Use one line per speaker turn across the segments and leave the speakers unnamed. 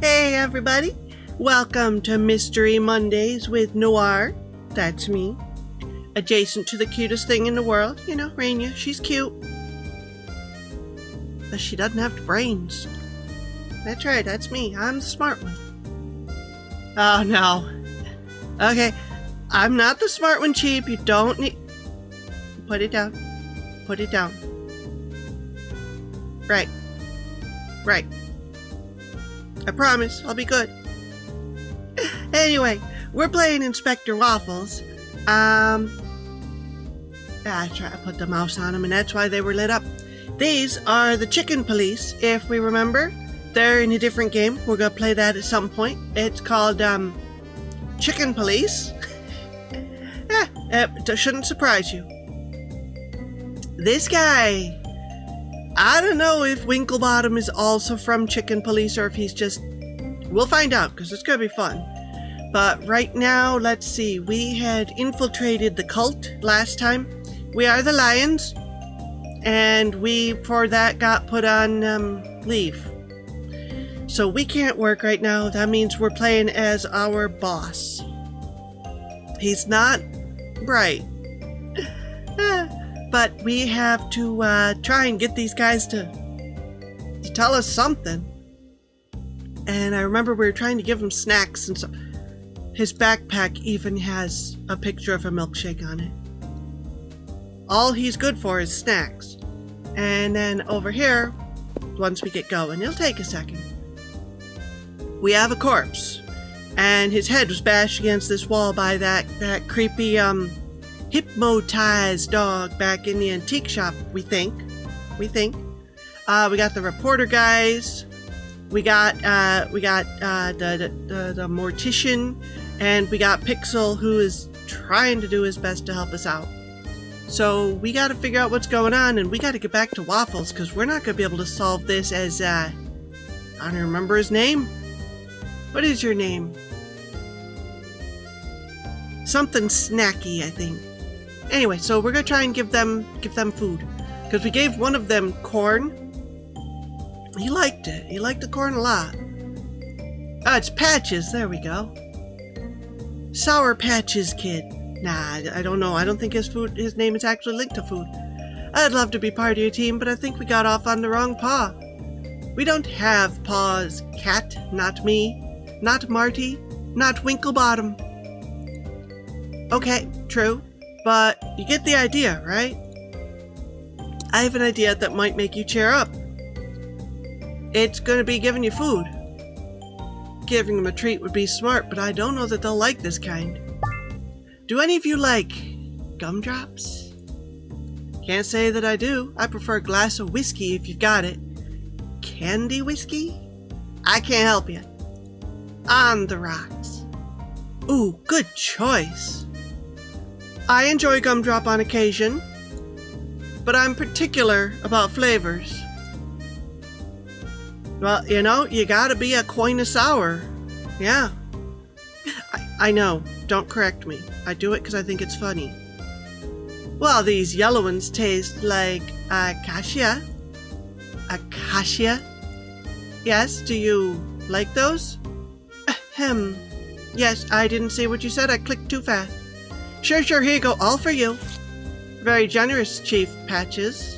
Hey everybody, welcome to Mystery Mondays with Noir, that's me, adjacent to the cutest thing in the world, you know, Renya, she's cute, but she doesn't have the brains. That's right, that's me, I'm the smart one. Oh no, okay, I'm not the smart one, Cheap, you don't need, put it down, right. I promise, I'll be good. Anyway, we're playing Inspector Waffles. I put the mouse on them and that's why they were lit up. These are the chicken police, if we remember. They're in a different game. We're gonna play that at some point. It's called, Chicken Police. It shouldn't surprise you. This guy, I don't know if Winklebottom is also from Chicken Police or if he's just... We'll find out, because it's going to be fun. But right now, let's see. We had infiltrated the cult last time. We are the Lions. And we, for that, got put on leave. So we can't work right now. That means we're playing as our boss. He's not bright. But we have to try and get these guys to tell us something. And I remember we were trying to give him snacks and so his backpack even has a picture of a milkshake on it. All he's good for is snacks. And then over here, once we get going, it'll take a second. We have a corpse. And his head was bashed against this wall by that creepy hypnotized dog back in the antique shop, we think. We got the reporter guys. We got the mortician, and we got Pixel, who is trying to do his best to help us out. So we got to figure out what's going on, and we got to get back to Waffles because we're not going to be able to solve this as I don't remember his name. What is your name? Something snacky, I think. Anyway, so we're gonna try and give them food because we gave one of them corn. He liked it. He liked the corn a lot. Oh, it's Patches. There we go. Sour Patches Kid. Nah, I don't know. I don't think his name is actually linked to food. I'd love to be part of your team, but I think we got off on the wrong paw. We don't have paws, Cat. Not me. Not Marty. Not Winklebottom. Okay, true. But you get the idea, right? I have an idea that might make you cheer up. It's going to be giving you food. Giving them a treat would be smart, but I don't know that they'll like this kind. Do any of you like gumdrops? Can't say that I do. I prefer a glass of whiskey if you've got it. Candy whiskey? I can't help you. On the rocks. Ooh, good choice. I enjoy gumdrop on occasion, but I'm particular about flavors. Well, you know, you gotta be a connoisseur. Yeah. I know, don't correct me. I do it because I think it's funny. Well, these yellow ones taste like acacia. Acacia? Yes, do you like those? Ahem. Yes, I didn't see what you said, I clicked too fast. Sure, here you go, all for you. Very generous, Chief Patches.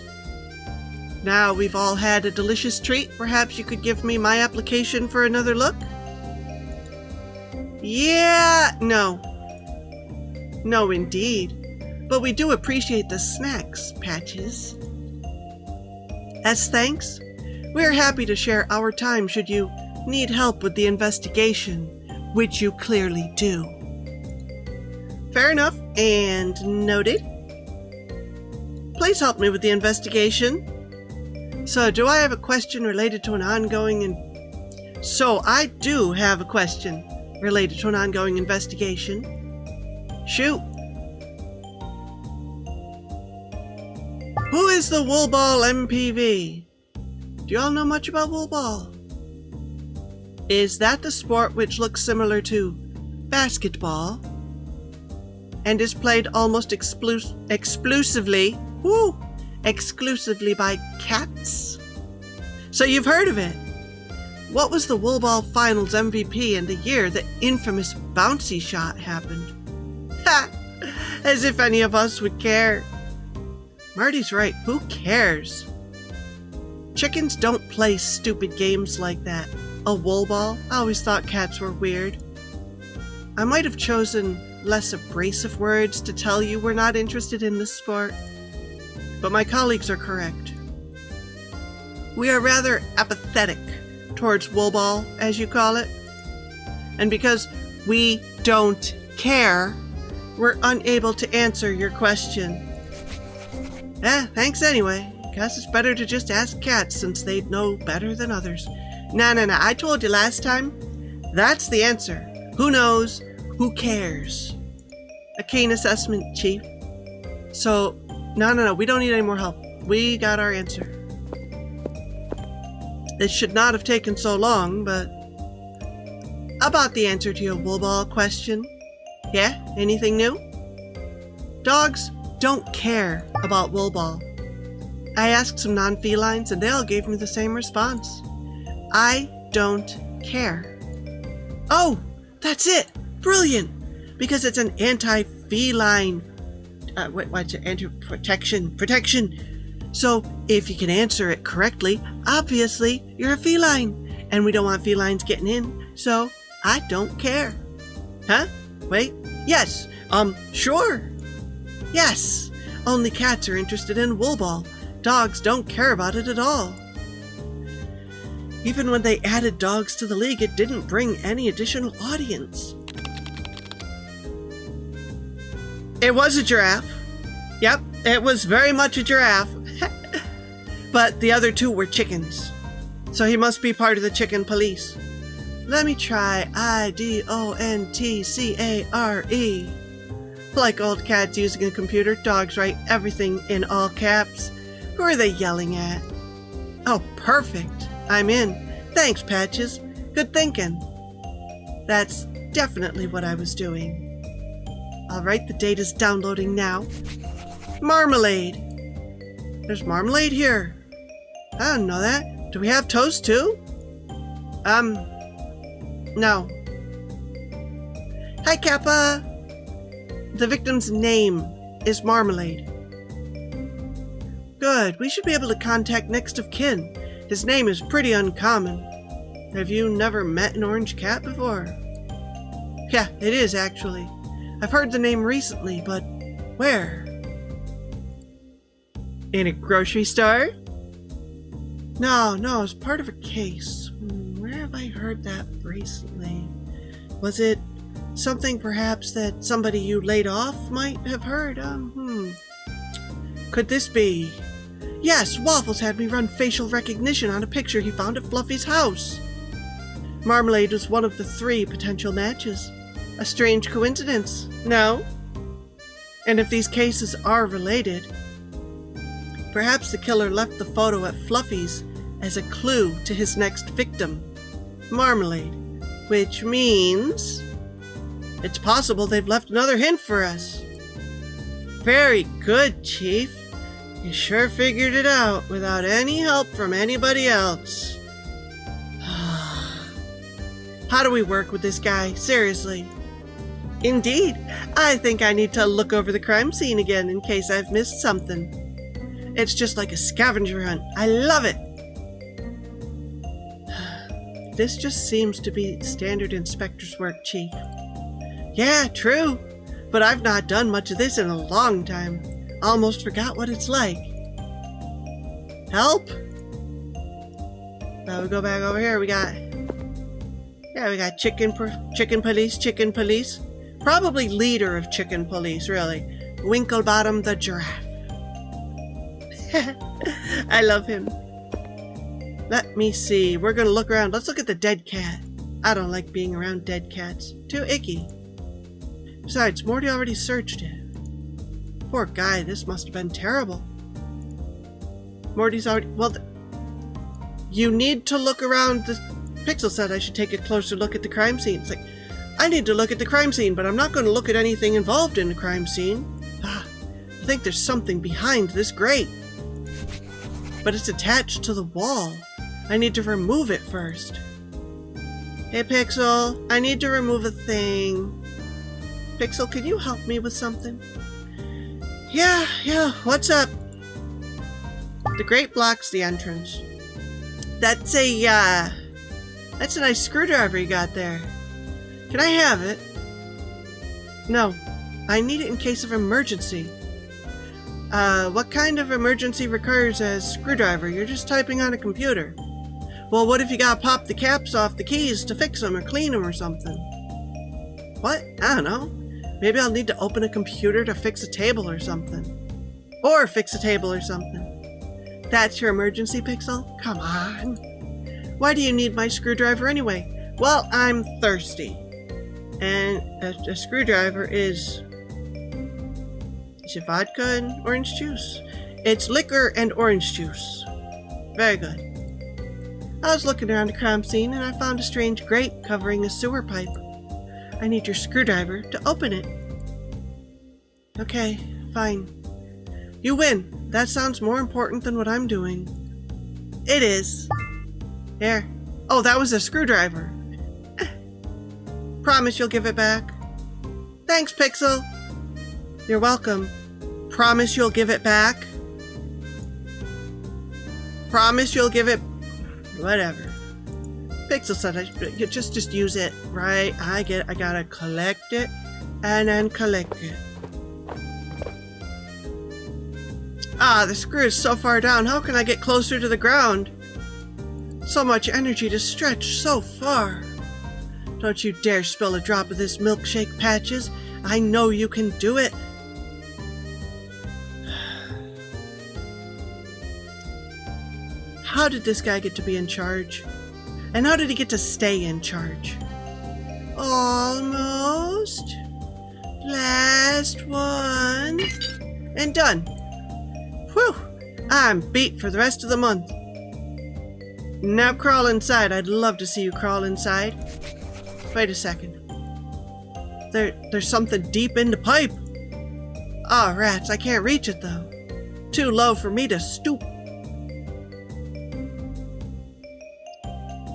Now we've all had a delicious treat, perhaps you could give me my application for another look? Yeah, no. No, indeed. But we do appreciate the snacks, Patches. As thanks, we're happy to share our time should you need help with the investigation, which you clearly do. Fair enough, and noted. Please help me with the investigation. So, do I have a question related to an ongoing So, I do have a question related to an ongoing investigation. Shoot. Who is the Woolball MPV? Do y'all know much about Woolball? Is that the sport which looks similar to basketball and is played almost exclusively by cats? So you've heard of it? what was the Woolball Finals MVP in the year the infamous bouncy shot happened? Ha! As if any of us would care. Marty's right, who cares? Chickens don't play stupid games like that. A wool ball? I always thought cats were weird. I might have chosen less abrasive words to tell you we're not interested in this sport, but my colleagues are correct. We are rather apathetic towards wool ball, as you call it, and because we don't care, we're unable to answer your question. Thanks anyway. Guess it's better to just ask cats since they'd know better than others. Nah, I told you last time. That's the answer. Who knows? Who cares? A keen assessment, Chief. So, no, we don't need any more help. We got our answer. It should not have taken so long, but... About the answer to your wool ball question. Yeah? Anything new? Dogs don't care about wool ball. I asked some non-felines and they all gave me the same response. I don't care. Oh, that's it! Brilliant! Because it's an anti-feline... what's it? Protection. So, if you can answer it correctly, obviously you're a feline. And we don't want felines getting in, so I don't care. Huh? Wait. Yes. Sure. Yes. Only cats are interested in wool ball. Dogs don't care about it at all. Even when they added dogs to the league, it didn't bring any additional audience. It was a giraffe. Yep, it was very much a giraffe. But the other two were chickens. So he must be part of the chicken police. Let me try IDONTCARE. Like old cats using a computer, dogs write everything in all caps. Who are they yelling at? Oh, perfect. I'm in. Thanks, Patches. Good thinking. That's definitely what I was doing. Alright, the data's downloading now. Marmalade. There's marmalade here. I didn't know that. Do we have toast too? No. Hi, Kappa. The victim's name is Marmalade. Good. We should be able to contact next of kin. His name is pretty uncommon. Have you never met an orange cat before? Yeah, it is actually. I've heard the name recently, but where? In a grocery store? No, it's part of a case. Where have I heard that recently? Was it something perhaps that somebody you laid off might have heard? Could this be? Yes, Waffles had me run facial recognition on a picture he found at Fluffy's house. Marmalade was one of the 3 potential matches. A strange coincidence, no? And if these cases are related, perhaps the killer left the photo at Fluffy's as a clue to his next victim, Marmalade, which means it's possible they've left another hint for us. Very good, Chief. You sure figured it out without any help from anybody else. How do we work with this guy? Seriously. Indeed, I think I need to look over the crime scene again in case I've missed something. It's just like a scavenger hunt. I love it. This just seems to be standard inspector's work, Chief. Yeah, true. But I've not done much of this in a long time. Almost forgot what it's like. Help? Now we go back over here. We got chicken police. Probably leader of chicken police, really. Winklebottom the giraffe. I love him. Let me see. We're gonna look around. Let's look at the dead cat. I don't like being around dead cats. Too icky. Besides, Morty already searched it. Poor guy, this must have been terrible. Morty's already... Well, you need to look around. The Pixel said I should take a closer look at the crime scene. It's like, I need to look at the crime scene, but I'm not going to look at anything involved in the crime scene. I think there's something behind this grate. But it's attached to the wall. I need to remove it first. Hey, Pixel, I need to remove a thing. Pixel, can you help me with something? Yeah, what's up? The grate blocks the entrance. That's a nice screwdriver you got there. Can I have it? No, I need it in case of emergency. What kind of emergency requires a screwdriver? You're just typing on a computer. Well, what if you gotta pop the caps off the keys to fix them or clean them or something? What? I don't know. Maybe I'll need to open a computer to fix a table or something. Or fix a table or something. That's your emergency, Pixel? Come on. Why do you need my screwdriver anyway? Well, I'm thirsty. And a screwdriver is it vodka and orange juice? It's liquor and orange juice. Very good. I was looking around the crime scene and I found a strange grate covering a sewer pipe. I need your screwdriver to open it. Okay, fine. You win. That sounds more important than what I'm doing. It is. Here. Oh, that was a screwdriver. Promise you'll give it back. Thanks, Pixel. You're welcome. Promise you'll give it back. Promise you'll give it... Whatever. Pixel said you just use it, right? I get it. I gotta collect it and then collect it. Ah, the screw is so far down. How can I get closer to the ground? So much energy to stretch so far. Don't you dare spill a drop of this milkshake, Patches. I know you can do it. How did this guy get to be in charge? And how did he get to stay in charge? Almost. Last one. And done. Whew. I'm beat for the rest of the month. Now crawl inside. I'd love to see you crawl inside. Wait a second. There's something deep in the pipe. Oh, rats. I can't reach it, though. Too low for me to stoop.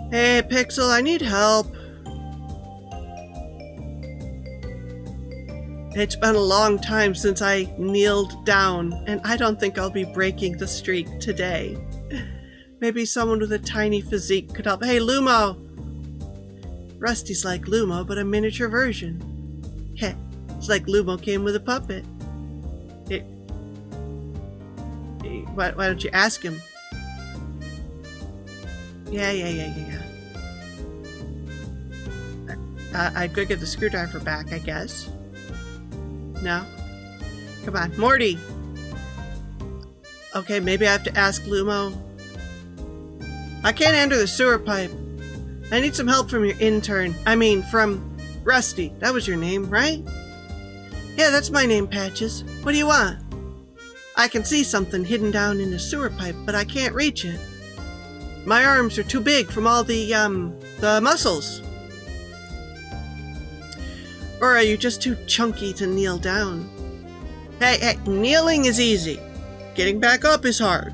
Hey, Pixel, I need help. It's been a long time since I kneeled down, and I don't think I'll be breaking the streak today. Maybe someone with a tiny physique could help. Hey, Lumo! Rusty's like Lumo, but a miniature version. Heh, it's like Lumo came with a puppet. Why don't you ask him? Yeah. I'd go get the screwdriver back, I guess. No? Come on, Morty! Okay, maybe I have to ask Lumo. I can't enter the sewer pipe. I need some help from your intern. From Rusty. That was your name, right? Yeah, that's my name, Patches. What do you want? I can see something hidden down in the sewer pipe, but I can't reach it. My arms are too big from all the muscles. Or are you just too chunky to kneel down? Hey, kneeling is easy. Getting back up is hard.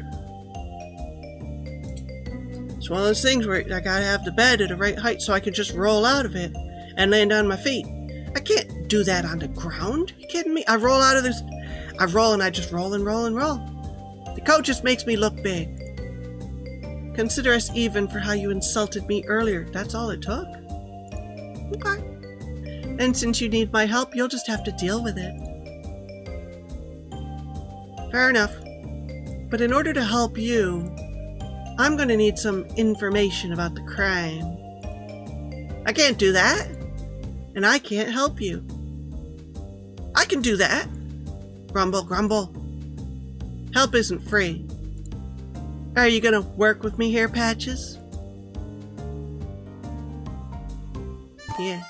It's one of those things where I gotta have the bed at the right height so I can just roll out of it and land on my feet. I can't do that on the ground. You kidding me? I roll out of this. I roll and I just roll and roll and roll. The coach just makes me look big. Consider us even for how you insulted me earlier. That's all it took? Okay. And since you need my help, you'll just have to deal with it. Fair enough. But in order to help you, I'm going to need some information about the crime. I can't do that. And I can't help you. I can do that. Grumble, grumble. Help isn't free. Are you going to work with me here, Patches? Yeah.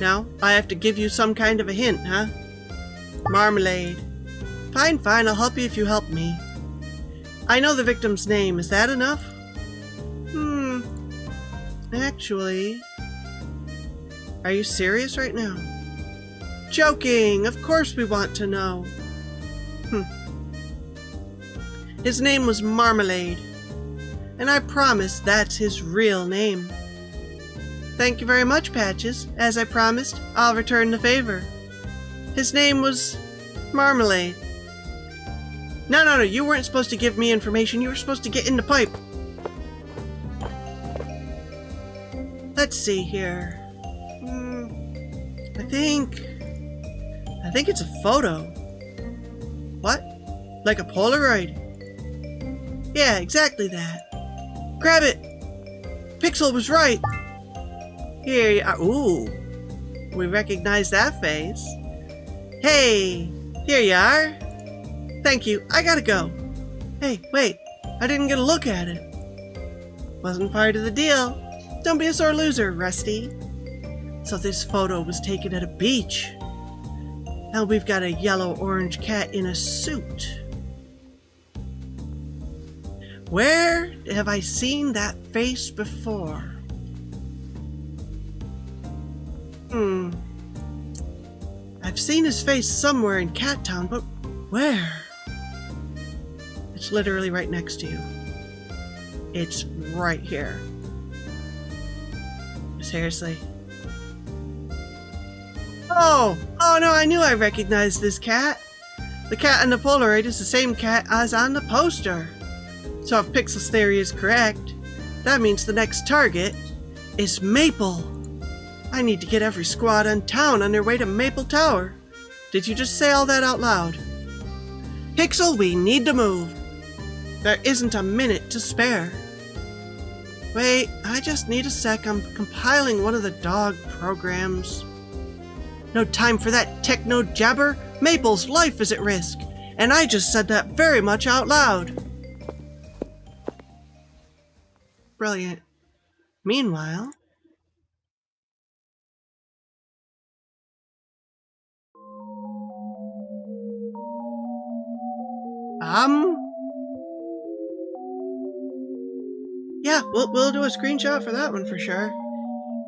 No? I have to give you some kind of a hint, huh? Marmalade. Fine, I'll help you if you help me. I know the victim's name. Is that enough? Actually... Are you serious right now? Joking! Of course we want to know. His name was Marmalade. And I promise that's his real name. Thank you very much, Patches. As I promised, I'll return the favor. His name was Marmalade. No, you weren't supposed to give me information. You were supposed to get in the pipe. Let's see here. I think it's a photo. What? Like a Polaroid? Yeah, exactly that. Grab it! Pixel was right! Here you are. Ooh. We recognize that face. Hey! Here you are. Thank you. I gotta go. Hey, wait. I didn't get a look at it. Wasn't part of the deal. Don't be a sore loser, Rusty. So this photo was taken at a beach. Now we've got a yellow-orange cat in a suit. Where have I seen that face before? I've seen his face somewhere in Cat Town, but where? It's literally right next to you. It's right here. Seriously. Oh no, I knew I recognized this cat. The cat on the Polaroid is the same cat as on the poster. So if Pixel's theory is correct, that means the next target is Maple. I need to get every squad in town on their way to Maple Tower. Did you just say all that out loud? Pixel, we need to move. There isn't a minute to spare. Wait, I just need a sec. I'm compiling one of the dog programs. No time for that techno jabber. Maple's life is at risk, and I just said that very much out loud. Brilliant. Meanwhile... Yeah, we'll do a screenshot for that one for sure.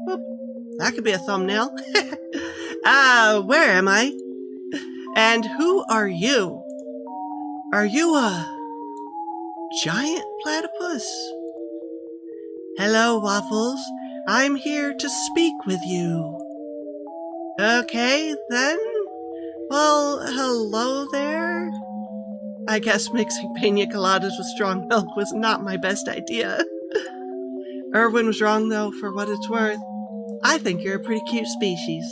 Whoop, that could be a thumbnail. Where am I? And who are you? Are you a giant platypus? Hello, Waffles. I'm here to speak with you. Okay, then. Well, hello there. I guess mixing pina coladas with strong milk was not my best idea. Erwin was wrong, though, for what it's worth. I think you're a pretty cute species.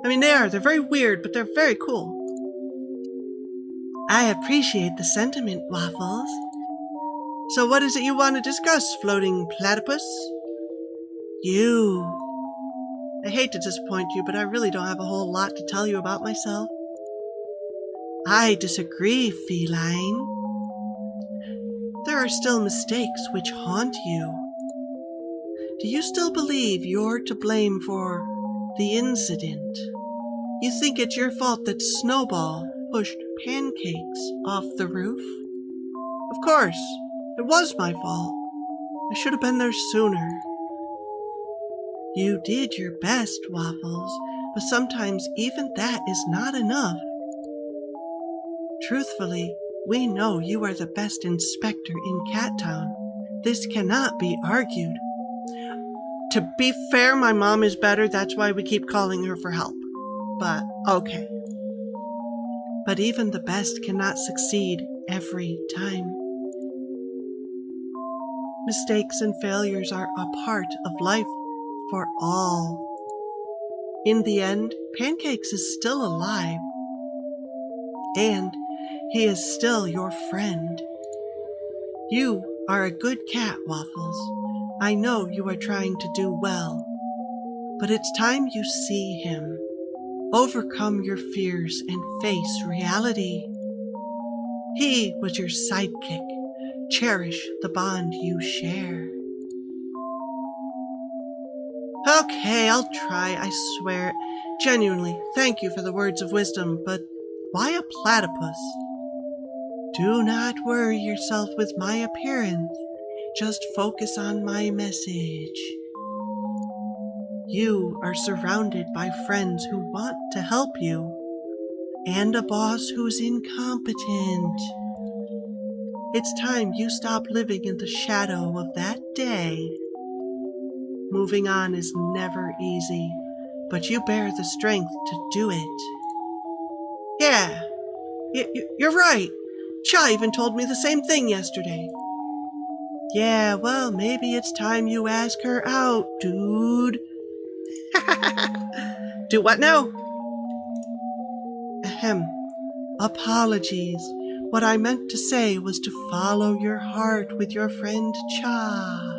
I mean, they're very weird, but they're very cool. I appreciate the sentiment, Waffles. So what is it you want to discuss, floating platypus? You. I hate to disappoint you, but I really don't have a whole lot to tell you about myself. I disagree, feline. There are still mistakes which haunt you. Do you still believe you're to blame for the incident? You think it's your fault that Snowball pushed pancakes off the roof? Of course, it was my fault. I should have been there sooner. You did your best, Waffles, but sometimes even that is not enough. Truthfully, we know you are the best inspector in Cat Town. This cannot be argued. To be fair, my mom is better, that's why we keep calling her for help. But, okay. But even the best cannot succeed every time. Mistakes and failures are a part of life for all. In the end, Pancakes is still alive. And he is still your friend. You are a good cat, Waffles. I know you are trying to do well. But it's time you see him. Overcome your fears and face reality. He was your sidekick. Cherish the bond you share. Okay, I'll try, I swear. Genuinely, thank you for the words of wisdom, but why a platypus? Do not worry yourself with my appearance. Just focus on my message. You are surrounded by friends who want to help you, and a boss who's incompetent. It's time you stop living in the shadow of that day. Moving on is never easy, but you bear the strength to do it. Yeah, you're right. Cha even told me the same thing yesterday. Yeah, well, maybe it's time you ask her out, dude. Do what now? Ahem. Apologies. What I meant to say was to follow your heart with your friend Cha.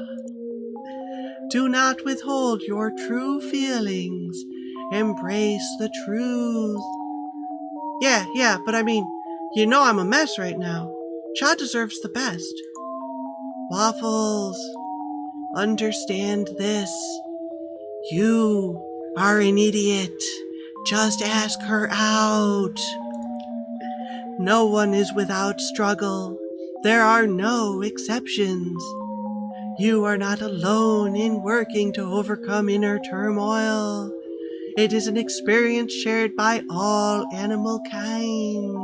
Do not withhold your true feelings. Embrace the truth. Yeah, but I mean, you know I'm a mess right now. Cha deserves the best. Waffles, understand this. You are an idiot. Just ask her out. No one is without struggle. There are no exceptions. You are not alone in working to overcome inner turmoil. It is an experience shared by all animal kind.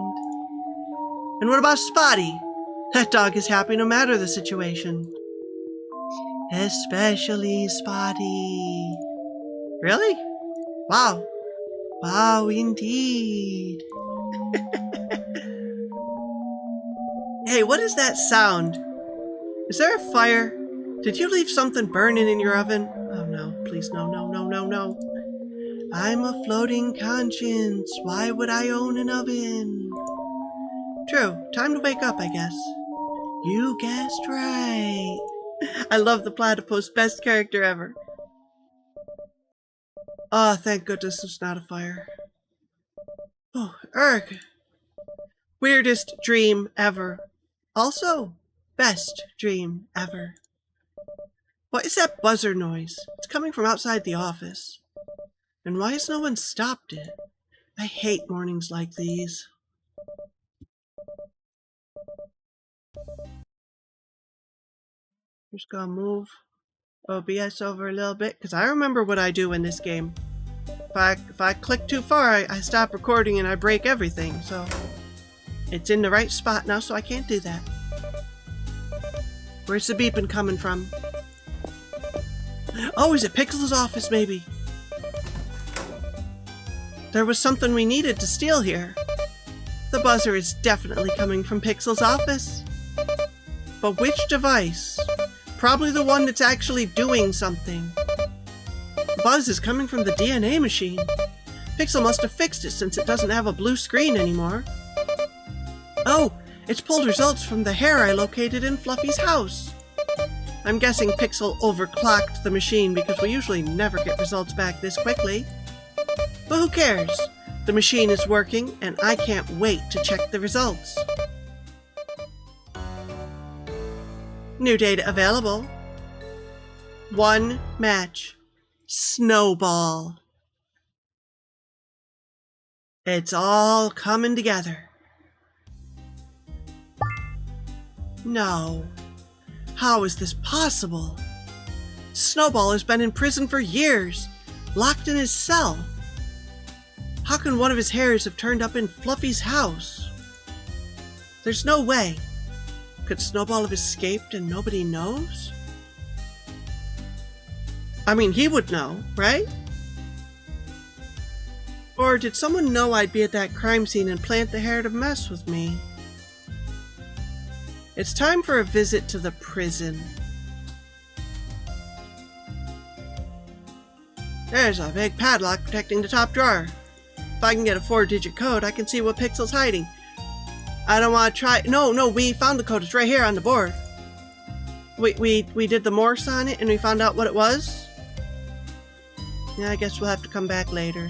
And what about Spotty? That dog is happy no matter the situation. Especially Spotty. Really? Wow. Wow, indeed. Hey, what is that sound? Is there a fire? Did you leave something burning in your oven? Oh no, please no. I'm a floating conscience. Why would I own an oven? True, time to wake up, I guess. You guessed right. I love the platypus, best character ever. Oh, thank goodness it's not a fire. Oh, Erg. Weirdest dream ever. Also, best dream ever. What is that buzzer noise? It's coming from outside the office. And why has no one stopped it? I hate mornings like these. Just gonna move OBS over a little bit, because I remember what I do in this game. If I click too far, I stop recording and I break everything, so it's in the right spot now, so I can't do that. Where's the beeping coming from? Oh, is it Pixel's office, maybe? There was something we needed to steal here. The buzzer is definitely coming from Pixel's office. But which device? Probably the one that's actually doing something. The buzz is coming from the DNA machine. Pixel must have fixed it since it doesn't have a blue screen anymore. Oh, it's pulled results from the hair I located in Fluffy's house. I'm guessing Pixel overclocked the machine because we usually never get results back this quickly. But who cares? The machine is working and I can't wait to check the results. New data available. 1 match. Snowball. It's all coming together. No. How is this possible? Snowball has been in prison for years, locked in his cell. How can one of his hairs have turned up in Fluffy's house? There's no way. Could Snowball have escaped and nobody knows? I mean, he would know, right? Or did someone know I'd be at that crime scene and plant the hair to mess with me? It's time for a visit to the prison. There's a big padlock protecting the top drawer. If I can get a 4-digit code, I can see what Pixel's hiding. I don't want to try... No, we found the code. It's right here on the board. We did the Morse on it and we found out what it was. Yeah, I guess we'll have to come back later.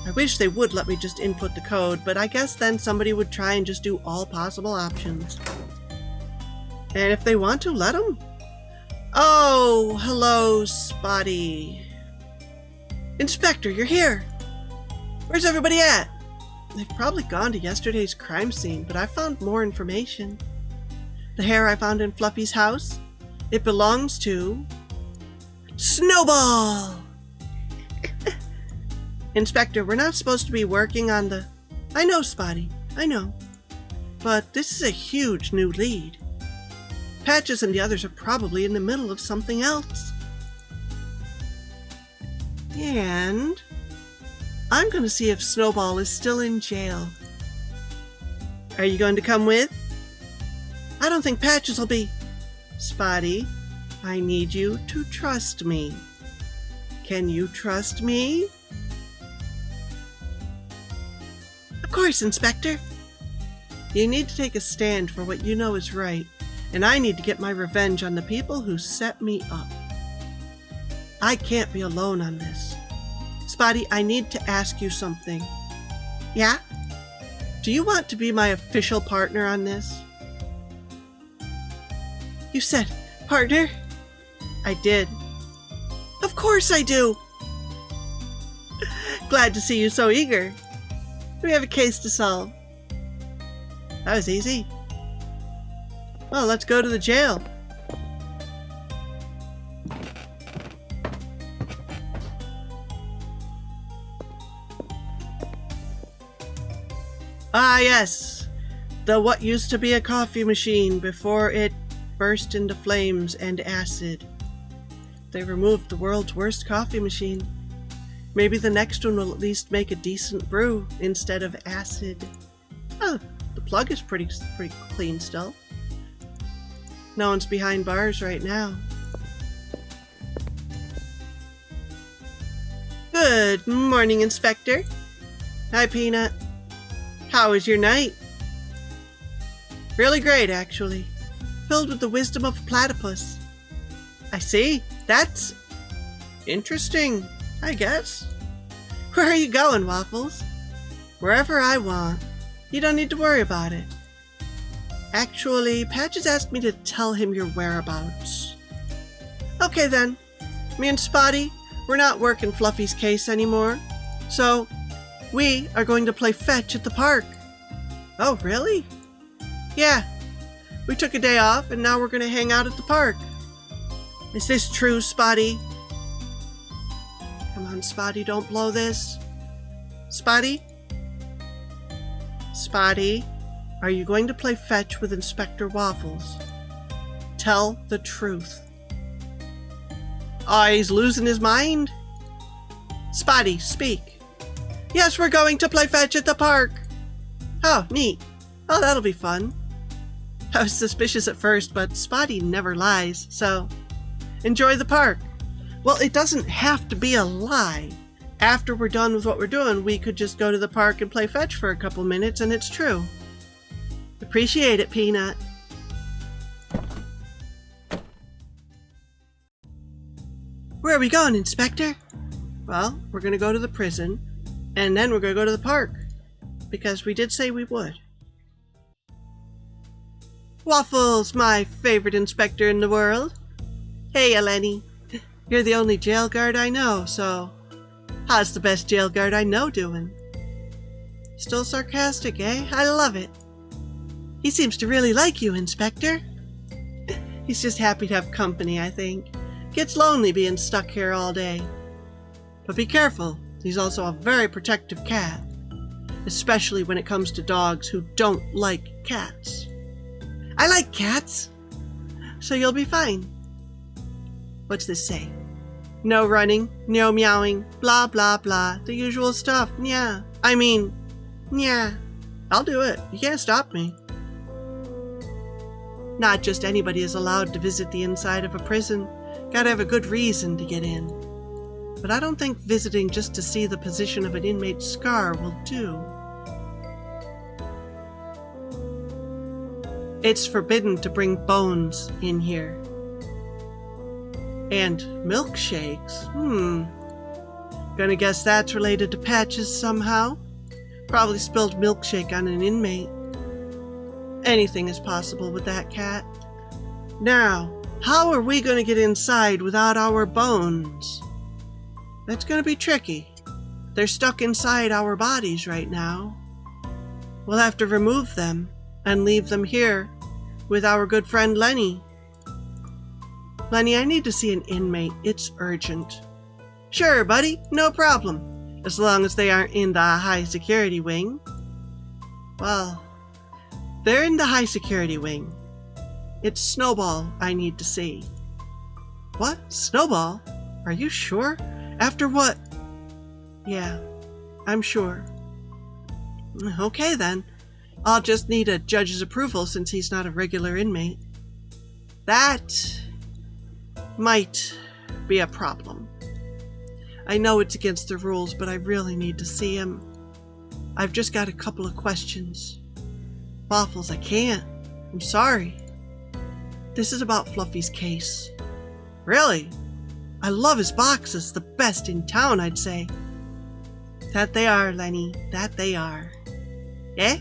I wish they would let me just input the code, but I guess then somebody would try and just do all possible options. And if they want to, let them. Oh, hello, Spotty. Inspector, you're here. Where's everybody at? They've probably gone to yesterday's crime scene, but I found more information. The hair I found in Fluffy's house, it belongs to... Snowball! Inspector, we're not supposed to be working on the... I know, Spotty, I know. But this is a huge new lead. Patches and the others are probably in the middle of something else. And I'm going to see if Snowball is still in jail. Are you going to come with? I don't think Patches will be. Spotty, I need you to trust me. Can you trust me? Of course, Inspector. You need to take a stand for what you know is right, and I need to get my revenge on the people who set me up. I can't be alone on this. Spotty, I need to ask you something. Yeah? Do you want to be my official partner on this? You said partner? I did. Of course I do! Glad to see you so eager. We have a case to solve. That was easy. Well, let's go to the jail. Ah, yes. The what used to be a coffee machine before it burst into flames and acid. They removed the world's worst coffee machine. Maybe the next one will at least make a decent brew instead of acid. Oh, the plug is pretty clean still. No one's behind bars right now. Good morning, Inspector. Hi, Peanut. How was your night? Really great, actually. Filled with the wisdom of a platypus. I see. That's interesting, I guess. Where are you going, Waffles? Wherever I want. You don't need to worry about it. Actually, Patches asked me to tell him your whereabouts. Okay then. Me and Spotty, we're not working Fluffy's case anymore. So, we are going to play fetch at the park. Oh, really? Yeah. We took a day off and now we're going to hang out at the park. Is this true, Spotty? Come on, Spotty, don't blow this. Spotty? Spotty, are you going to play fetch with Inspector Waffles? Tell the truth. Oh, he's losing his mind? Spotty, speak. Yes, we're going to play fetch at the park. Oh, neat. Oh, that'll be fun. I was suspicious at first, but Spotty never lies, so enjoy the park. Well, it doesn't have to be a lie. After we're done with what we're doing, we could just go to the park and play fetch for a couple minutes, and it's true. Appreciate it, Peanut. Where are we going, Inspector? Well, we're going to go to the prison, and then we're going to go to the park, because we did say we would. Waffles, my favorite inspector in the world. Hey, Eleni. You're the only jail guard I know, so how's the best jail guard I know doing? Still sarcastic, eh? I love it. He seems to really like you, Inspector. He's just happy to have company, I think. Gets lonely being stuck here all day. But be careful, he's also a very protective cat. Especially when it comes to dogs who don't like cats. I like cats, so you'll be fine. What's this say? No running, no meowing, blah blah blah, the usual stuff, yeah. Yeah. I'll do it, you can't stop me. Not just anybody is allowed to visit the inside of a prison. Gotta have a good reason to get in. But I don't think visiting just to see the position of an inmate's scar will do. It's forbidden to bring bones in here. And milkshakes? Gonna guess that's related to Patches somehow. Probably spilled milkshake on an inmate. Anything is possible with that cat. Now, how are we gonna get inside without our bones? That's gonna be tricky. They're stuck inside our bodies right now. We'll have to remove them and leave them here with our good friend Lenny. Lenny, I need to see an inmate. It's urgent. Sure, buddy, no problem. As long as they aren't in the high security wing. Well, they're in the high security wing. It's Snowball I need to see. What? Snowball? Are you sure? After what? Yeah, I'm sure. Okay then. I'll just need a judge's approval since he's not a regular inmate. That might be a problem. I know it's against the rules, but I really need to see him. I've just got a couple of questions. Waffles, I can't. I'm sorry. This is about Fluffy's case. Really? I love his boxes, the best in town, I'd say. That they are, Lenny, that they are. Eh?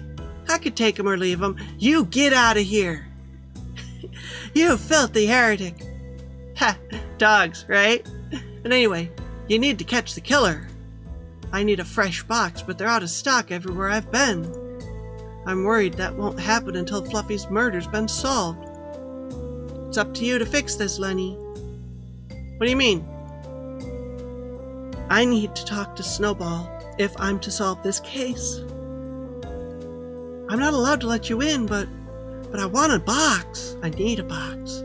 I could take him or leave him. You get out of here. You filthy heretic. Ha, dogs, right? And anyway, you need to catch the killer. I need a fresh box, but they're out of stock everywhere I've been. I'm worried that won't happen until Fluffy's murder's been solved. It's up to you to fix this, Lenny. What do you mean? I need to talk to Snowball if I'm to solve this case. I'm not allowed to let you in, but I want a box. I need a box.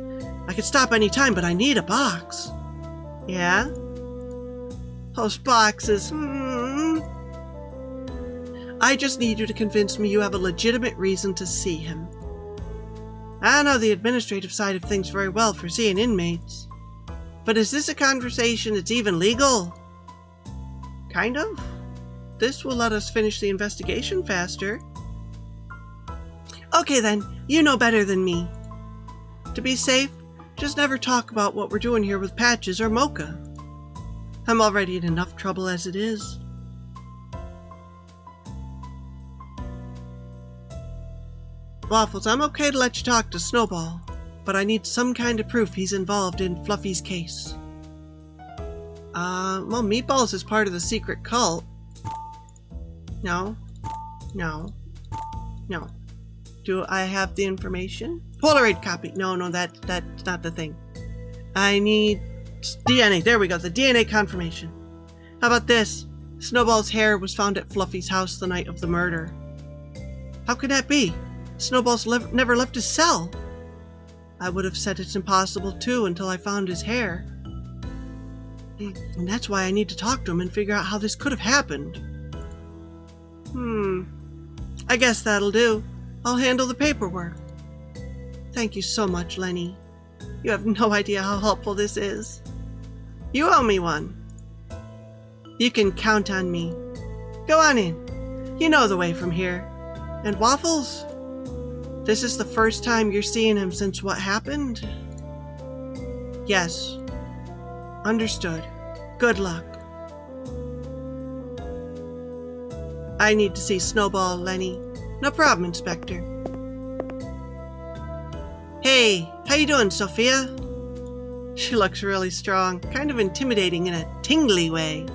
I could stop any time, but I need a box. Yeah? Those boxes. I just need you to convince me you have a legitimate reason to see him. I know the administrative side of things very well for seeing inmates. But is this a conversation that's even legal? Kind of. This will let us finish the investigation faster. Okay then, you know better than me. To be safe, just never talk about what we're doing here with Patches or Mocha. I'm already in enough trouble as it is. Waffles, I'm okay to let you talk to Snowball, but I need some kind of proof he's involved in Fluffy's case. Well, Meatballs is part of the secret cult. No. Do I have the information? Polaroid copy. No, that's not the thing. I need DNA. There we go, the DNA confirmation. How about this? Snowball's hair was found at Fluffy's house the night of the murder. How could that be? Snowball's never left his cell. I would have said it's impossible too until I found his hair. And that's why I need to talk to him and figure out how this could have happened. I guess that'll do. I'll handle the paperwork. Thank you so much, Lenny. You have no idea how helpful this is. You owe me one. You can count on me. Go on in. You know the way from here. And Waffles? This is the first time you're seeing him since what happened? Yes. Understood. Good luck. I need to see Snowball, Lenny. No problem, Inspector. Hey, how you doing, Sophia? She looks really strong, kind of intimidating in a tingly way.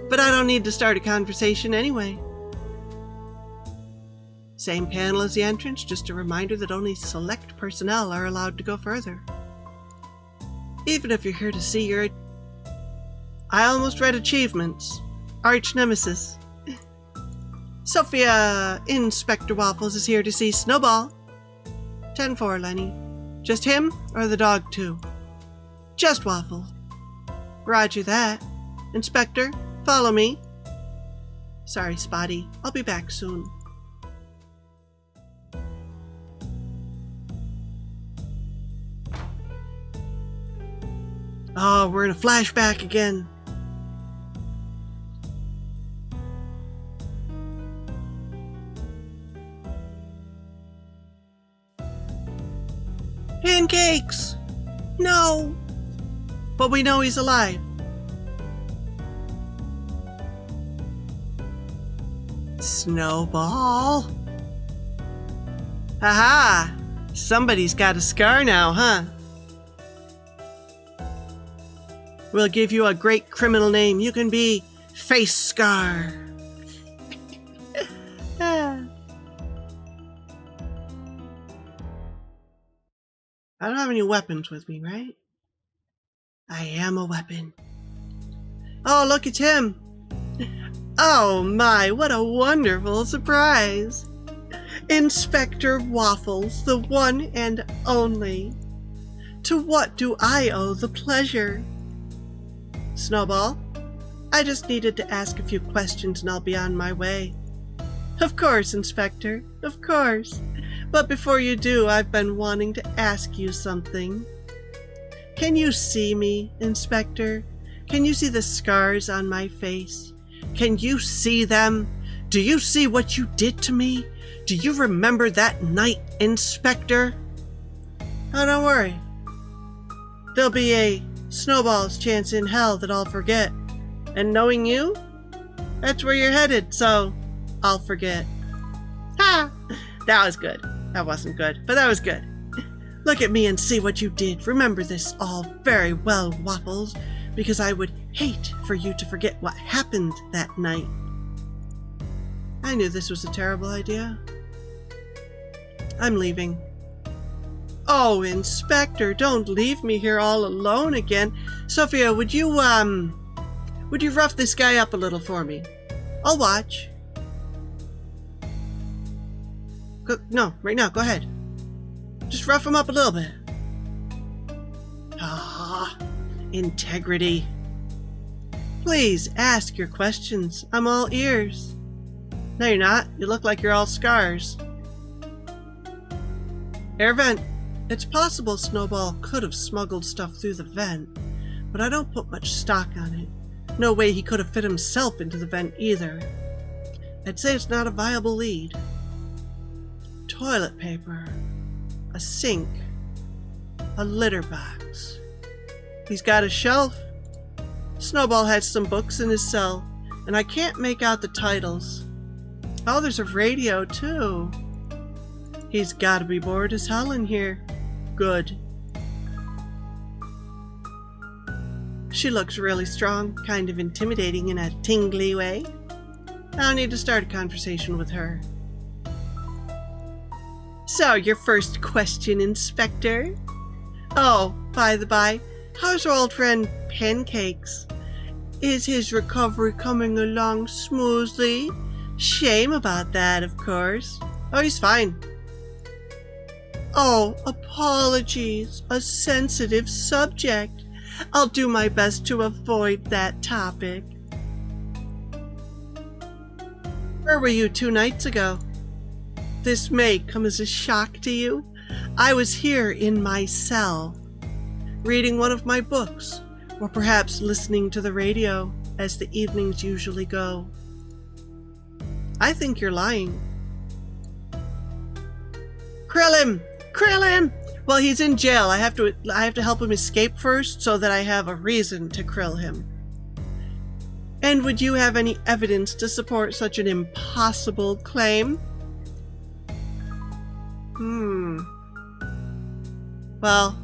But I don't need to start a conversation anyway. Same panel as the entrance, just a reminder that only select personnel are allowed to go further. Even if you're here to see your... I almost read achievements. Arch nemesis. Sophia, Inspector Waffles is here to see Snowball. 10-4, Lenny. Just him or the dog too? Just Waffles. Roger that. Inspector, follow me. Sorry, Spotty. I'll be back soon. Oh, we're in a flashback again. Pancakes! No! But we know he's alive. Snowball? Haha! Somebody's got a scar now, huh? We'll give you a great criminal name. You can be Face Scar. I don't have any weapons with me, right? I am a weapon. Oh, look, it's him. Oh my, what a wonderful surprise. Inspector Waffles, the one and only. To what do I owe the pleasure? Snowball. I just needed to ask a few questions and I'll be on my way. Of course, Inspector, of course. But before you do, I've been wanting to ask you something. Can you see me, Inspector? Can you see the scars on my face? Can you see them? Do you see what you did to me? Do you remember that night, Inspector? Oh, don't worry. There'll be a snowball's chance in hell that I'll forget. And knowing you, that's where you're headed, so I'll forget. Ha! That was good. That wasn't good, but that was good. Look at me and see what you did. Remember this all very well, Waffles, because I would hate for you to forget what happened that night. I knew this was a terrible idea. I'm leaving. Oh, Inspector, don't leave me here all alone again. Sophia, would you rough this guy up a little for me? I'll watch. No, right now, go ahead. Just rough him up a little bit. Ah, integrity. Please ask your questions. I'm all ears. No, you're not. You look like you're all scars. Air vent. It's possible Snowball could have smuggled stuff through the vent, but I don't put much stock on it. No way he could have fit himself into the vent either. I'd say it's not a viable lead. Toilet paper, a sink, a litter box. He's got a shelf. Snowball has some books in his cell, and I can't make out the titles. Oh, there's a radio too. He's got to be bored as hell in here. Good. She looks really strong, kind of intimidating in a tingly way. I'll need to start a conversation with her. So, your first question, Inspector? Oh, by the by, how's our old friend Pancakes? Is his recovery coming along smoothly? Shame about that, of course. Oh, he's fine. Oh, apologies. A sensitive subject. I'll do my best to avoid that topic. Where were you 2 nights ago? This may come as a shock to you. I was here in my cell, reading one of my books, or perhaps listening to the radio, as the evenings usually go. I think you're lying. Krill him! Krill him! Well, he's in jail. I have to help him escape first so that I have a reason to krill him. And would you have any evidence to support such an impossible claim? Well,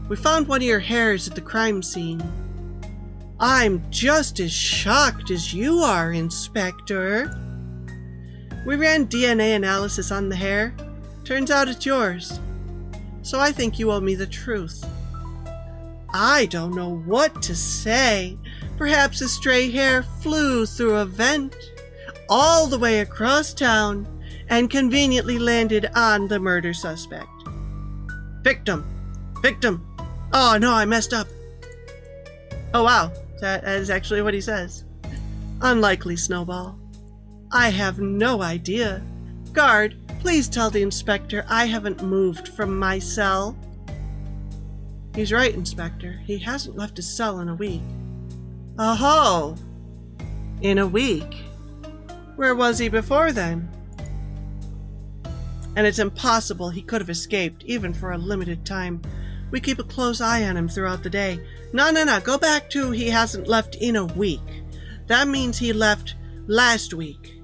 we found one of your hairs at the crime scene. I'm just as shocked as you are, Inspector. We ran DNA analysis on the hair. Turns out it's yours. So I think you owe me the truth. I don't know what to say. Perhaps a stray hair flew through a vent all the way across town and conveniently landed on the murder suspect. Victim! Victim! Oh no, I messed up. Oh wow, that is actually what he says. Unlikely, Snowball. I have no idea. Guard, please tell the inspector I haven't moved from my cell. He's right, Inspector. He hasn't left his cell in a week. Oh-ho! In a week? Where was he before then? And it's impossible he could have escaped, even for a limited time. We keep a close eye on him throughout the day. No. Go back to he hasn't left in a week. That means he left last week.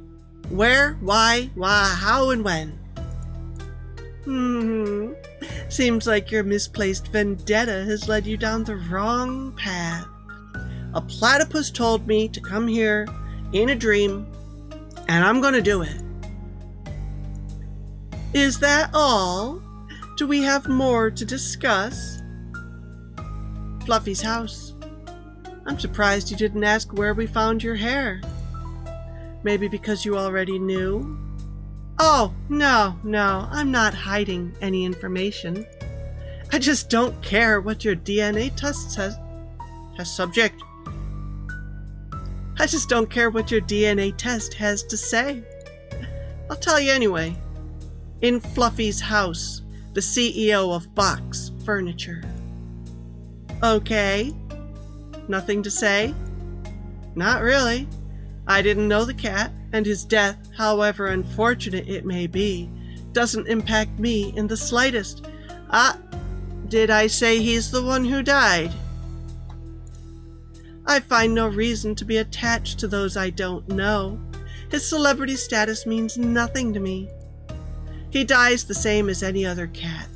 Where, why, how, and when? Seems like your misplaced vendetta has led you down the wrong path. A platypus told me to come here in a dream, and I'm gonna do it. Is that all? Do we have more to discuss? Fluffy's house. I'm surprised you didn't ask where we found your hair. Maybe because you already knew? Oh, no, I'm not hiding any information. I just don't care what your DNA test says. Test subject. I just don't care what your DNA test has to say. I'll tell you anyway. In Fluffy's house, the CEO of Box Furniture. Okay. Nothing to say? Not really. I didn't know the cat, and his death, however unfortunate it may be, doesn't impact me in the slightest. Did I say he's the one who died? I find no reason to be attached to those I don't know. His celebrity status means nothing to me. He dies the same as any other cat.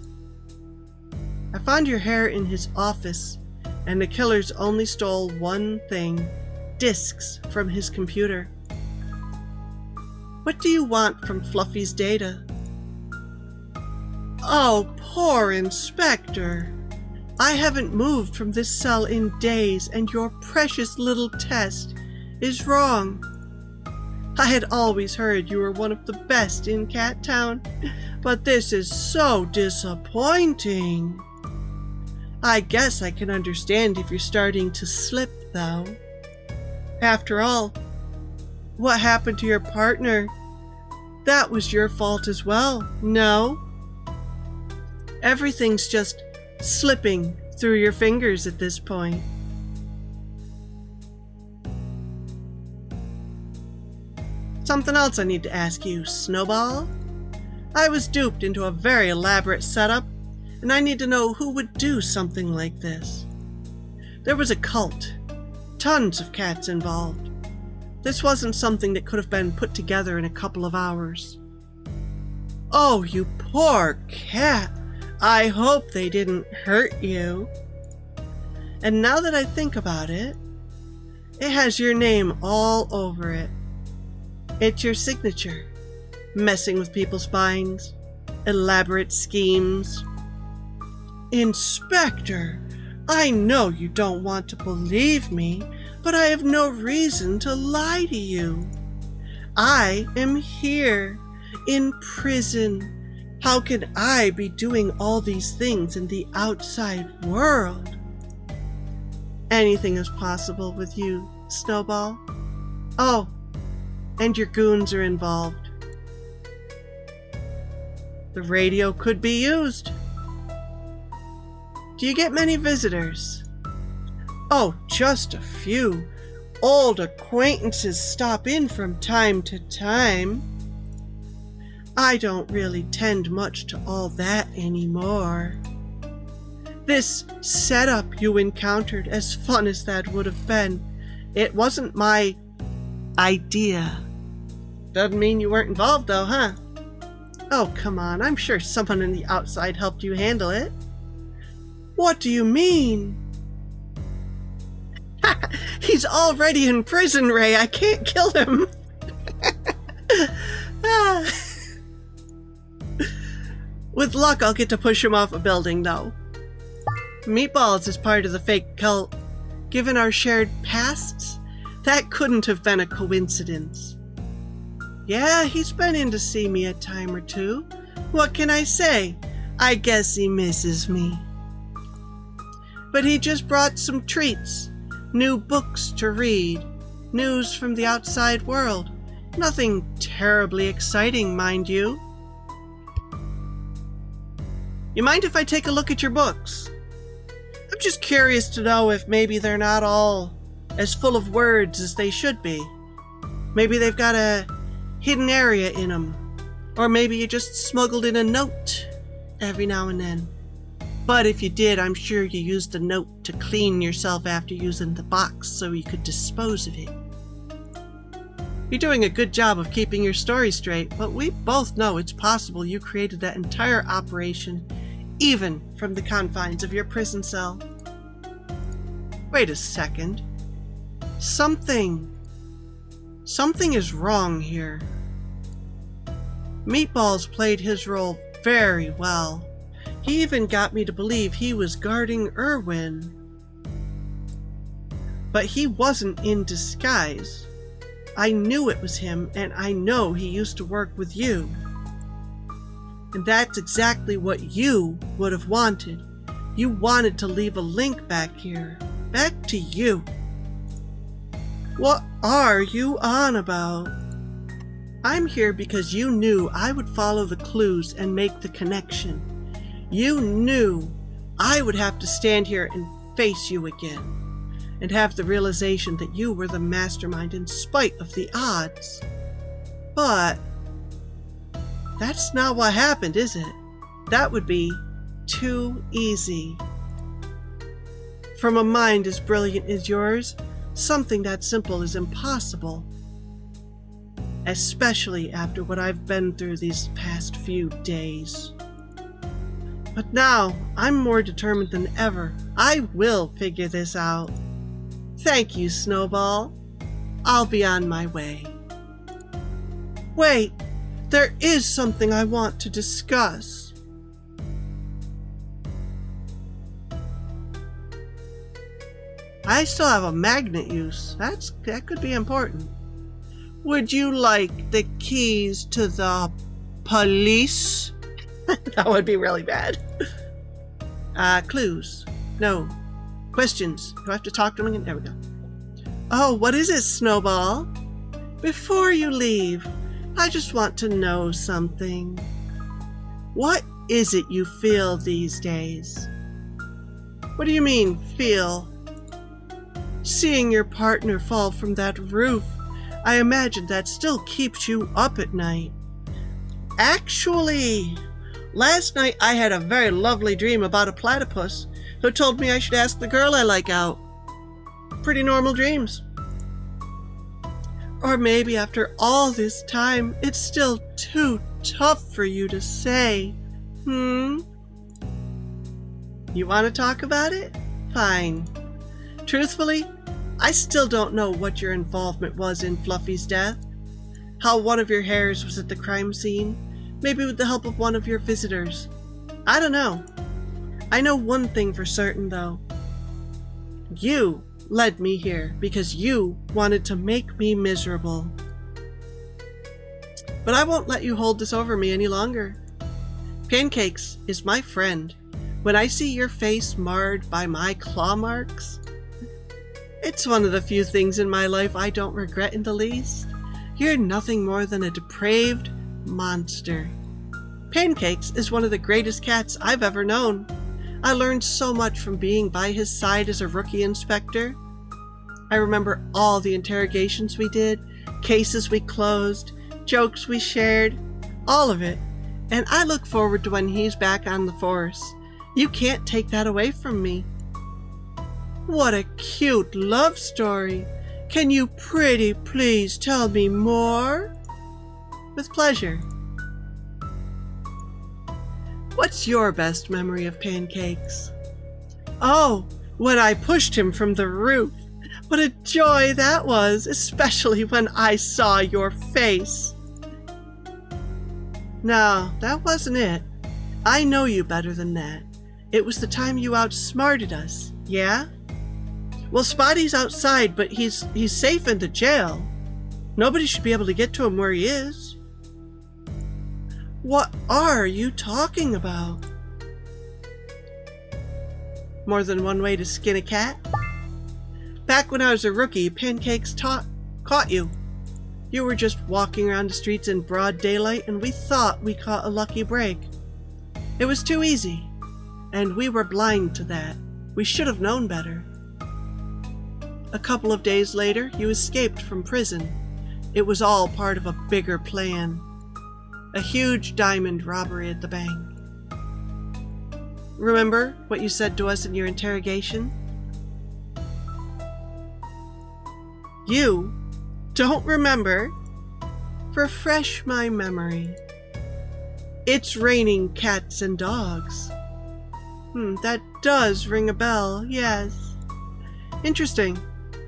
I found your hair in his office, and the killers only stole one thing: disks from his computer. What do you want from Fluffy's data? Oh, poor Inspector. I haven't moved from this cell in days, and your precious little test is wrong. I had always heard you were one of the best in Cat Town, but this is so disappointing. I guess I can understand if you're starting to slip, though. After all, what happened to your partner? That was your fault as well, no? Everything's just slipping through your fingers at this point. Something else I need to ask you, Snowball. I was duped into a very elaborate setup, and I need to know who would do something like this. There was a cult, tons of cats involved. This wasn't something that could have been put together in a couple of hours. Oh, you poor cat. I hope they didn't hurt you. And now that I think about it, it has your name all over it. It's your signature. Messing with people's minds. Elaborate schemes. Inspector, I know you don't want to believe me, but I have no reason to lie to you. I am here, in prison. How can I be doing all these things in the outside world? Anything is possible with you, Snowball. Oh, and your goons are involved. The radio could be used. Do you get many visitors? Oh, just a few. Old acquaintances stop in from time to time. I don't really tend much to all that anymore. This setup you encountered, as fun as that would have been, it wasn't my idea. Doesn't mean you weren't involved though, huh? Oh, come on, I'm sure someone on the outside helped you handle it. What do you mean? He's already in prison, Ray. I can't kill him. With luck, I'll get to push him off a building, though. Meatballs is part of the fake cult. Given our shared pasts, that couldn't have been a coincidence. Yeah, he's been in to see me a time or two. What can I say? I guess he misses me. But he just brought some treats. New books to read. News from the outside world. Nothing terribly exciting, mind you. You mind if I take a look at your books? I'm just curious to know if maybe they're not all as full of words as they should be. Maybe they've got a hidden area in them. Or maybe you just smuggled in a note every now and then. But if you did, I'm sure you used the note to clean yourself after using the box so you could dispose of it. You're doing a good job of keeping your story straight, but we both know it's possible you created that entire operation even from the confines of your prison cell. Wait a second. Something is wrong here. Meatballs played his role very well. He even got me to believe he was guarding Irwin. But he wasn't in disguise. I knew it was him, and I know he used to work with you. And that's exactly what you would have wanted. You wanted to leave a link back here, back to you. What are you on about? I'm here because you knew I would follow the clues and make the connection. You knew I would have to stand here and face you again, and have the realization that you were the mastermind in spite of the odds. But that's not what happened, is it? That would be too easy. From a mind as brilliant as yours, something that simple is impossible. Especially after what I've been through these past few days. But now, I'm more determined than ever. I will figure this out. Thank you, Snowball. I'll be on my way. Wait, there is something I want to discuss. I still have a magnet use. That could be important. Would you like the keys to the police? That would be really bad. Clues. No. Questions. Do I have to talk to them again? There we go. Oh, what is it, Snowball? Before you leave, I just want to know something. What is it you feel these days? What do you mean, feel? Seeing your partner fall from that roof, I imagine that still keeps you up at night. Actually, last night I had a very lovely dream about a platypus who told me I should ask the girl I like out. Pretty normal dreams. Or maybe after all this time, it's still too tough for you to say. You want to talk about it? Fine. Truthfully, I still don't know what your involvement was in Fluffy's death. How one of your hairs was at the crime scene. Maybe with the help of one of your visitors. I don't know. I know one thing for certain, though. You led me here because you wanted to make me miserable. But I won't let you hold this over me any longer. Pancakes is my friend. When I see your face marred by my claw marks, it's one of the few things in my life I don't regret in the least. You're nothing more than a depraved monster. Pancakes is one of the greatest cats I've ever known. I learned so much from being by his side as a rookie inspector. I remember all the interrogations we did, cases we closed, jokes we shared, all of it. And I look forward to when he's back on the force. You can't take that away from me. What a cute love story. Can you pretty please tell me more? With pleasure. What's your best memory of Pancakes? Oh, when I pushed him from the roof. What a joy that was, especially when I saw your face. No, that wasn't it. I know you better than that. It was the time you outsmarted us, yeah? Well, Spotty's outside, but he's safe in the jail. Nobody should be able to get to him where he is. What are you talking about? More than one way to skin a cat? Back when I was a rookie, Pancakes caught you. You were just walking around the streets in broad daylight, and we thought we caught a lucky break. It was too easy, and we were blind to that. We should have known better. A couple of days later, you escaped from prison. It was all part of a bigger plan. A huge diamond robbery at the bank. Remember what you said to us in your interrogation? You don't remember? Refresh my memory. It's raining cats and dogs. That does ring a bell, yes. Interesting.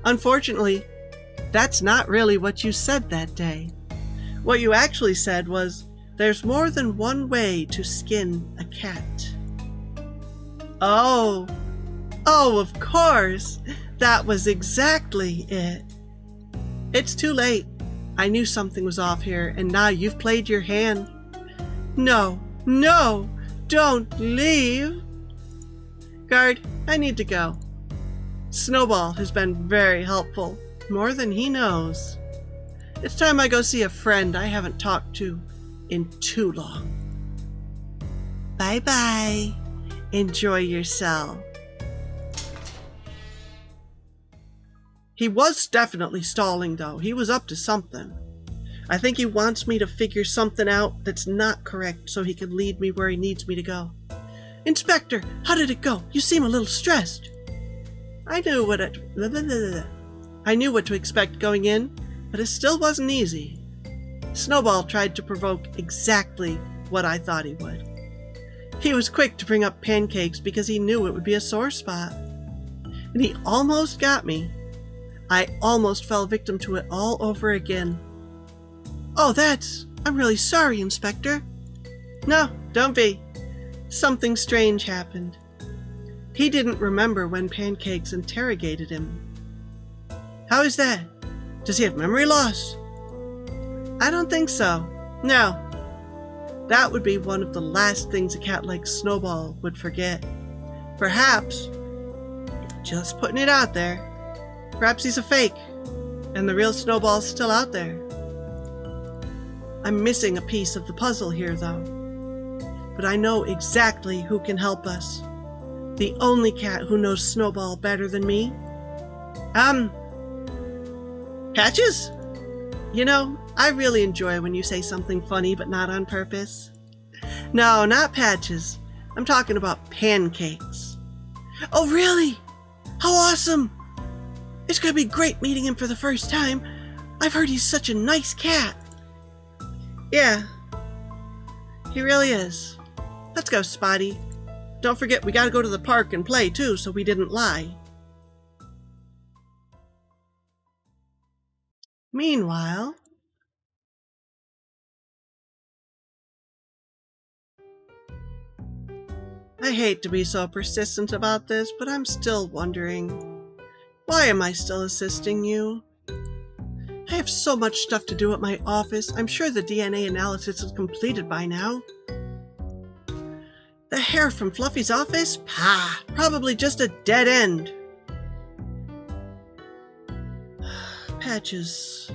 Unfortunately, that's not really what you said that day. What you actually said was, there's more than one way to skin a cat. Oh, of course. That was exactly it. It's too late. I knew something was off here, and now you've played your hand. No, don't leave. Guard, I need to go. Snowball has been very helpful, more than he knows. It's time I go see a friend I haven't talked to in too long. Bye-bye. Enjoy yourself. He was definitely stalling, though. He was up to something. I think he wants me to figure something out that's not correct so he can lead me where he needs me to go. Inspector, how did it go? You seem a little stressed. I knew what to expect going in, but it still wasn't easy. Snowball tried to provoke exactly what I thought he would. He was quick to bring up pancakes because he knew it would be a sore spot. And he almost got me. I almost fell victim to it all over again. Oh, I'm really sorry, Inspector. No, don't be. Something strange happened. He didn't remember when Pancakes interrogated him. How is that? Does he have memory loss? I don't think so. No. That would be one of the last things a cat like Snowball would forget. Perhaps, just putting it out there, perhaps he's a fake, and the real Snowball's still out there. I'm missing a piece of the puzzle here, though. But I know exactly who can help us. The only cat who knows Snowball better than me. Patches? You know, I really enjoy when you say something funny but not on purpose. No, not Patches. I'm talking about Pancakes. Oh, really? How awesome! It's gonna be great meeting him for the first time. I've heard he's such a nice cat. Yeah, he really is. Let's go, Spotty. Don't forget, we gotta go to the park and play, too, so we didn't lie. Meanwhile... I hate to be so persistent about this, but I'm still wondering, why am I still assisting you? I have so much stuff to do at my office. I'm sure the DNA analysis is completed by now. The hair from Fluffy's office? Pah! Probably just a dead end. Patches.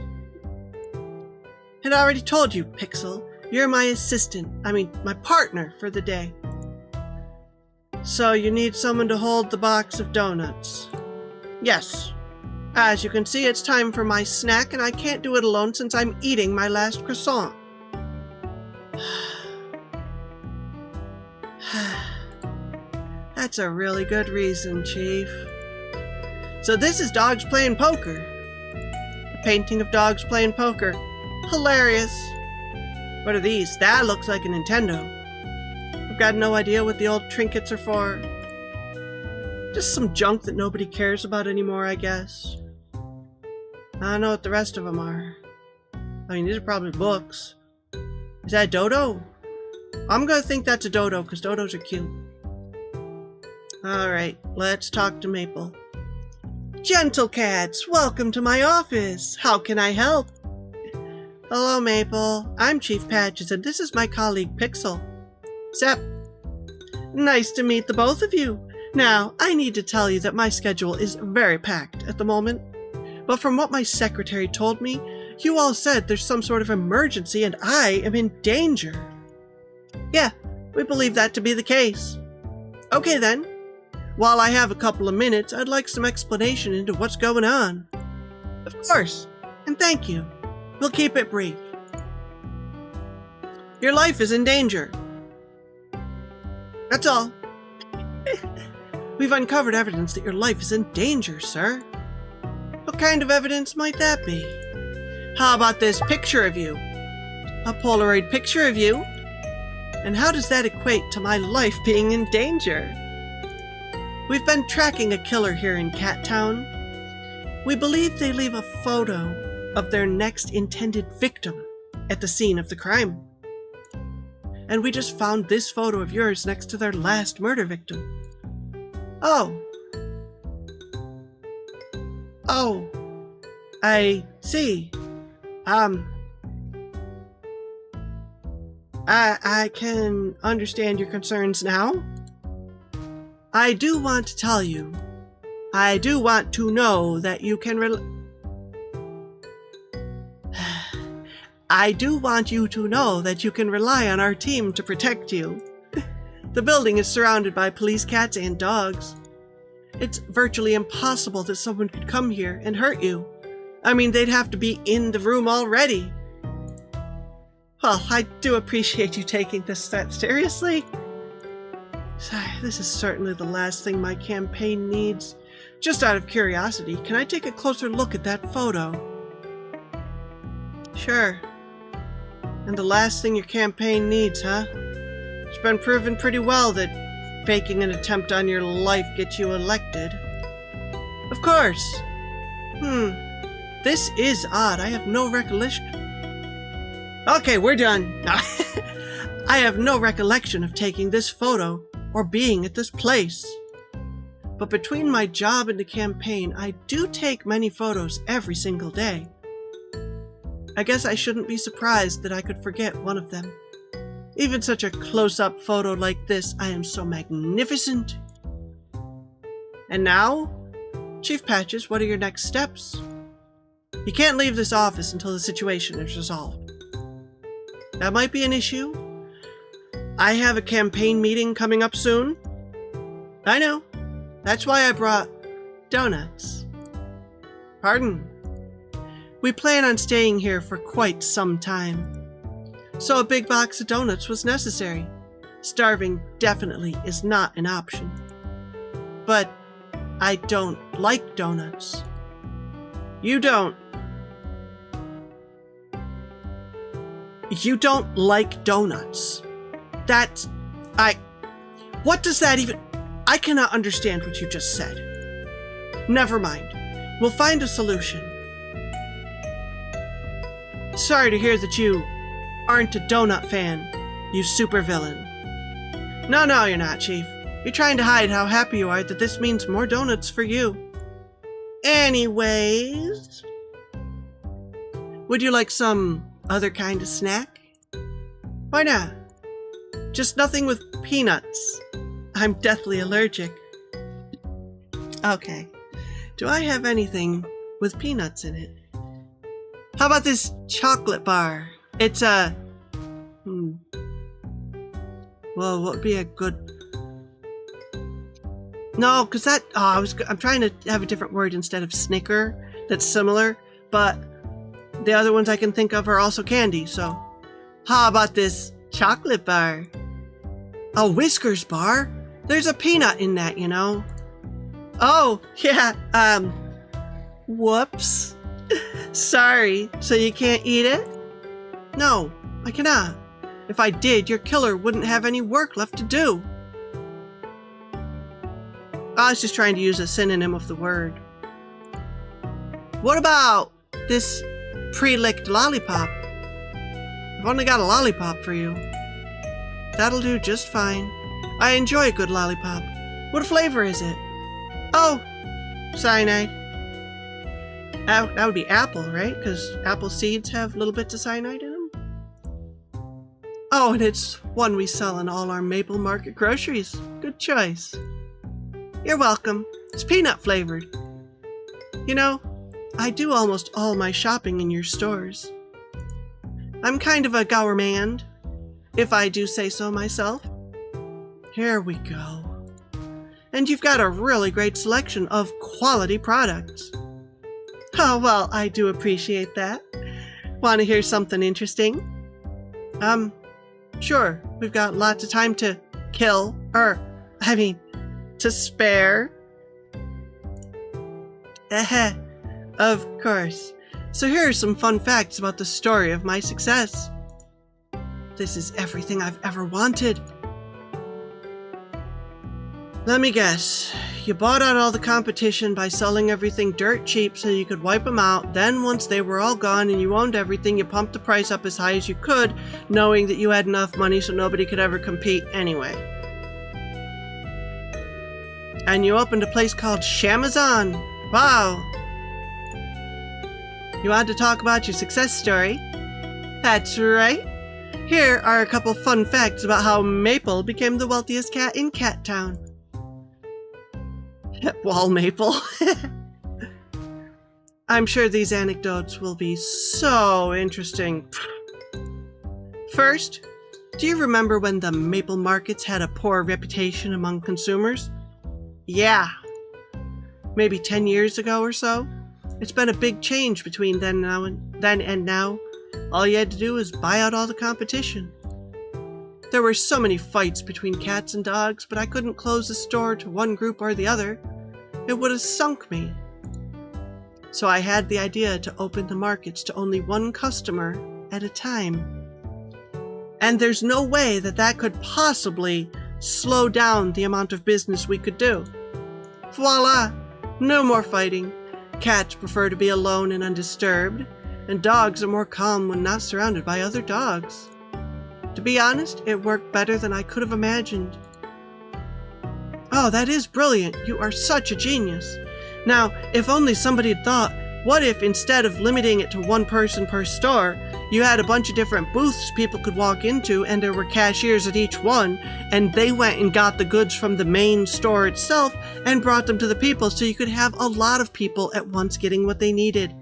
Had already told you, Pixel. You're my my partner for the day. So you need someone to hold the box of donuts. Yes. As you can see, it's time for my snack, and I can't do it alone since I'm eating my last croissant. That's a really good reason, Chief. So this is dogs playing poker. A painting of dogs playing poker. Hilarious. What are these? That looks like a Nintendo. I've got no idea what the old trinkets are for. Just some junk that nobody cares about anymore, I guess. I don't know what the rest of them are. I mean, these are probably books. Is that a dodo? I'm gonna think that's a dodo, because dodos are cute. Alright, let's talk to Maple. Gentle cats, welcome to my office. How can I help? Hello, Maple. I'm Chief Patches, and this is my colleague, Pixel. Zep. Nice to meet the both of you. Now, I need to tell you that my schedule is very packed at the moment. But from what my secretary told me, you all said there's some sort of emergency and I am in danger. Yeah, we believe that to be the case. Okay then. While I have a couple of minutes, I'd like some explanation into what's going on. Of course, and thank you. We'll keep it brief. Your life is in danger. That's all. We've uncovered evidence that your life is in danger, sir. What kind of evidence might that be? How about this picture of you? A Polaroid picture of you? And how does that equate to my life being in danger? We've been tracking a killer here in Cat Town. We believe they leave a photo of their next intended victim at the scene of the crime. And we just found this photo of yours next to their last murder victim. Oh. Oh. I see. I can understand your concerns now. I do want to tell you I do want to know that you can I do want you to know that you can rely on our team to protect you. The building is surrounded by police cats and dogs. It's virtually impossible that someone could come here and hurt you. I mean, they'd have to be in the room already. Well, I do appreciate you taking this that seriously. This is certainly the last thing my campaign needs. Just out of curiosity, can I take a closer look at that photo? Sure. And the last thing your campaign needs, huh? It's been proven pretty well that faking an attempt on your life gets you elected. Of course. This is odd. I have no recollection. Okay, we're done. I have no recollection of taking this photo or being at this place. But between my job and the campaign, I do take many photos every single day. I guess I shouldn't be surprised that I could forget one of them. Even such a close-up photo like this, I am so magnificent. And now, Chief Patches, what are your next steps? You can't leave this office until the situation is resolved. That might be an issue. I have a campaign meeting coming up soon. I know. That's why I brought donuts. Pardon? We plan on staying here for quite some time, so a big box of donuts was necessary. Starving definitely is not an option. But I don't like donuts. You don't. You don't like donuts. That's... What does that even... I cannot understand what you just said. Never mind. We'll find a solution. Sorry to hear that you aren't a donut fan, you supervillain. No, you're not, Chief. You're trying to hide how happy you are that this means more donuts for you. Anyways... Would you like some other kind of snack? Why not? Just nothing with peanuts. I'm deathly allergic. Okay. Do I have anything with peanuts in it? How about this chocolate bar? It's a... Well, what would be a good... No, because that... I'm trying to have a different word instead of Snicker. That's similar, but the other ones I can think of are also candy, so... How about this chocolate bar? A Whiskers bar? There's a peanut in that, you know. Oh, yeah, whoops. Sorry, so you can't eat it? No, I cannot. If I did, your killer wouldn't have any work left to do. I was just trying to use a synonym of the word. What about this pre-licked lollipop? I've only got a lollipop for you. That'll do just fine. I enjoy a good lollipop. What flavor is it? Oh, cyanide. That would be apple, right? Because apple seeds have little bits of cyanide in them. Oh, and it's one we sell in all our Maple Market groceries. Good choice. You're welcome. It's peanut flavored. You know, I do almost all my shopping in your stores. I'm kind of a gourmand, if I do say so myself. Here we go. And you've got a really great selection of quality products. Oh, well, I do appreciate that. Want to hear something interesting? Sure. We've got lots of time to kill, to spare. Of course. So here are some fun facts about the story of my success. This is everything I've ever wanted. Let me guess. You bought out all the competition by selling everything dirt cheap so you could wipe them out. Then once they were all gone and you owned everything, you pumped the price up as high as you could, knowing that you had enough money so nobody could ever compete anyway. And you opened a place called Shamazon. Wow. You wanted to talk about your success story? That's right. Here are a couple fun facts about how Maple became the wealthiest cat in Cat Town. Wall maple. I'm sure these anecdotes will be so interesting. First, do you remember when the maple markets had a poor reputation among consumers? Yeah. Maybe 10 years ago or so? It's been a big change between then and now. All you had to do was buy out all the competition. There were so many fights between cats and dogs, but I couldn't close the store to one group or the other. It would have sunk me. So I had the idea to open the markets to only one customer at a time. And there's no way that could possibly slow down the amount of business we could do. Voila! No more fighting. Cats prefer to be alone and undisturbed, and dogs are more calm when not surrounded by other dogs. To be honest, it worked better than I could have imagined. Oh, that is brilliant. You are such a genius. Now, if only somebody had thought, what if instead of limiting it to one person per store, you had a bunch of different booths people could walk into and there were cashiers at each one, and they went and got the goods from the main store itself and brought them to the people so you could have a lot of people at once getting what they needed.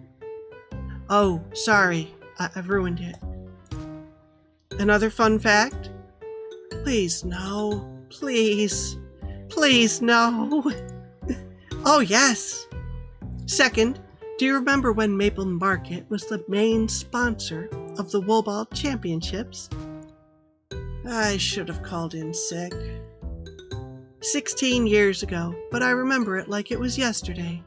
Oh, sorry. I've ruined it. Another fun fact? Please, no. Please. Please, no. Oh, yes. Second, do you remember when Maple Market was the main sponsor of the Woolball Championships? I should have called in sick. 16 years ago, but I remember it like it was yesterday.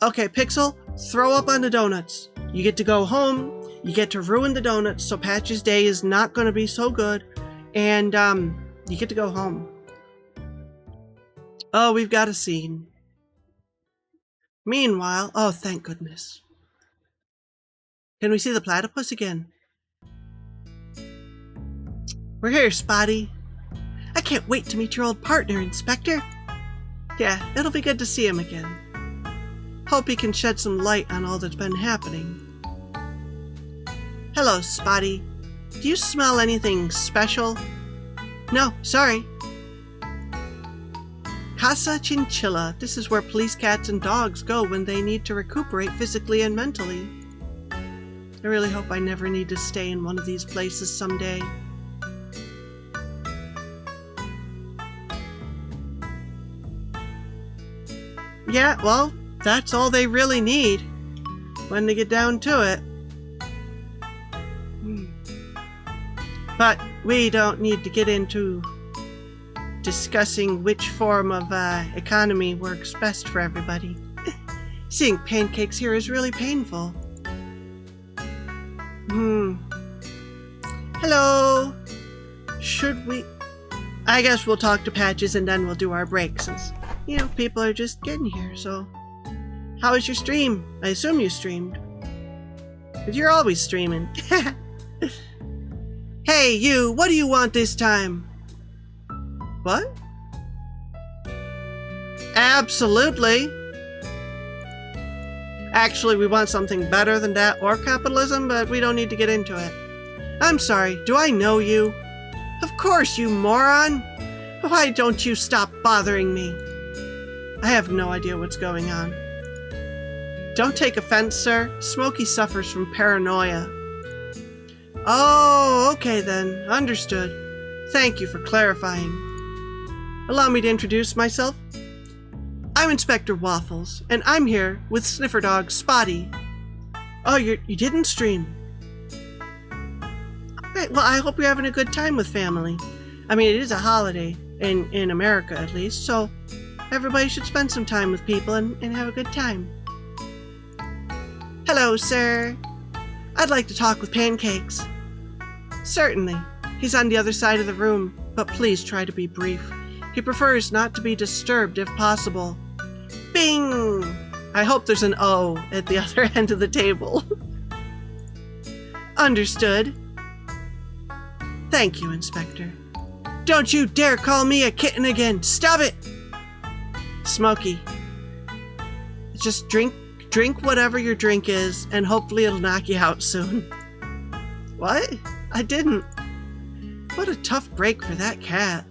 Okay, Pixel, throw up on the donuts. You get to go home. You get to ruin the donuts, so Patch's day is not going to be so good. And, you get to go home. Oh, we've got a scene. Meanwhile, oh, thank goodness. Can we see the platypus again? We're here, Spotty. I can't wait to meet your old partner, Inspector. Yeah, it'll be good to see him again. Hope he can shed some light on all that's been happening. Hello, Spotty. Do you smell anything special? No, sorry. Casa Chinchilla. This is where police cats and dogs go when they need to recuperate physically and mentally. I really hope I never need to stay in one of these places someday. Yeah, well, that's all they really need when they get down to it. But we don't need to get into discussing which form of economy works best for everybody. Seeing pancakes here is really painful. Hello. Should we? I guess we'll talk to Patches and then we'll do our break since, you know, people are just getting here, so. How was your stream? I assume you streamed. But you're always streaming. Hey, you, what do you want this time? What? Absolutely. Actually, we want something better than that or capitalism, but we don't need to get into it. I'm sorry, do I know you? Of course, you moron. Why don't you stop bothering me? I have no idea what's going on. Don't take offense, sir. Smokey suffers from paranoia. Oh, okay then. Understood. Thank you for clarifying. Allow me to introduce myself. I'm Inspector Waffles, and I'm here with Sniffer Dog Spotty. Oh, you didn't stream? Okay, well, I hope you're having a good time with family. I mean, it is a holiday, in America at least, so everybody should spend some time with people and have a good time. Hello, sir. I'd like to talk with Pancakes. Certainly. He's on the other side of the room, but please try to be brief. He prefers not to be disturbed if possible. Bing! I hope there's an O at the other end of the table. Understood. Thank you, Inspector. Don't you dare call me a kitten again! Stop it! Smokey. Just drink whatever your drink is, and hopefully it'll knock you out soon. What? I didn't. What a tough break for that cat.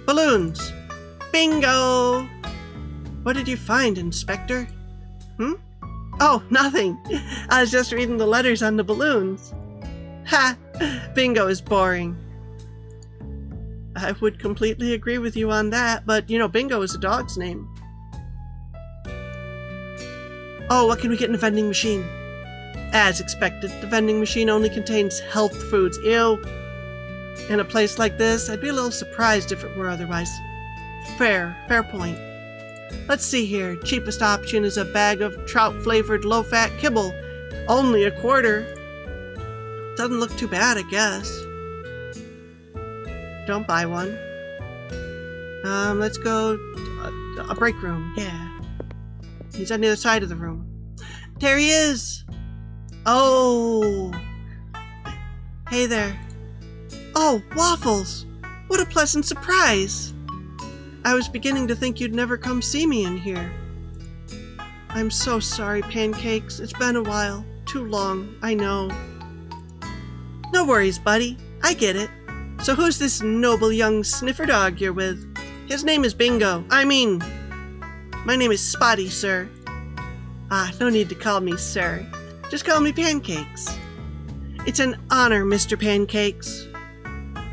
Balloons. Bingo! What did you find, Inspector? Oh, nothing. I was just reading the letters on the balloons. Ha! Bingo is boring. I would completely agree with you on that, but you know, Bingo is a dog's name. Oh, what can we get in the vending machine? As expected, the vending machine only contains health foods. Ew. In a place like this, I'd be a little surprised if it were otherwise. Fair point. Let's see here. Cheapest option is a bag of trout-flavored low-fat kibble. Only $0.25. Doesn't look too bad, I guess. Don't buy one. Let's go a break room. Yeah. He's on the other side of the room. There he is! Oh! Hey there. Oh, Waffles! What a pleasant surprise! I was beginning to think you'd never come see me in here. I'm so sorry, Pancakes. It's been a while. Too long, I know. No worries, buddy. I get it. So who's this noble young sniffer dog you're with? His name is Bingo. My name is Spotty, sir. Ah, no need to call me sir. Just call me Pancakes. It's an honor, Mr. Pancakes.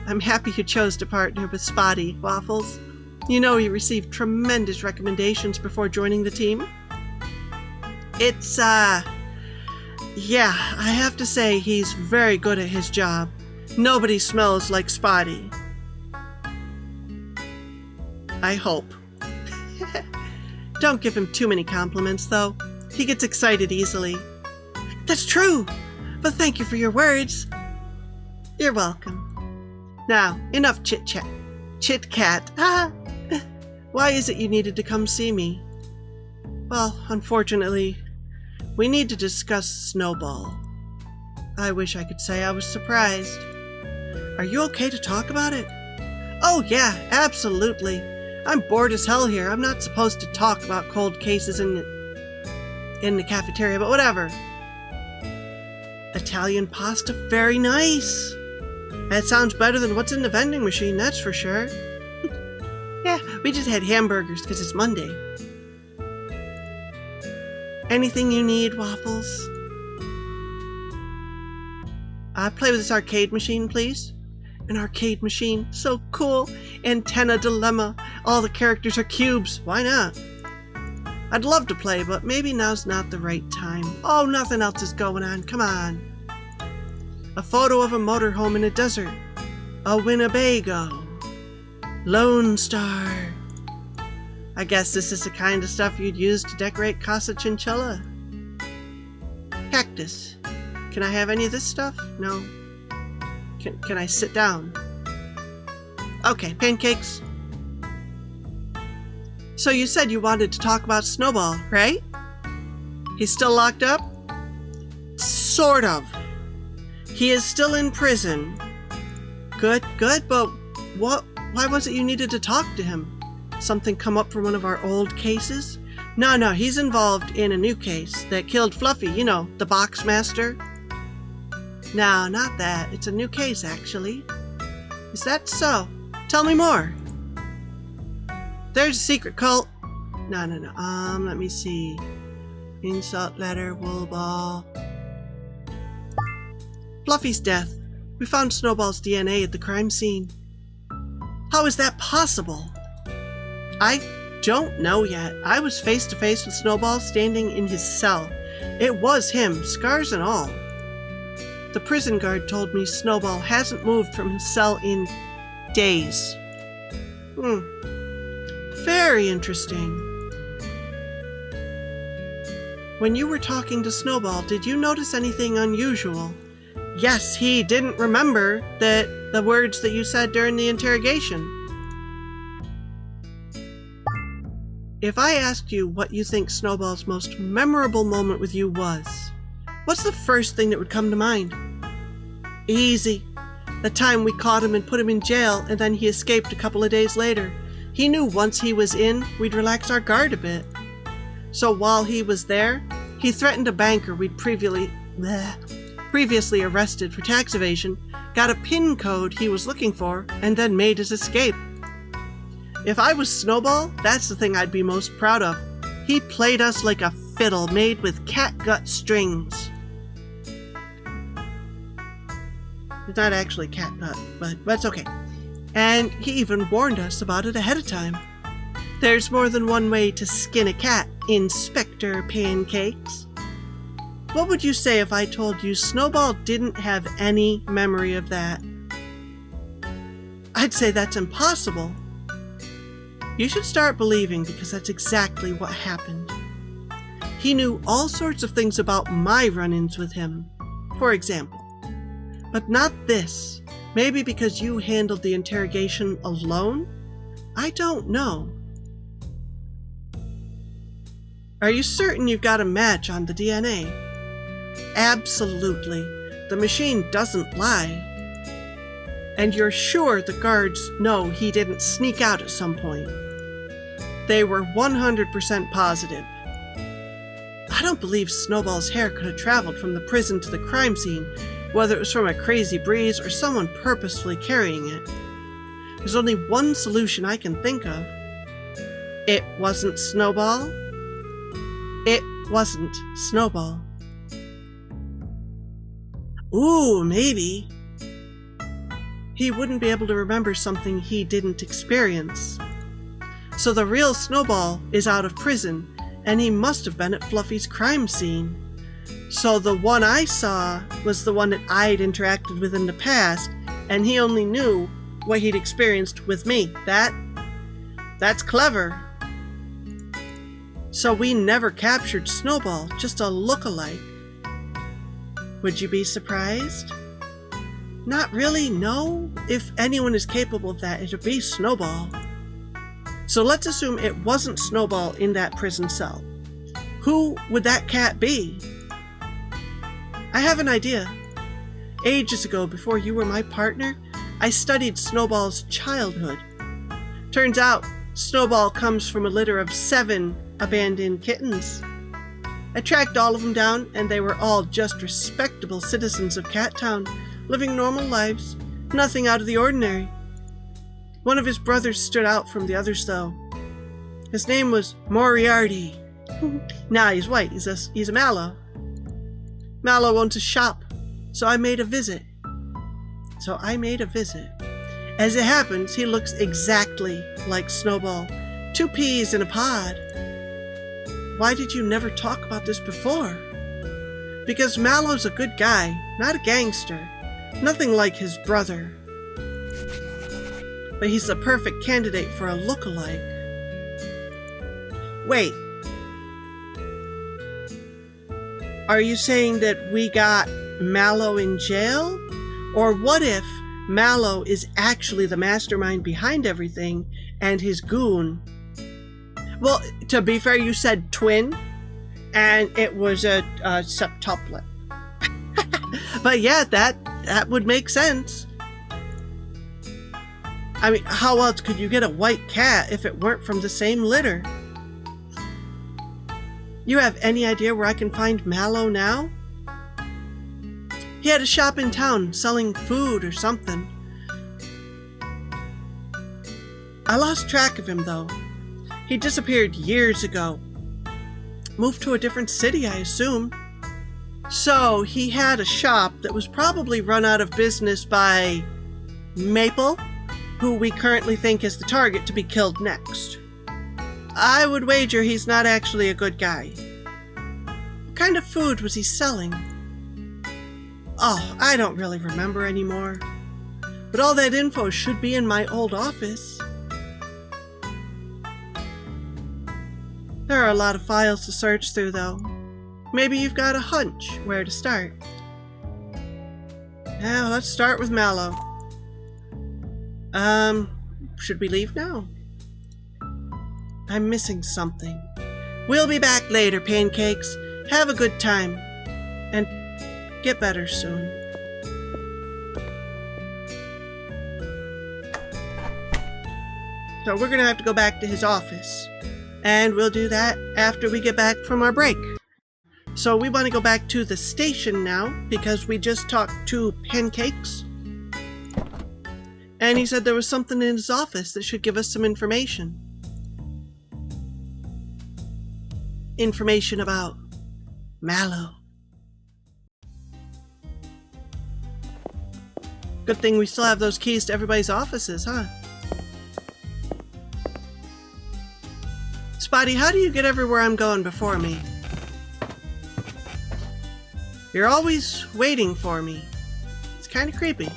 I'm happy you chose to partner with Spotty, Waffles. You know he received tremendous recommendations before joining the team. It's, yeah, I have to say he's very good at his job. Nobody smells like Spotty. I hope. Don't give him too many compliments, though. He gets excited easily. That's true, but thank you for your words. You're welcome. Now, enough chit-chat. Chit-cat. Ah! Why is it you needed to come see me? Well, unfortunately, we need to discuss Snowball. I wish I could say I was surprised. Are you okay to talk about it? Oh yeah, absolutely. I'm bored as hell here. I'm not supposed to talk about cold cases in the cafeteria, but whatever. Italian pasta, very nice. That sounds better than what's in the vending machine, that's for sure. Yeah, we just had hamburgers because it's Monday. Anything you need, Waffles? Play with this arcade machine, please. An arcade machine, so cool. Antenna dilemma. All the characters are cubes. Why not? I'd love to play, but maybe now's not the right time. Oh, nothing else is going on. Come on. A photo of a motorhome in a desert. A Winnebago. Lone Star. I guess this is the kind of stuff you'd use to decorate Casa Chinchilla. Cactus. Can I have any of this stuff? No. Can I sit down? Okay, Pancakes. So you said you wanted to talk about Snowball, right? He's still locked up? Sort of. He is still in prison. Good, but why was it you needed to talk to him? Something come up from one of our old cases? No, he's involved in a new case that killed Fluffy, you know, the box master. No, not that. It's a new case, actually. Is that so? Tell me more. There's a secret cult. No. Let me see. Insult letter, wool ball. Fluffy's death. We found Snowball's DNA at the crime scene. How is that possible? I don't know yet. I was face to face with Snowball standing in his cell. It was him, scars and all. The prison guard told me Snowball hasn't moved from his cell in days. Very interesting. When you were talking to Snowball, did you notice anything unusual? Yes, he didn't remember the words that you said during the interrogation. If I asked you what you think Snowball's most memorable moment with you was, what's the first thing that would come to mind? Easy. The time we caught him and put him in jail, and then he escaped a couple of days later. He knew once he was in, we'd relax our guard a bit. So while he was there, he threatened a banker we'd previously arrested for tax evasion, got a PIN code he was looking for, and then made his escape. If I was Snowball, that's the thing I'd be most proud of. He played us like a fiddle made with catgut strings. It's not actually catgut, but that's okay. And he even warned us about it ahead of time. There's more than one way to skin a cat, Inspector Pancakes. What would you say if I told you Snowball didn't have any memory of that? I'd say that's impossible. You should start believing, because that's exactly what happened. He knew all sorts of things about my run-ins with him, for example. But not this. Maybe because you handled the interrogation alone? I don't know. Are you certain you've got a match on the DNA? Absolutely. The machine doesn't lie. And you're sure the guards know he didn't sneak out at some point? They were 100% positive. I don't believe Snowball's hair could have traveled from the prison to the crime scene, whether it was from a crazy breeze or someone purposefully carrying it. There's only one solution I can think of. It wasn't Snowball. It wasn't Snowball. Ooh, maybe. He wouldn't be able to remember something he didn't experience. So the real Snowball is out of prison, and he must have been at Fluffy's crime scene. So the one I saw was the one that I'd interacted with in the past, and he only knew what he'd experienced with me. That's clever. So we never captured Snowball, just a look-alike. Would you be surprised? Not really, no. If anyone is capable of that, it would be Snowball. So let's assume it wasn't Snowball in that prison cell. Who would that cat be? I have an idea. Ages ago, before you were my partner, I studied Snowball's childhood. Turns out, Snowball comes from a litter of 7 abandoned kittens. I tracked all of them down, and they were all just respectable citizens of Cat Town, living normal lives, nothing out of the ordinary. One of his brothers stood out from the others, though. His name was Moriarty. Nah, he's white. He's a Mallow. Mallow owns a shop, so I made a visit. As it happens, he looks exactly like Snowball. 2 peas in a pod. Why did you never talk about this before? Because Mallow's a good guy, not a gangster. Nothing like his brother. But he's the perfect candidate for a look-alike. Wait. Are you saying that we got Mallow in jail? Or what if Mallow is actually the mastermind behind everything and his goon? Well, to be fair, you said twin, and it was a septuplet. But yeah, that would make sense. I mean, how else could you get a white cat if it weren't from the same litter? You have any idea where I can find Mallow now? He had a shop in town selling food or something. I lost track of him, though. He disappeared years ago. Moved to a different city, I assume. So, he had a shop that was probably run out of business by Maple, who we currently think is the target to be killed next. I would wager he's not actually a good guy. What kind of food was he selling? Oh, I don't really remember anymore. But all that info should be in my old office. There are a lot of files to search through, though. Maybe you've got a hunch where to start. Now, let's start with Mallow. Should we leave now? I'm missing something. We'll be back later, Pancakes. Have a good time. And get better soon. So we're gonna have to go back to his office. And we'll do that after we get back from our break. So we want to go back to the station now, because we just talked to Pancakes. And he said there was something in his office that should give us some information. Information about Mallow. Good thing we still have those keys to everybody's offices, huh? Spotty, how do you get everywhere I'm going before me? You're always waiting for me. It's kind of creepy.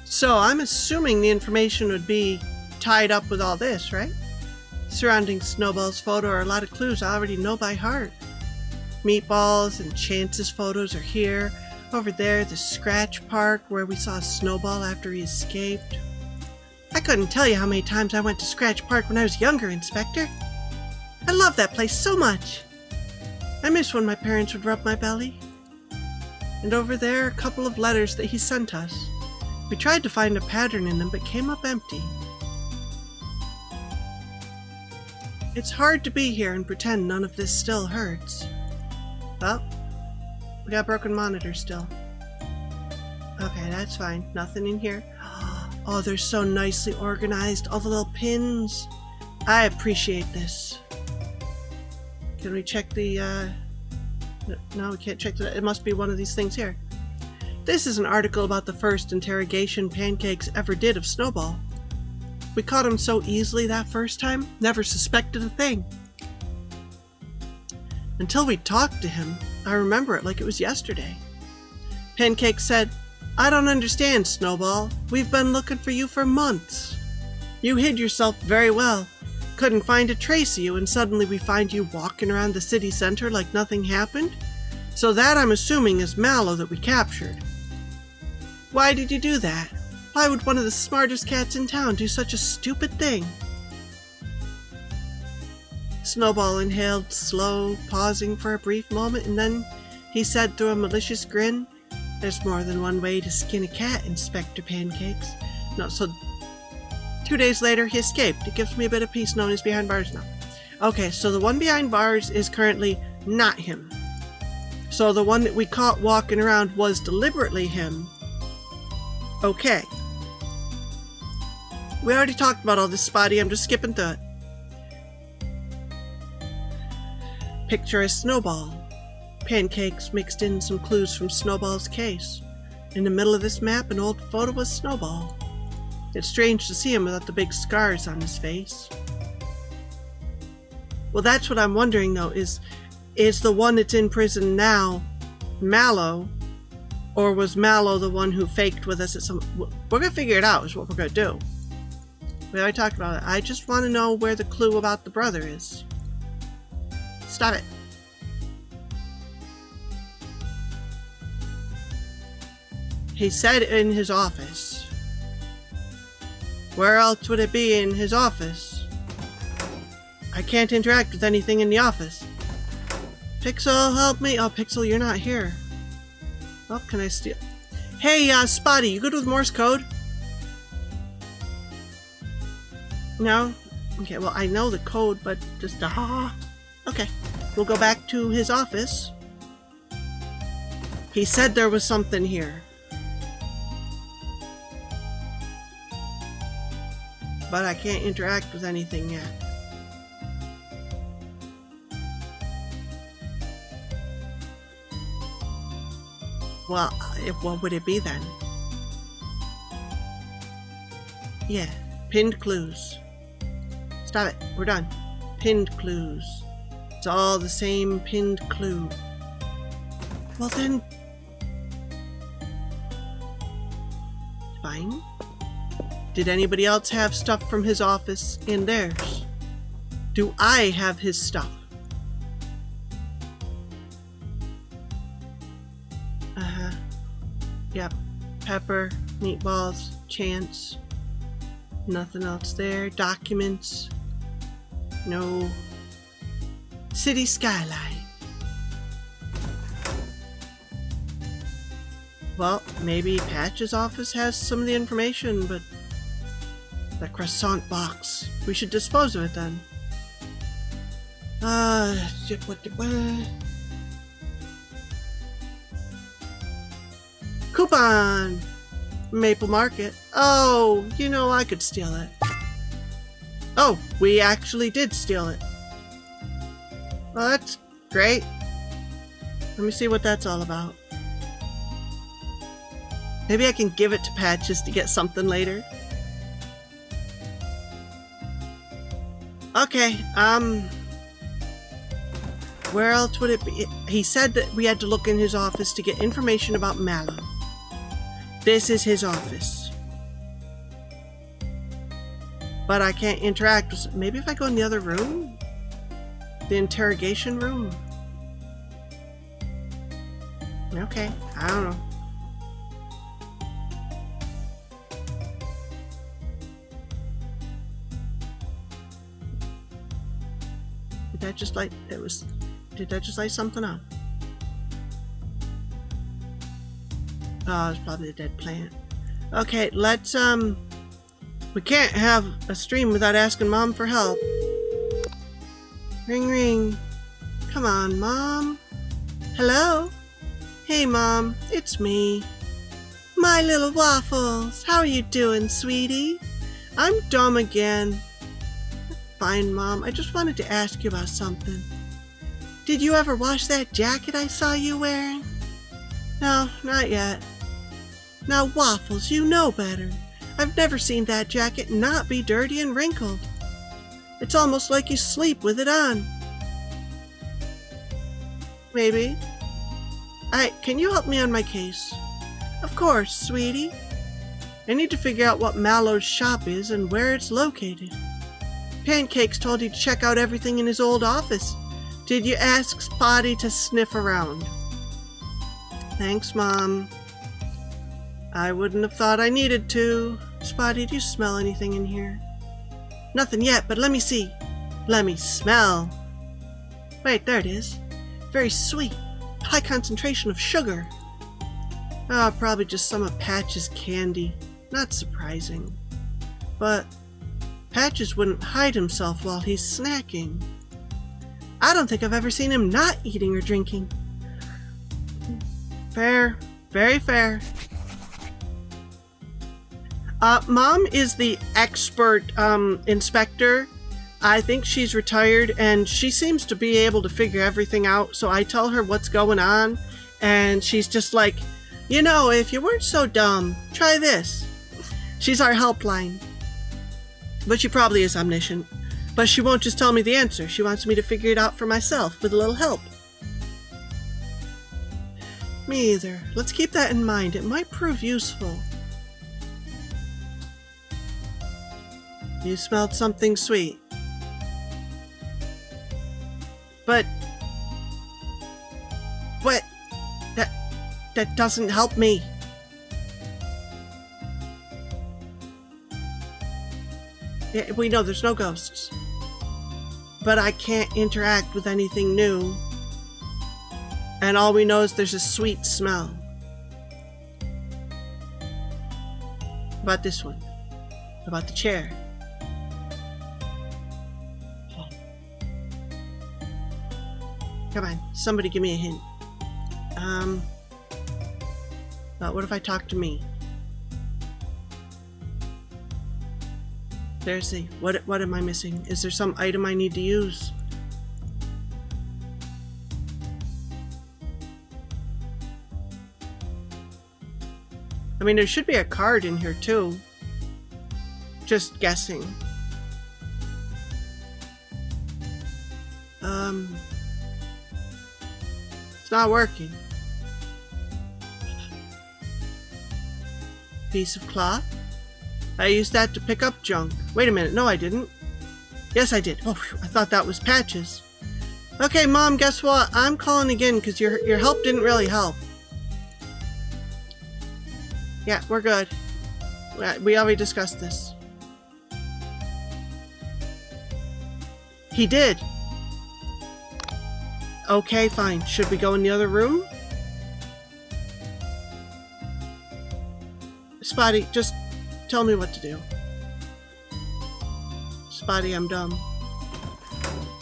So I'm assuming the information would be tied up with all this, right? Surrounding Snowball's photo are a lot of clues I already know by heart. Meatballs and Chance's photos are here. Over there, the scratch park where we saw Snowball after he escaped. I couldn't tell you how many times I went to Scratch Park when I was younger, Inspector. I love that place so much. I miss when my parents would rub my belly. And over there, a couple of letters that he sent us. We tried to find a pattern in them, but came up empty. It's hard to be here and pretend none of this still hurts. Well, we got a broken monitor still. Okay, that's fine. Nothing in here. Oh, they're so nicely organized. All the little pins. I appreciate this. Can we check the, no, we can't check the, it must be one of these things here. This is an article about the first interrogation Pancakes ever did of Snowball. We caught him so easily that first time, never suspected a thing. Until we talked to him, I remember it like it was yesterday. Pancake said, "I don't understand, Snowball. We've been looking for you for months. You hid yourself very well. Couldn't find a trace of you, and suddenly we find you walking around the city center like nothing happened. So that, I'm assuming, is Mallow that we captured. Why did you do that? Why would one of the smartest cats in town do such a stupid thing?" Snowball inhaled slow, pausing for a brief moment, and then he said through a malicious grin, "There's more than one way to skin a cat, Inspector Pancakes." No, so 2 days later, he escaped. It gives me a bit of peace knowing he's behind bars now. Okay, so the one behind bars is currently not him. So the one that we caught walking around was deliberately him. Okay. We already talked about all this, Spotty. I'm just skipping through it. Picture a Snowball. Pancakes mixed in some clues from Snowball's case. In the middle of this map, an old photo of Snowball. It's strange to see him without the big scars on his face. Well, that's what I'm wondering, though, is the one that's in prison now Mallow, or was Mallow the one who faked with us at some... We're going to figure it out, is what we're going to do. We already talked about it. I just want to know where the clue about the brother is. Stop it. He said in his office. Where else would it be in his office? I can't interact with anything in the office. Pixel, help me. Oh, Pixel, you're not here. Oh, can I steal? Hey, Spotty, you good with Morse code? No? Okay, well, I know the code, but just, okay. We'll go back to his office. He said there was something here. But I can't interact with anything yet. Well, what would it be then? Yeah, pinned clues. Stop it, we're done. Pinned clues. It's all the same pinned clue. Well then... Fine. Did anybody else have stuff from his office in theirs? Do I have his stuff? Yep. Pepper, meatballs, Chance. Nothing else there. Documents. No. City skyline. Well, maybe Patch's office has some of the information, but... The croissant box. We should dispose of it then. Coupon! Maple Market. Oh, you know, I could steal it. Oh, we actually did steal it. Well, that's great. Let me see what that's all about. Maybe I can give it to Patches to get something later. Okay, where else would it be? He said that we had to look in his office to get information about Mallow. This is his office. But I can't interact with... Maybe if I go in the other room? The interrogation room? Okay, I don't know. Did that just light... Did that just light something up? Oh, it's probably a dead plant. Okay, let's, we can't have a stream without asking Mom for help. Ring, ring. Come on, Mom. Hello? Hey, Mom. It's me. My little Waffles. How are you doing, sweetie? I'm dumb again. Fine, Mom. I just wanted to ask you about something. Did you ever wash that jacket I saw you wearing? No, not yet. Now, Waffles, you know better. I've never seen that jacket not be dirty and wrinkled. It's almost like you sleep with it on. Maybe. Can you help me on my case? Of course, sweetie. I need to figure out what Mallow's shop is and where it's located. Pancakes told you to check out everything in his old office. Did you ask Spotty to sniff around? Thanks, Mom. I wouldn't have thought I needed to. Spotty, do you smell anything in here? Nothing yet, but let me see. Let me smell. Wait, there it is. Very sweet. High concentration of sugar. Oh, probably just some of Patch's candy. Not surprising. But Patches wouldn't hide himself while he's snacking. I don't think I've ever seen him not eating or drinking. Fair. Very fair. Mom is the expert inspector. I think she's retired and she seems to be able to figure everything out. So I tell her what's going on and she's just like, you know, if you weren't so dumb, try this. She's our helpline. But she probably is omniscient. But she won't just tell me the answer. She wants me to figure it out for myself with a little help. Me either. Let's keep that in mind. It might prove useful. You smelled something sweet. But... what? That doesn't help me. Yeah, we know there's no ghosts. But I can't interact with anything new. And all we know is there's a sweet smell. How about this one? How about the chair? Come on, somebody give me a hint. What if I talk to me? Seriously, what am I missing? Is there some item I need to use? I mean, there should be a card in here too. Just guessing. It's not working. Piece of cloth. I used that to pick up junk. Wait a minute, no I didn't. Yes I did. Oh, I thought that was Patches. Okay, Mom, guess what? I'm calling again because your help didn't really help. Yeah, we're good. We already discussed this. He did. Okay, fine. Should we go in the other room? Spotty, just tell me what to do. Spotty, I'm dumb.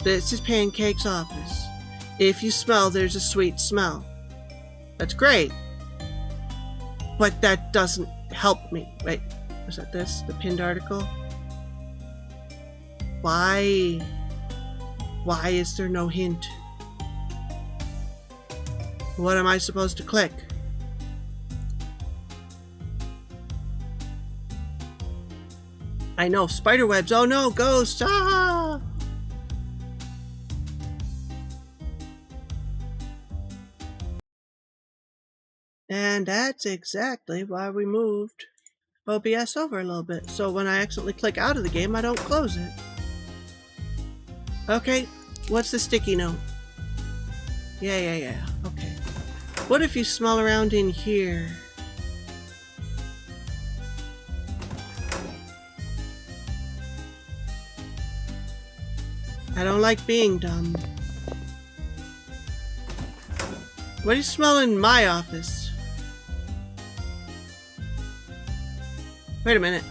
This is Pancake's office. If you smell, there's a sweet smell. That's great. But that doesn't help me. Wait, was that this? The pinned article? Why? Why is there no hint? What am I supposed to click? I know, spider webs. Oh no, ghosts! Ah! And that's exactly why we moved OBS over a little bit. So when I accidentally click out of the game, I don't close it. Okay, what's the sticky note? Yeah. Okay. What if you smell around in here? I don't like being dumb. What do you smell in my office? Wait a minute.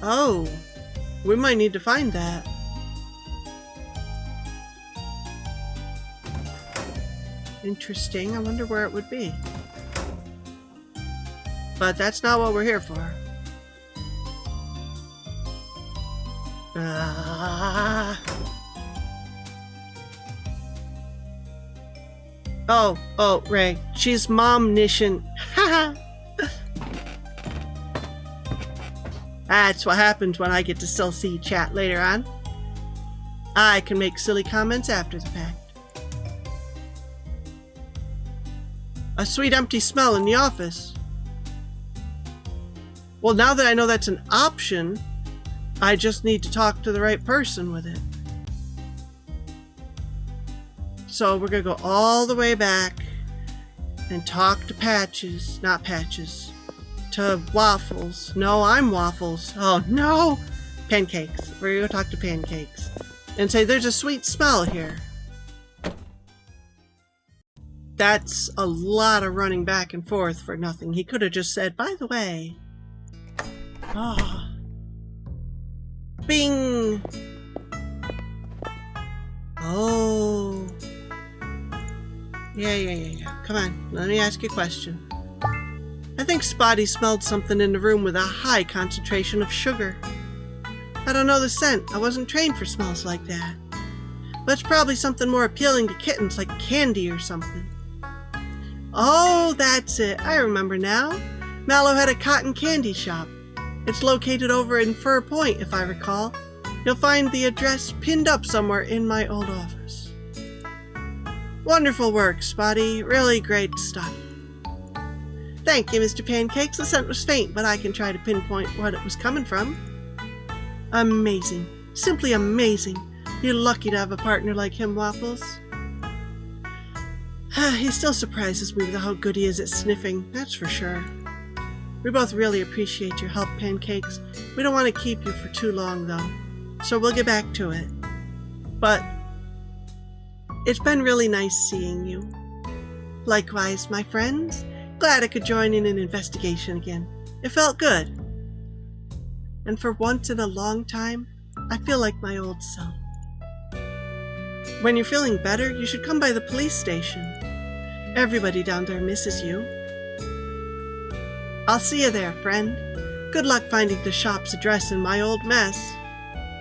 Oh, we might need to find that. Interesting. I wonder where it would be. But that's not what we're here for. Oh, Ray. She's mom-nishin. Haha. That's what happens when I get to still see chat later on. I can make silly comments after the fact. A sweet empty smell in the office. Well, now that I know that's an option, I just need to talk to the right person with it. So we're gonna go all the way back and talk to Patches, not Patches, to Waffles. No, I'm Waffles. Oh no! Pancakes. We're gonna go talk to Pancakes and say there's a sweet smell here. That's a lot of running back and forth for nothing. He could have just said, by the way. Oh. Bing! Oh. Yeah. Come on, let me ask you a question. I think Spotty smelled something in the room with a high concentration of sugar. I don't know the scent. I wasn't trained for smells like that. But it's probably something more appealing to kittens, like candy or something. Oh, that's it. I remember now. Mallow had a cotton candy shop. It's located over in Fur Point, if I recall. You'll find the address pinned up somewhere in my old office. Wonderful work, Spotty. Really great stuff. Thank you, Mr. Pancakes. The scent was faint, but I can try to pinpoint what it was coming from. Amazing. Simply amazing. You're lucky to have a partner like him, Waffles. He still surprises me with how good he is at sniffing, that's for sure. We both really appreciate your help, Pancakes. We don't want to keep you for too long, though, so we'll get back to it. But it's been really nice seeing you. Likewise, my friends. Glad I could join in an investigation again. It felt good. And for once in a long time, I feel like my old self. When you're feeling better, you should come by the police station. Everybody down there misses you. I'll see you there, friend. Good luck finding the shop's address in my old mess.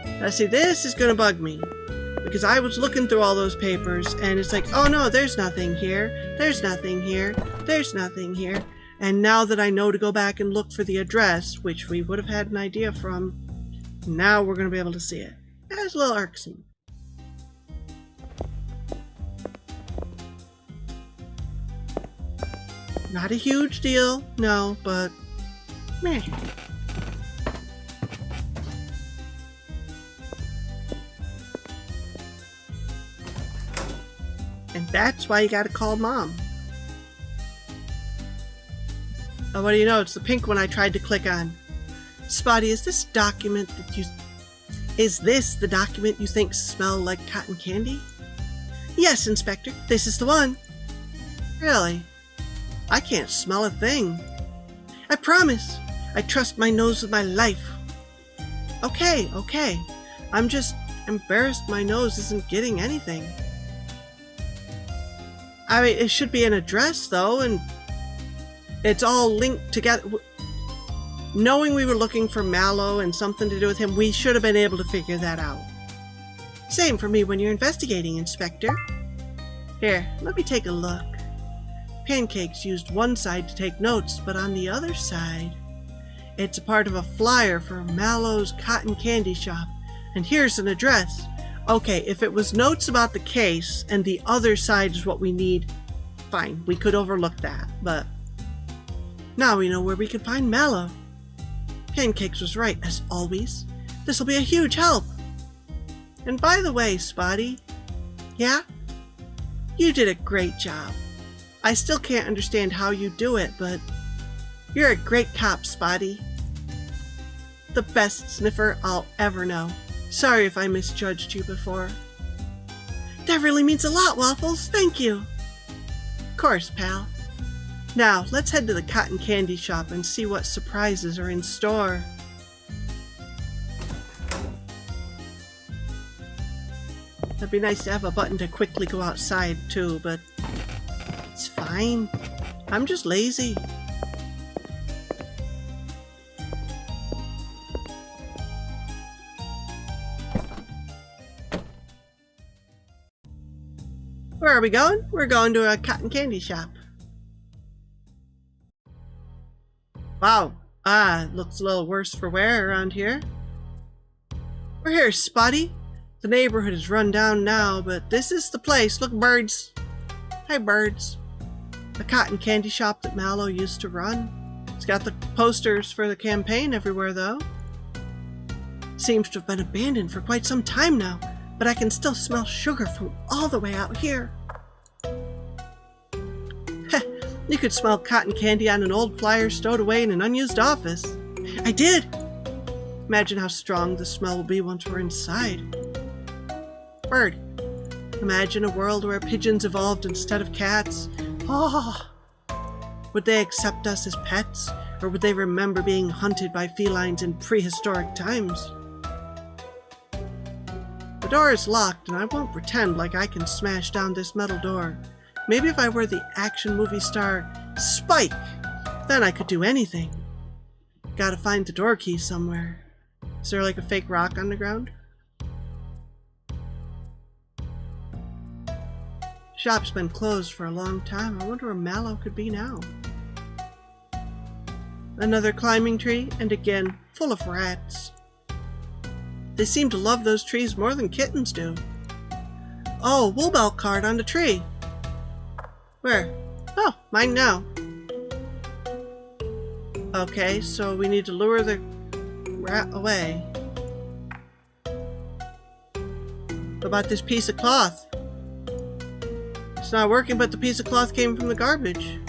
Now see, this is gonna bug me. Because I was looking through all those papers, and it's like, oh no, there's nothing here. There's nothing here. There's nothing here. And now that I know to go back and look for the address, which we would have had an idea from, now we're gonna be able to see it. That's a little irksome. Not a huge deal, no, but meh. And that's why you gotta call Mom. Oh, what do you know? It's the pink one I tried to click on. Spotty, is this the document you think smell like cotton candy? Yes, Inspector, this is the one. Really? I can't smell a thing. I promise. I trust my nose with my life. Okay. I'm just embarrassed my nose isn't getting anything. I mean, it should be an address, though, and it's all linked together. Knowing we were looking for Mallow and something to do with him, we should have been able to figure that out. Same for me when you're investigating, Inspector. Here, let me take a look. Pancakes used one side to take notes, but on the other side, it's a part of a flyer for Mallow's cotton candy shop. And here's an address. Okay, if it was notes about the case and the other side is what we need, fine, we could overlook that, but now we know where we can find Mallow. Pancakes was right, as always. This'll be a huge help. And by the way, Spotty, yeah? You did a great job. I still can't understand how you do it, but you're a great cop, Spotty. The best sniffer I'll ever know. Sorry if I misjudged you before. That really means a lot, Waffles. Thank you. Of course, pal. Now, let's head to the cotton candy shop and see what surprises are in store. It'd be nice to have a button to quickly go outside, too, but it's fine. I'm just lazy. Where are we going? We're going to a cotton candy shop. Wow. Looks a little worse for wear around here. We're here, Spotty. The neighborhood is run down now, but this is the place. Look, birds. Hi, birds. The cotton candy shop that Mallow used to run. It's got the posters for the campaign everywhere, though. Seems to have been abandoned for quite some time now, but I can still smell sugar from all the way out here. Heh, you could smell cotton candy on an old flyer stowed away in an unused office. I did! Imagine how strong the smell will be once we're inside. Bird, imagine a world where pigeons evolved instead of cats. Oh! Would they accept us as pets, or would they remember being hunted by felines in prehistoric times? The door is locked, and I won't pretend like I can smash down this metal door. Maybe if I were the action movie star Spike, then I could do anything. Gotta find the door key somewhere. Is there like a fake rock on the ground? Shop's been closed for a long time. I wonder where Mallow could be now. Another climbing tree, and again, full of rats. They seem to love those trees more than kittens do. Oh, wool belt card on the tree. Where? Oh, mine now. Okay, so we need to lure the rat away. What about this piece of cloth? It's not working, but the piece of cloth came from the garbage.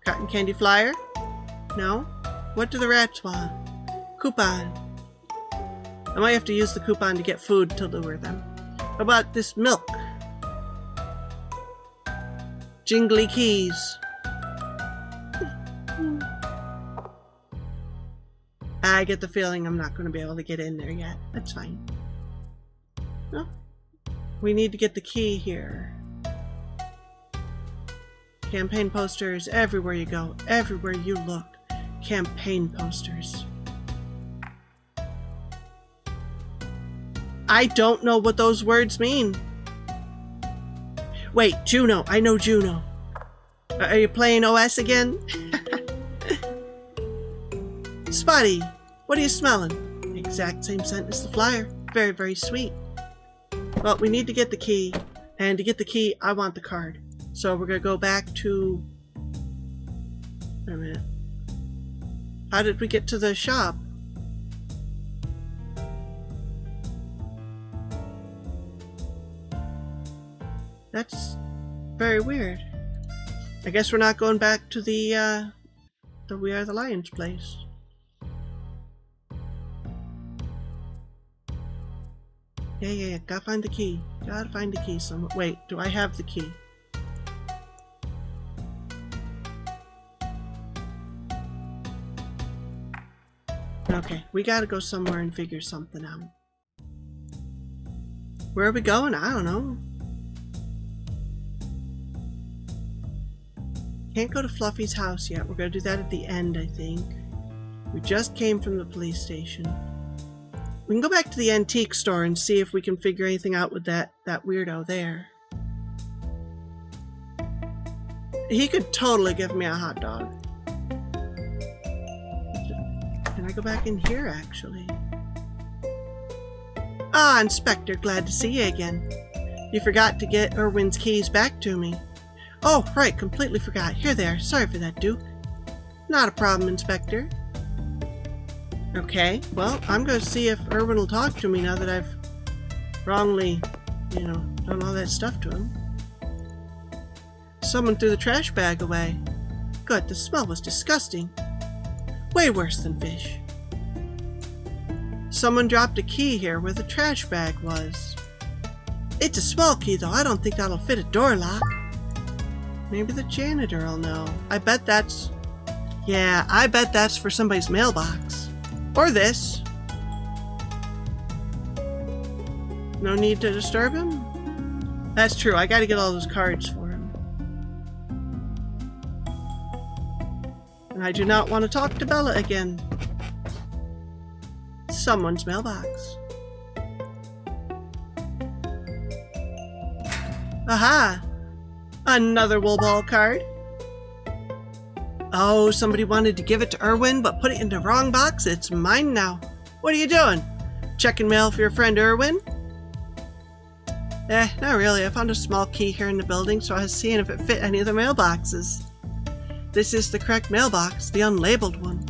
Cotton candy flyer? No? What do the rats want? Coupon. I might have to use the coupon to get food to lure them. How about this milk? Jingly keys. I get the feeling I'm not going to be able to get in there yet. That's fine. No. We need to get the key here. Campaign posters everywhere you go, everywhere you look. Campaign posters. I don't know what those words mean. Wait, Juno. I know Juno. Are you playing OS again? Spotty, what are you smelling? Exact same scent as the flyer. Very, very sweet. Well, we need to get the key. And to get the key, I want the card. So we're going to go back to... Wait a minute. How did we get to the shop? That's very weird. I guess we're not going back to the We Are the Lions place. Yeah. Gotta find the key. Gotta find the key somewhere. Wait, do I have the key? Okay, we gotta go somewhere and figure something out. Where are we going? I don't know. Can't go to Fluffy's house yet. We're going to do that at the end, I think. We just came from the police station. We can go back to the antique store and see if we can figure anything out with that weirdo there. He could totally give me a hot dog. Can I go back in here, actually? Ah, Inspector, glad to see you again. You forgot to get Irwin's keys back to me. Oh, right, completely forgot. Here they are. Sorry for that, Duke. Not a problem, Inspector. Okay, well, I'm going to see if Irwin will talk to me now that I've wrongly, done all that stuff to him. Someone threw the trash bag away. Good, the smell was disgusting. Way worse than fish. Someone dropped a key here where the trash bag was. It's a small key, though. I don't think that'll fit a door lock. Maybe the janitor will know. I bet that's for somebody's mailbox. Or this. No need to disturb him? That's true. I gotta get all those cards for him. And I do not want to talk to Bella again. Someone's mailbox. Aha! Another wool ball card. Oh, somebody wanted to give it to Irwin, but put it in the wrong box. It's mine now. What are you doing? Checking mail for your friend Irwin? Not really. I found a small key here in the building, so I was seeing if it fit any of the mailboxes. This is the correct mailbox, the unlabeled one.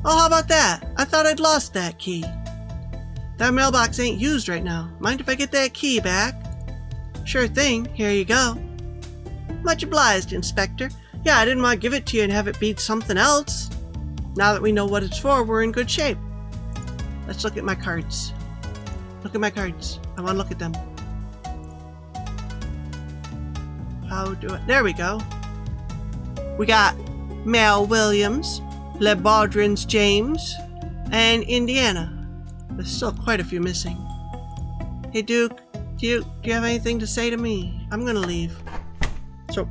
Oh, how about that? I thought I'd lost that key. That mailbox ain't used right now. Mind if I get that key back? Sure thing. Here you go. Much obliged, Inspector. Yeah, I didn't want to give it to you and have it beat something else. Now that we know what it's for, we're in good shape. Let's look at my cards. Look at my cards. I want to look at them. How do I... There we go. We got Mel Williams, Le Baudrins James, and Indiana. There's still quite a few missing. Hey, Duke, do you have anything to say to me? I'm gonna leave. So,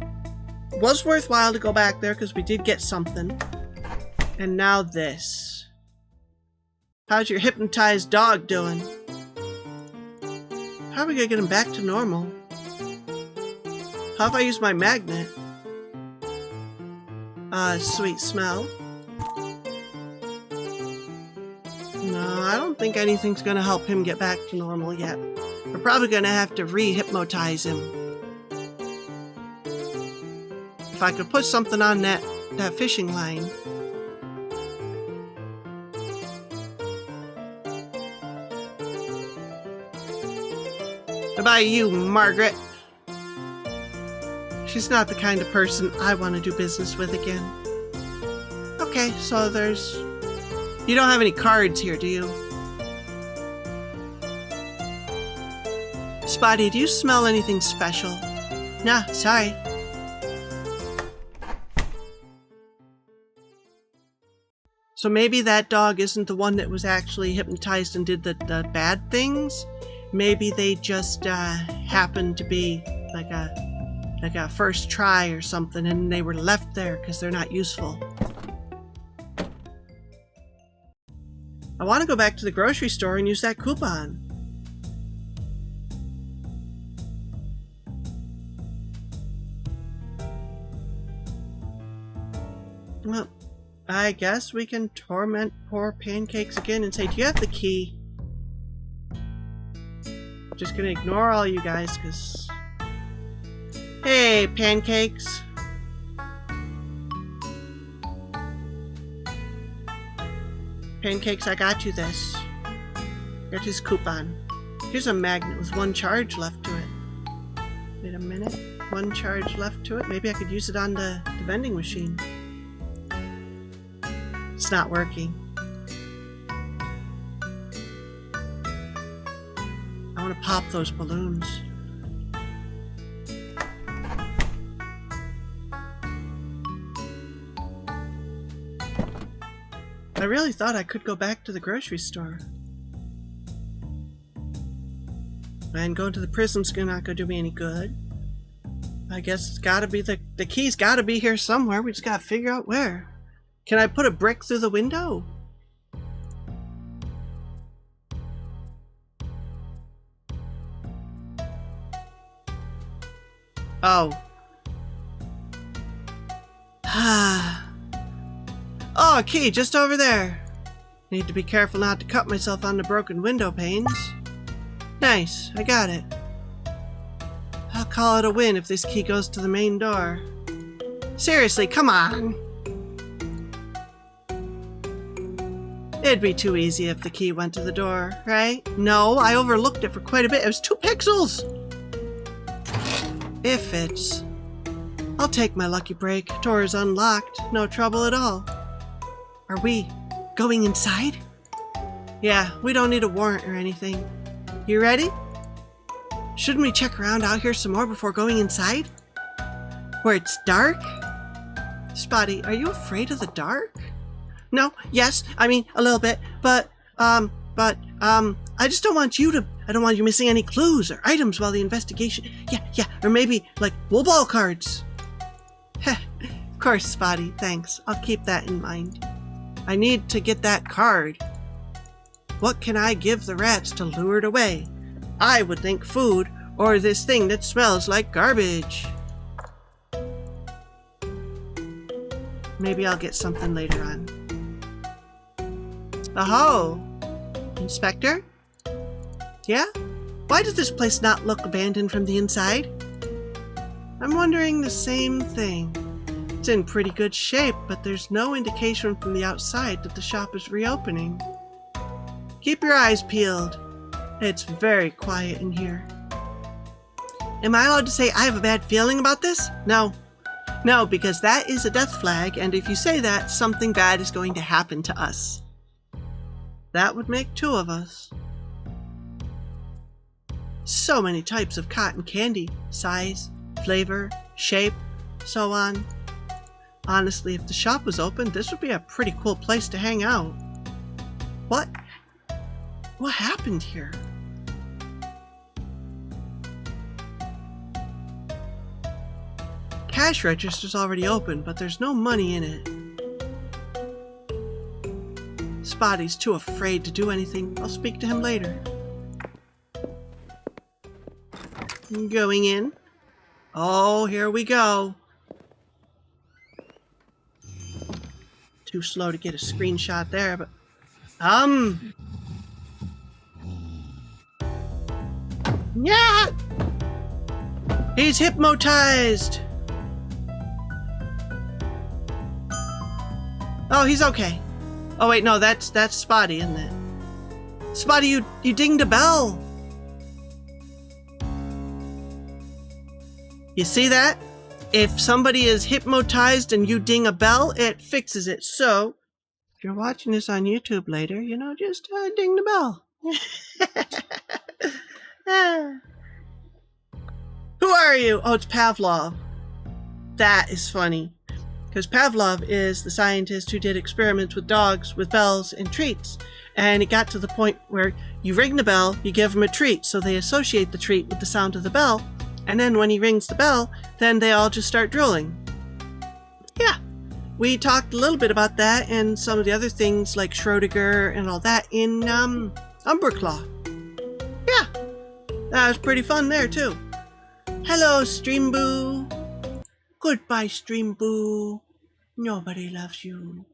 it was worthwhile to go back there because we did get something. And now this. How's your hypnotized dog doing? How are we gonna get him back to normal? How if I use my magnet? Sweet smell. No, I don't think anything's gonna help him get back to normal yet. We're probably gonna have to re-hypnotize him. If I could put something on that fishing line. What about you, Margaret? She's not the kind of person I want to do business with again. Okay, so there's... You don't have any cards here, do you? Spotty, do you smell anything special? Nah, sorry. So maybe that dog isn't the one that was actually hypnotized and did the bad things? Maybe they just happened to be like a first try or something, and they were left there because they're not useful. I want to go back to the grocery store and use that coupon. Well, I guess we can torment poor Pancakes again and say, do you have the key? Just gonna ignore all you guys, because... Hey, Pancakes! Pancakes, I got you this. Got his coupon. Here's a magnet with one charge left to it. Wait a minute. One charge left to it? Maybe I could use it on the vending machine. It's not working. I want to pop those balloons. I really thought I could go back to the grocery store. And going to the prison's not going to do me any good. I guess it's gotta be the key's gotta be here somewhere. We just gotta figure out where. Can I put a brick through the window? Oh. Oh, a key just over there. Need to be careful not to cut myself on the broken window panes. Nice, I got it. I'll call it a win if this key goes to the main door. Seriously, come on. It'd be too easy if the key went to the door, right? No, I overlooked it for quite a bit. It was 2 pixels! It fits. I'll take my lucky break. Door is unlocked. No trouble at all. Are we going inside? Yeah, we don't need a warrant or anything. You ready? Shouldn't we check around out here some more before going inside? Where it's dark? Spotty, are you afraid of the dark? No, yes, I mean, a little bit, but I just don't want you missing any clues or items while the investigation. Yeah, or maybe, like, wool ball cards. Heh, of course, Spotty, thanks. I'll keep that in mind. I need to get that card. What can I give the rats to lure it away? I would think food or this thing that smells like garbage. Maybe I'll get something later on. Oh, Inspector? Yeah? Why does this place not look abandoned from the inside? I'm wondering the same thing. It's in pretty good shape, but there's no indication from the outside that the shop is reopening. Keep your eyes peeled. It's very quiet in here. Am I allowed to say I have a bad feeling about this? No. No, because that is a death flag, and if you say that, something bad is going to happen to us. That would make 2 of us. So many types of cotton candy. Size, flavor, shape, so on. Honestly, if the shop was open, this would be a pretty cool place to hang out. What happened here? Cash register's already open, but there's no money in it. Spotty's too afraid to do anything. I'll speak to him later. Going in. Oh, here we go. Too slow to get a screenshot there, but... Yeah! He's hypnotized! Oh, he's okay. Oh wait, no, that's Spotty, isn't it? Spotty, you dinged a bell! You see that? If somebody is hypnotized and you ding a bell, it fixes it. So, if you're watching this on YouTube later, just ding the bell. Who are you? Oh, it's Pavlov. That is funny. Because Pavlov is the scientist who did experiments with dogs with bells and treats. And it got to the point where you ring the bell, you give them a treat. So they associate the treat with the sound of the bell. And then when he rings the bell, then they all just start drooling. Yeah, we talked a little bit about that and some of the other things like Schrodinger and all that in Umberclaw. Yeah, that was pretty fun there too. Hello, Streamboo. Goodbye, Streamboo. Nobody loves you.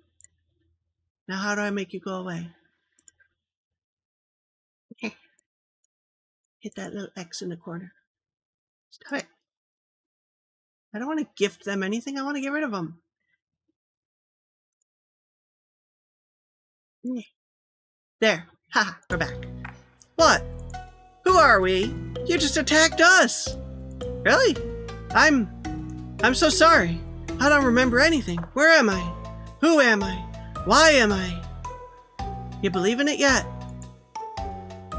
Now how do I make you go away? Hit that little X in the corner. Stop it. I don't want to gift them anything. I want to get rid of them. There. Ha, we're back. What? Who are we? You just attacked us. Really? I'm so sorry. I don't remember anything. Where am I? Who am I? Why am I? You believe in it yet?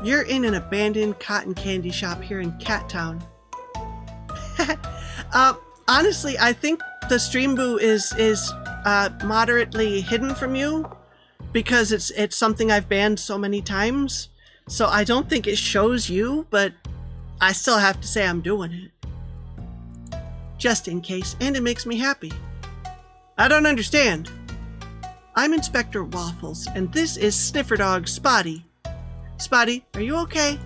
You're in an abandoned cotton candy shop here in Cat Town. Honestly, I think the Streamboo is moderately hidden from you because it's something I've banned so many times. So I don't think it shows you, but I still have to say I'm doing it. just in case, and it makes me happy. I don't understand. I'm Inspector Waffles, and this is Sniffer Dog Spotty. Spotty, are you okay?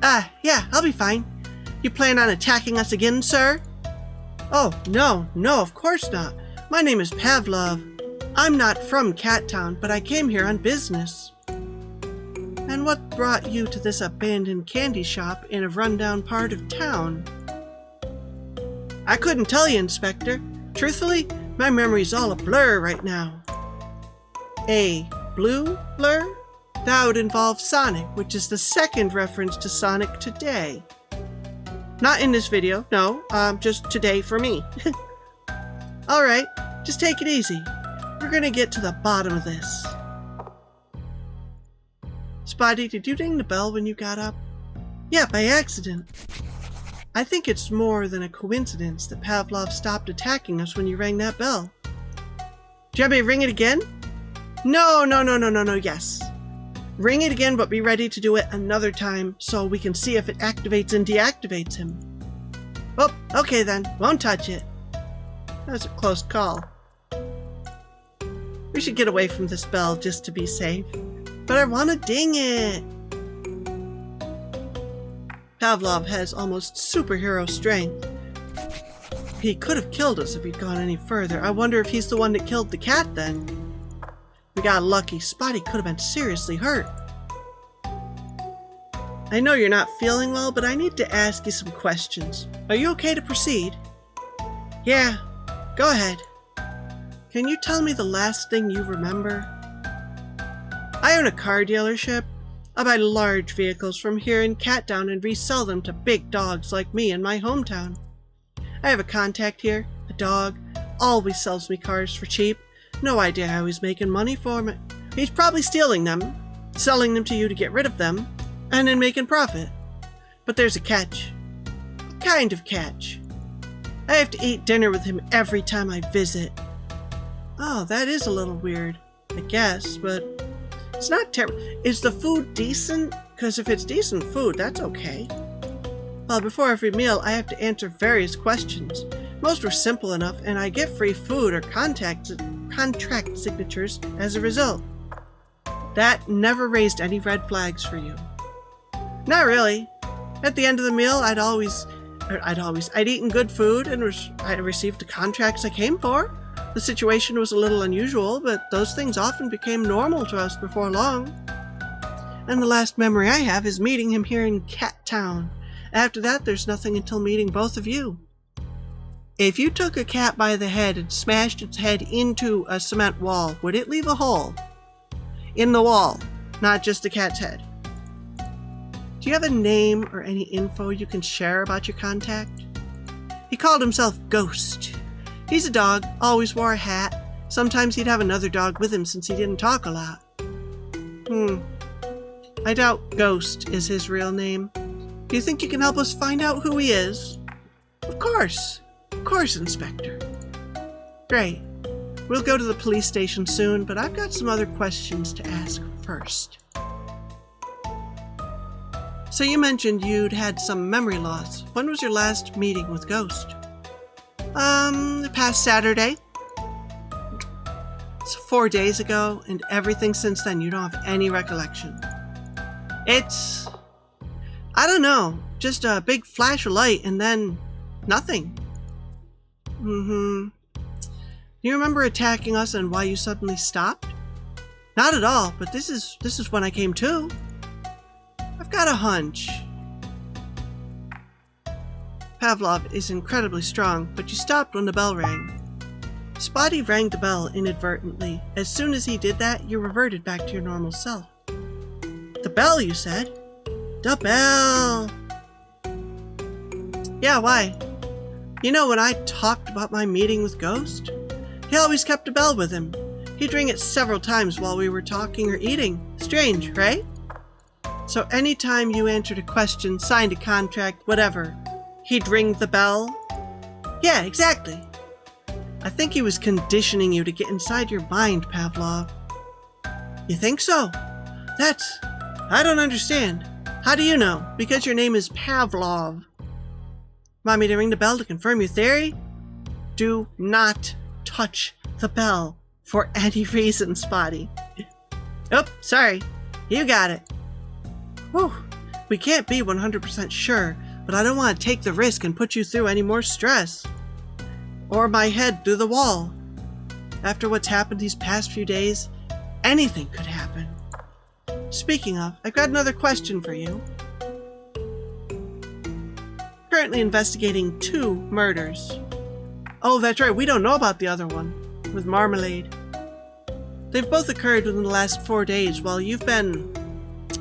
Yeah, I'll be fine. You plan on attacking us again, sir? Oh, no, of course not. My name is Pavlov. I'm not from Cat Town, but I came here on business. And what brought you to this abandoned candy shop in a rundown part of town? I couldn't tell you, Inspector. Truthfully, my memory's all a blur right now. A blue blur? That would involve Sonic, which is the second reference to Sonic today. Not in this video, no, just today for me. Alright, just take it easy. We're gonna get to the bottom of this. Spotty, did you ding the bell when you got up? Yeah, by accident. I think it's more than a coincidence that Pavlov stopped attacking us when you rang that bell. Do you want me to ring it again? No, yes. Ring it again, but be ready to do it another time so we can see if it activates and deactivates him. Oh, okay then. Won't touch it. That was a close call. We should get away from this bell just to be safe. But I want to ding it. Pavlov has almost superhero strength. He could have killed us if he'd gone any further. I wonder if he's the one that killed the cat then. We got lucky. Spotty could have been seriously hurt. I know you're not feeling well, but I need to ask you some questions. Are you okay to proceed? Yeah, go ahead. Can you tell me the last thing you remember? I own a car dealership. I buy large vehicles from here in Cat Town and resell them to big dogs like me in my hometown. I have a contact here, a dog, always sells me cars for cheap. No idea how he's making money from it. He's probably stealing them, selling them to you to get rid of them, and then making profit. But there's a catch. A kind of catch. I have to eat dinner with him every time I visit. Oh, that is a little weird, I guess, but it's not terrible. Is the food decent? Because if it's decent food, that's okay. Well, before every meal, I have to answer various questions. Most were simple enough, and I get free food or contract signatures as a result. That never raised any red flags for you. Not really. At the end of the meal, I'd eaten good food and I received the contracts I came for. The situation was a little unusual, but those things often became normal to us before long. And the last memory I have is meeting him here in Cat Town. After that, there's nothing until meeting both of you. If you took a cat by the head and smashed its head into a cement wall, would it leave a hole? In the wall, not just the cat's head. Do you have a name or any info you can share about your contact? He called himself Ghost. He's a dog, always wore a hat. Sometimes he'd have another dog with him since he didn't talk a lot. I doubt Ghost is his real name. Do you think you can help us find out who he is? Of course, Inspector. Great. We'll go to the police station soon, but I've got some other questions to ask first. So you mentioned you'd had some memory loss. When was your last meeting with Ghost? The past Saturday. It's 4 days ago, and everything since then you don't have any recollection. It's... I don't know, just a big flash of light and then nothing. Do you remember attacking us and why you suddenly stopped? Not at all, but this is when I came to. I've got a hunch. Pavlov is incredibly strong, but you stopped when the bell rang. Spotty rang the bell inadvertently. As soon as he did that, you reverted back to your normal self. The bell, you said? The bell! Yeah, why? You know, when I talked about my meeting with Ghost, he always kept a bell with him. He'd ring it several times while we were talking or eating. Strange, right? So anytime you answered a question, signed a contract, whatever, he'd ring the bell? Yeah, exactly. I think he was conditioning you to get inside your mind, Pavlov. You think so? I don't understand. How do you know? Because your name is Pavlov. Want me to ring the bell to confirm your theory? Do not touch the bell for any reason, Spotty. Oh, sorry. You got it. Whew. We can't be 100% sure, but I don't want to take the risk and put you through any more stress. Or my head through the wall. After what's happened these past few days, anything could happen. Speaking of, I've got another question for you. Currently investigating 2 murders. Oh, that's right, we don't know about the other one, with Marmalade. They've both occurred within the last 4 days while you've been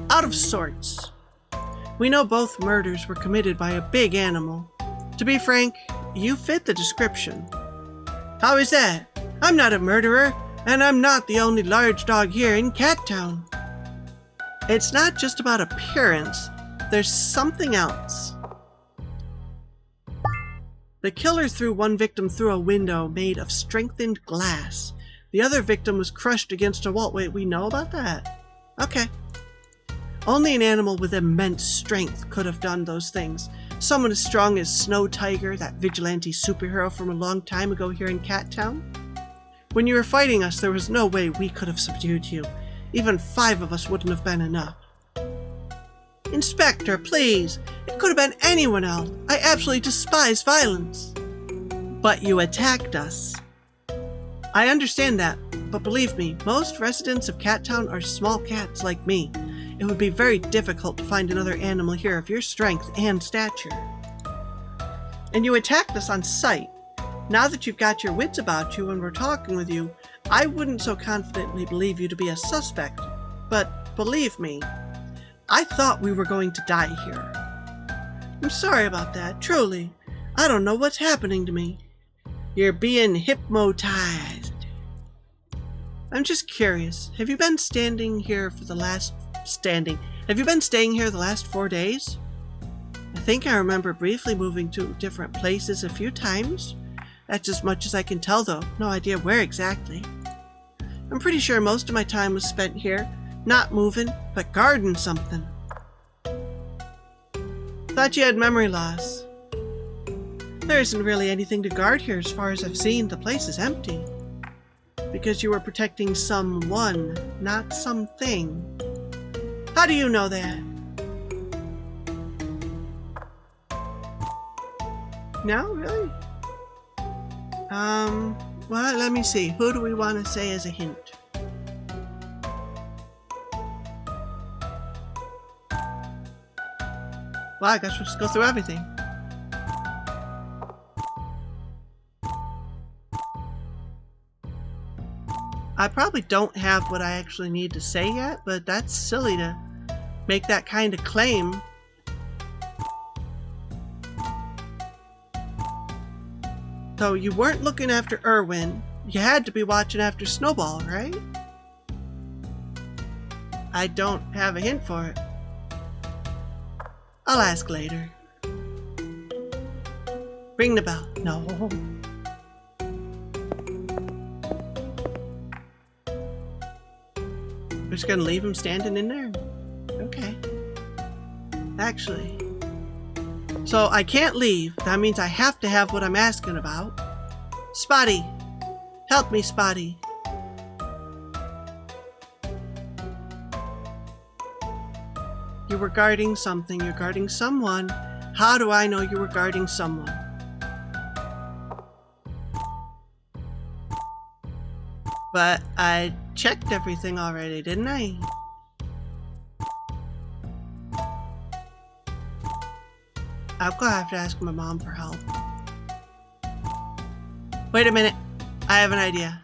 out of sorts. We know both murders were committed by a big animal. To be frank, you fit the description. How is that? I'm not a murderer, and I'm not the only large dog here in Cat Town. It's not just about appearance, there's something else. The killer threw one victim through a window made of strengthened glass. The other victim was crushed against a wall. Wait, we know about that? Okay. Only an animal with immense strength could have done those things. Someone as strong as Snow Tiger, that vigilante superhero from a long time ago here in Cat Town. When you were fighting us, there was no way we could have subdued you. Even 5 of us wouldn't have been enough. Inspector, please. It could have been anyone else. I absolutely despise violence. But you attacked us. I understand that, but believe me, most residents of Cat Town are small cats like me. It would be very difficult to find another animal here of your strength and stature. And you attacked us on sight. Now that you've got your wits about you and we're talking with you, I wouldn't so confidently believe you to be a suspect. But believe me, I thought we were going to die here. I'm sorry about that, truly. I don't know what's happening to me. You're being hypnotized. I'm just curious, have you been staying here the last 4 days? I think I remember briefly moving to different places a few times. That's as much as I can tell though, no idea where exactly. I'm pretty sure most of my time was spent here, not moving, but guarding something. Thought you had memory loss. There isn't really anything to guard here as far as I've seen. The place is empty. Because you were protecting someone, not something. How do you know that? No, really? Well, let me see. Who do we want to say as a hint? Well, I guess we'll just go through everything. I probably don't have what I actually need to say yet, but that's silly to make that kind of claim. So you weren't looking after Irwin. You had to be watching after Snowball, right? I don't have a hint for it. I'll ask later. Ring the bell. No. We're just gonna leave him standing in there? Okay. Actually. So I can't leave. That means I have to have what I'm asking about. Spotty! Help me, Spotty. You were guarding something. You're guarding someone. How do I know you were guarding someone? But I checked everything already, didn't I? I'm gonna have to ask my mom for help. Wait a minute. I have an idea.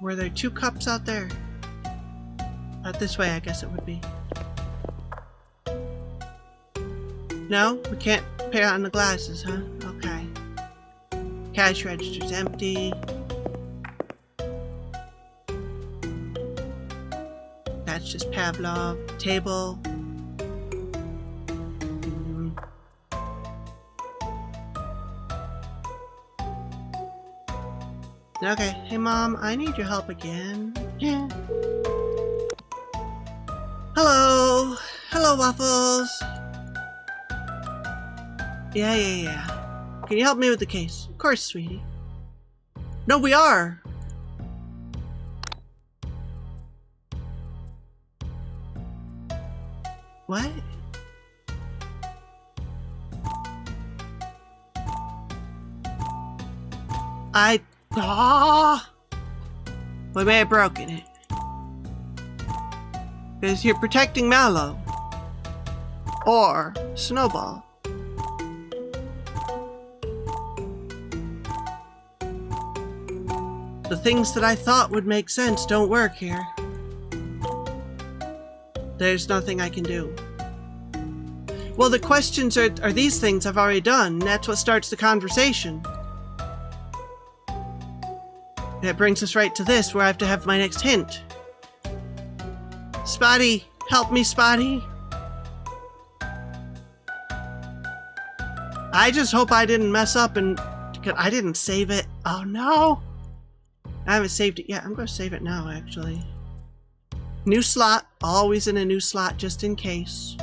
Were there 2 cups out there? Out this way, I guess it would be. No? We can't pay on the glasses, huh? Okay. Cash register's empty. That's just Pavlov. Table. Okay, hey Mom, I need your help again. Yeah. Hello! Hello, Waffles! Yeah. Can you help me with the case? Of course, sweetie. No, we are. What? We may have broken it. Because you're protecting Mallow. Or Snowball. The things that I thought would make sense don't work here. There's nothing I can do. Well, the questions are these things I've already done. That's what starts the conversation. That brings us right to this, where I have to have my next hint. Spotty! Help me, Spotty! I just hope I didn't mess up and... I didn't save it. Oh, no! I haven't saved it yet. I'm going to save it now, actually. New slot. Always in a new slot, just in case.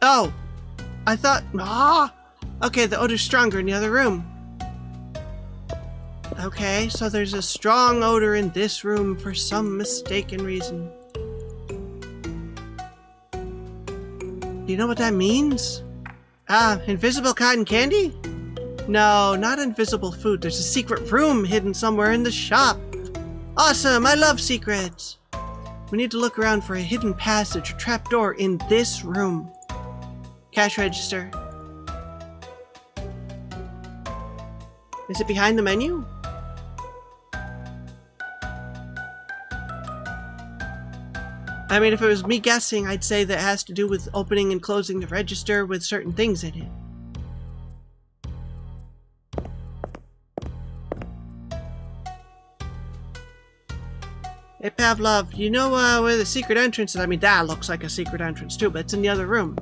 Oh! I thought... Okay, the odor's stronger in the other room. Okay, so there's a strong odor in this room for some mistaken reason. Do you know what that means? Invisible cotton candy? No, not invisible food. There's a secret room hidden somewhere in the shop. Awesome, I love secrets. We need to look around for a hidden passage or trapdoor in this room. Cash register. Is it behind the menu? I mean, if it was me guessing, I'd say that it has to do with opening and closing the register with certain things in it. Hey, Pavlov, you know where the secret entrance is? I mean, that looks like a secret entrance too, but it's in the other room.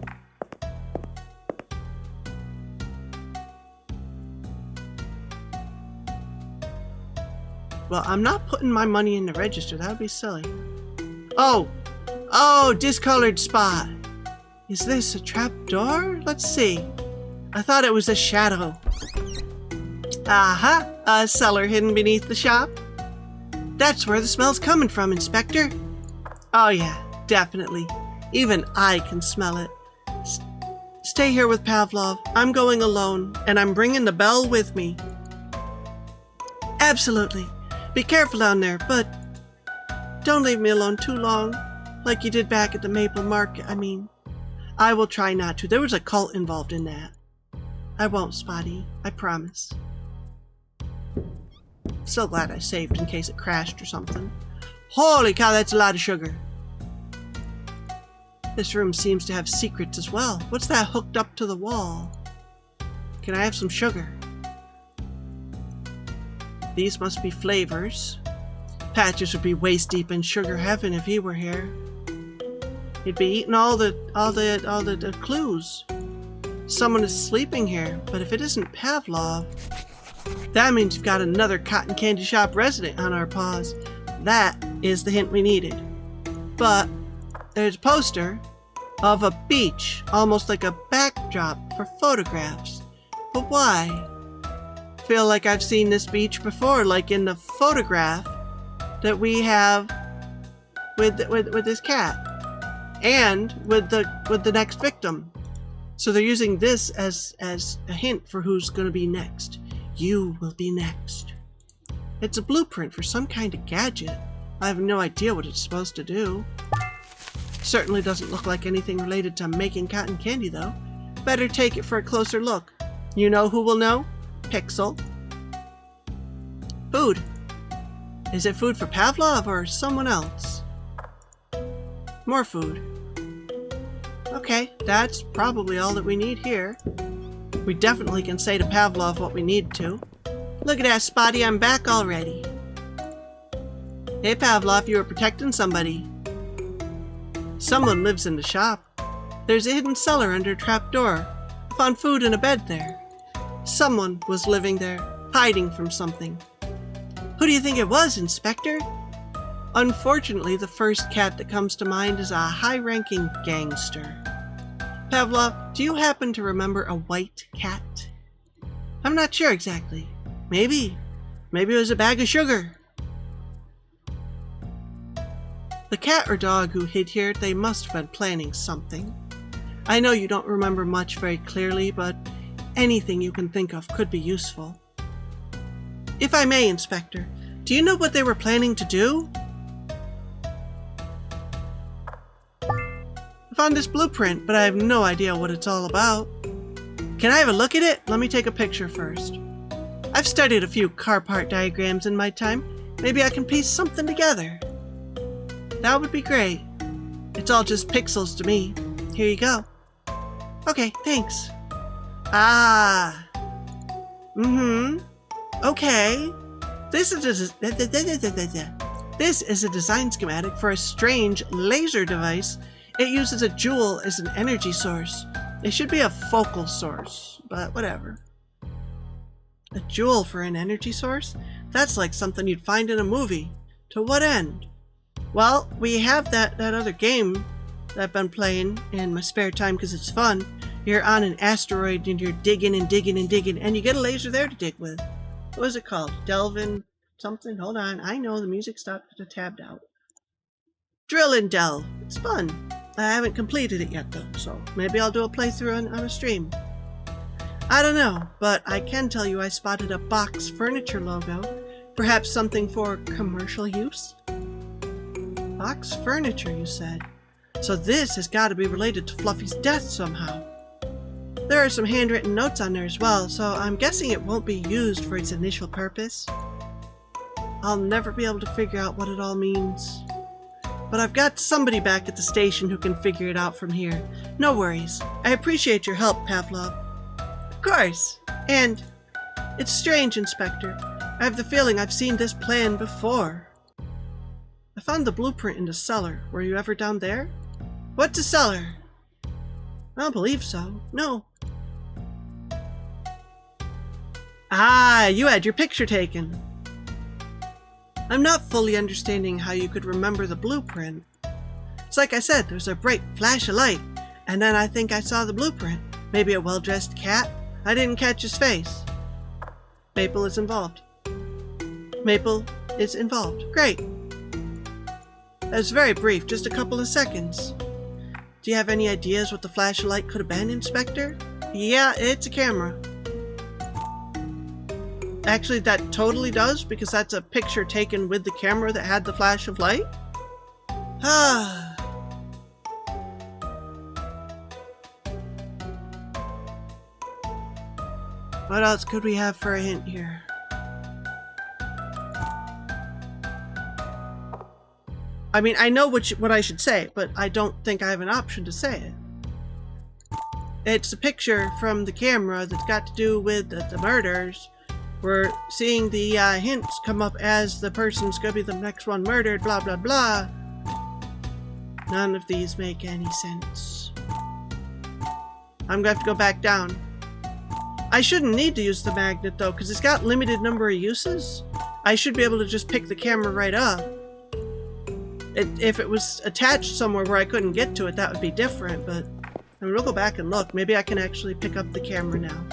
Well, I'm not putting my money in the register. That would be silly. Oh, discolored spot. Is this a trapdoor? Let's see. I thought it was a shadow. Aha! A cellar hidden beneath the shop. That's where the smell's coming from, Inspector. Oh yeah, definitely. Even I can smell it. Stay here with Pavlov. I'm going alone, and I'm bringing the bell with me. Absolutely. Be careful down there, but don't leave me alone too long, like you did back at the Maple Market. I mean, I will try not to. There was a cult involved in that. I won't, Spotty. I promise. So glad I saved in case it crashed or something. Holy cow, that's a lot of sugar. This room seems to have secrets as well. What's that hooked up to the wall? Can I have some sugar? These must be flavors. Patches would be waist deep in sugar heaven if he were here. He'd be eating all the clues. Someone is sleeping here, but if it isn't Pavlov, that means you've got another cotton candy shop resident on our paws. That is the hint we needed. But there's a poster of a beach, almost like a backdrop for photographs. But why? Feel like I've seen this beach before, like in the photograph that we have with this cat and with the next victim. So they're using this as a hint for who's going to be next. You will be next. It's a blueprint for some kind of gadget. I have no idea what it's supposed to do. Certainly doesn't look like anything related to making cotton candy though. Better take it for a closer look. You know who will know? Pixel. Food. Is it food for Pavlov or someone else? More food. Okay, that's probably all that we need here. We definitely can say to Pavlov what we need to. Look at that, Spotty, I'm back already. Hey Pavlov, you were protecting somebody. Someone lives in the shop. There's a hidden cellar under a trapdoor. I found food in a bed there. Someone was living there, hiding from something. Who do you think it was, Inspector? Unfortunately, the first cat that comes to mind is a high-ranking gangster. Pavlov, do you happen to remember a white cat? I'm not sure exactly. Maybe it was a bag of sugar. The cat or dog who hid here, they must have been planning something. I know you don't remember much very clearly, but anything you can think of could be useful. If I may, Inspector, do you know what they were planning to do? I found this blueprint, but I have no idea what it's all about. Can I have a look at it? Let me take a picture first. I've studied a few car part diagrams in my time. Maybe I can piece something together. That would be great. It's all just pixels to me. Here you go. Okay, thanks. Ah. Okay. This is a design schematic for a strange laser device. It uses a jewel as an energy source. It should be a focal source, but whatever. A jewel for an energy source? That's like something you'd find in a movie. To what end? Well, we have that other game that I've been playing in my spare time because it's fun. You're on an asteroid and you're digging and digging and digging, and you get a laser there to dig with. What is it called? Delvin something? Hold on. I know the music stopped at a tabbed out. Drill and delve. It's fun. I haven't completed it yet though, so maybe I'll do a playthrough on a stream. I don't know, but I can tell you I spotted a box furniture logo. Perhaps something for commercial use? Box furniture, you said. So this has got to be related to Fluffy's death somehow. There are some handwritten notes on there as well, so I'm guessing it won't be used for its initial purpose. I'll never be able to figure out what it all means. But I've got somebody back at the station who can figure it out from here. No worries. I appreciate your help, Pavlov. Of course. And it's strange, Inspector. I have the feeling I've seen this plan before. I found the blueprint in the cellar. Were you ever down there? What's a cellar? I don't believe so. No. Ah, you had your picture taken. I'm not fully understanding how you could remember the blueprint. It's like I said, there's a bright flash of light, and then I think I saw the blueprint. Maybe a well-dressed cat? I didn't catch his face. Maple is involved. Maple is involved. Great. That was very brief, just a couple of seconds. Do you have any ideas what the flash of light could have been, Inspector? Yeah, it's a camera. Actually, that totally does, because that's a picture taken with the camera that had the flash of light. Ah. What else could we have for a hint here? I mean, I know what I should say, but I don't think I have an option to say it. It's a picture from the camera that's got to do with the murders. We're seeing the hints come up as the person's gonna be the next one murdered, blah, blah, blah. None of these make any sense. I'm gonna have to go back down. I shouldn't need to use the magnet though, because it's got limited number of uses. I should be able to just pick the camera right up. If it was attached somewhere where I couldn't get to it, that would be different, but I mean, we'll go back and look. Maybe I can actually pick up the camera now.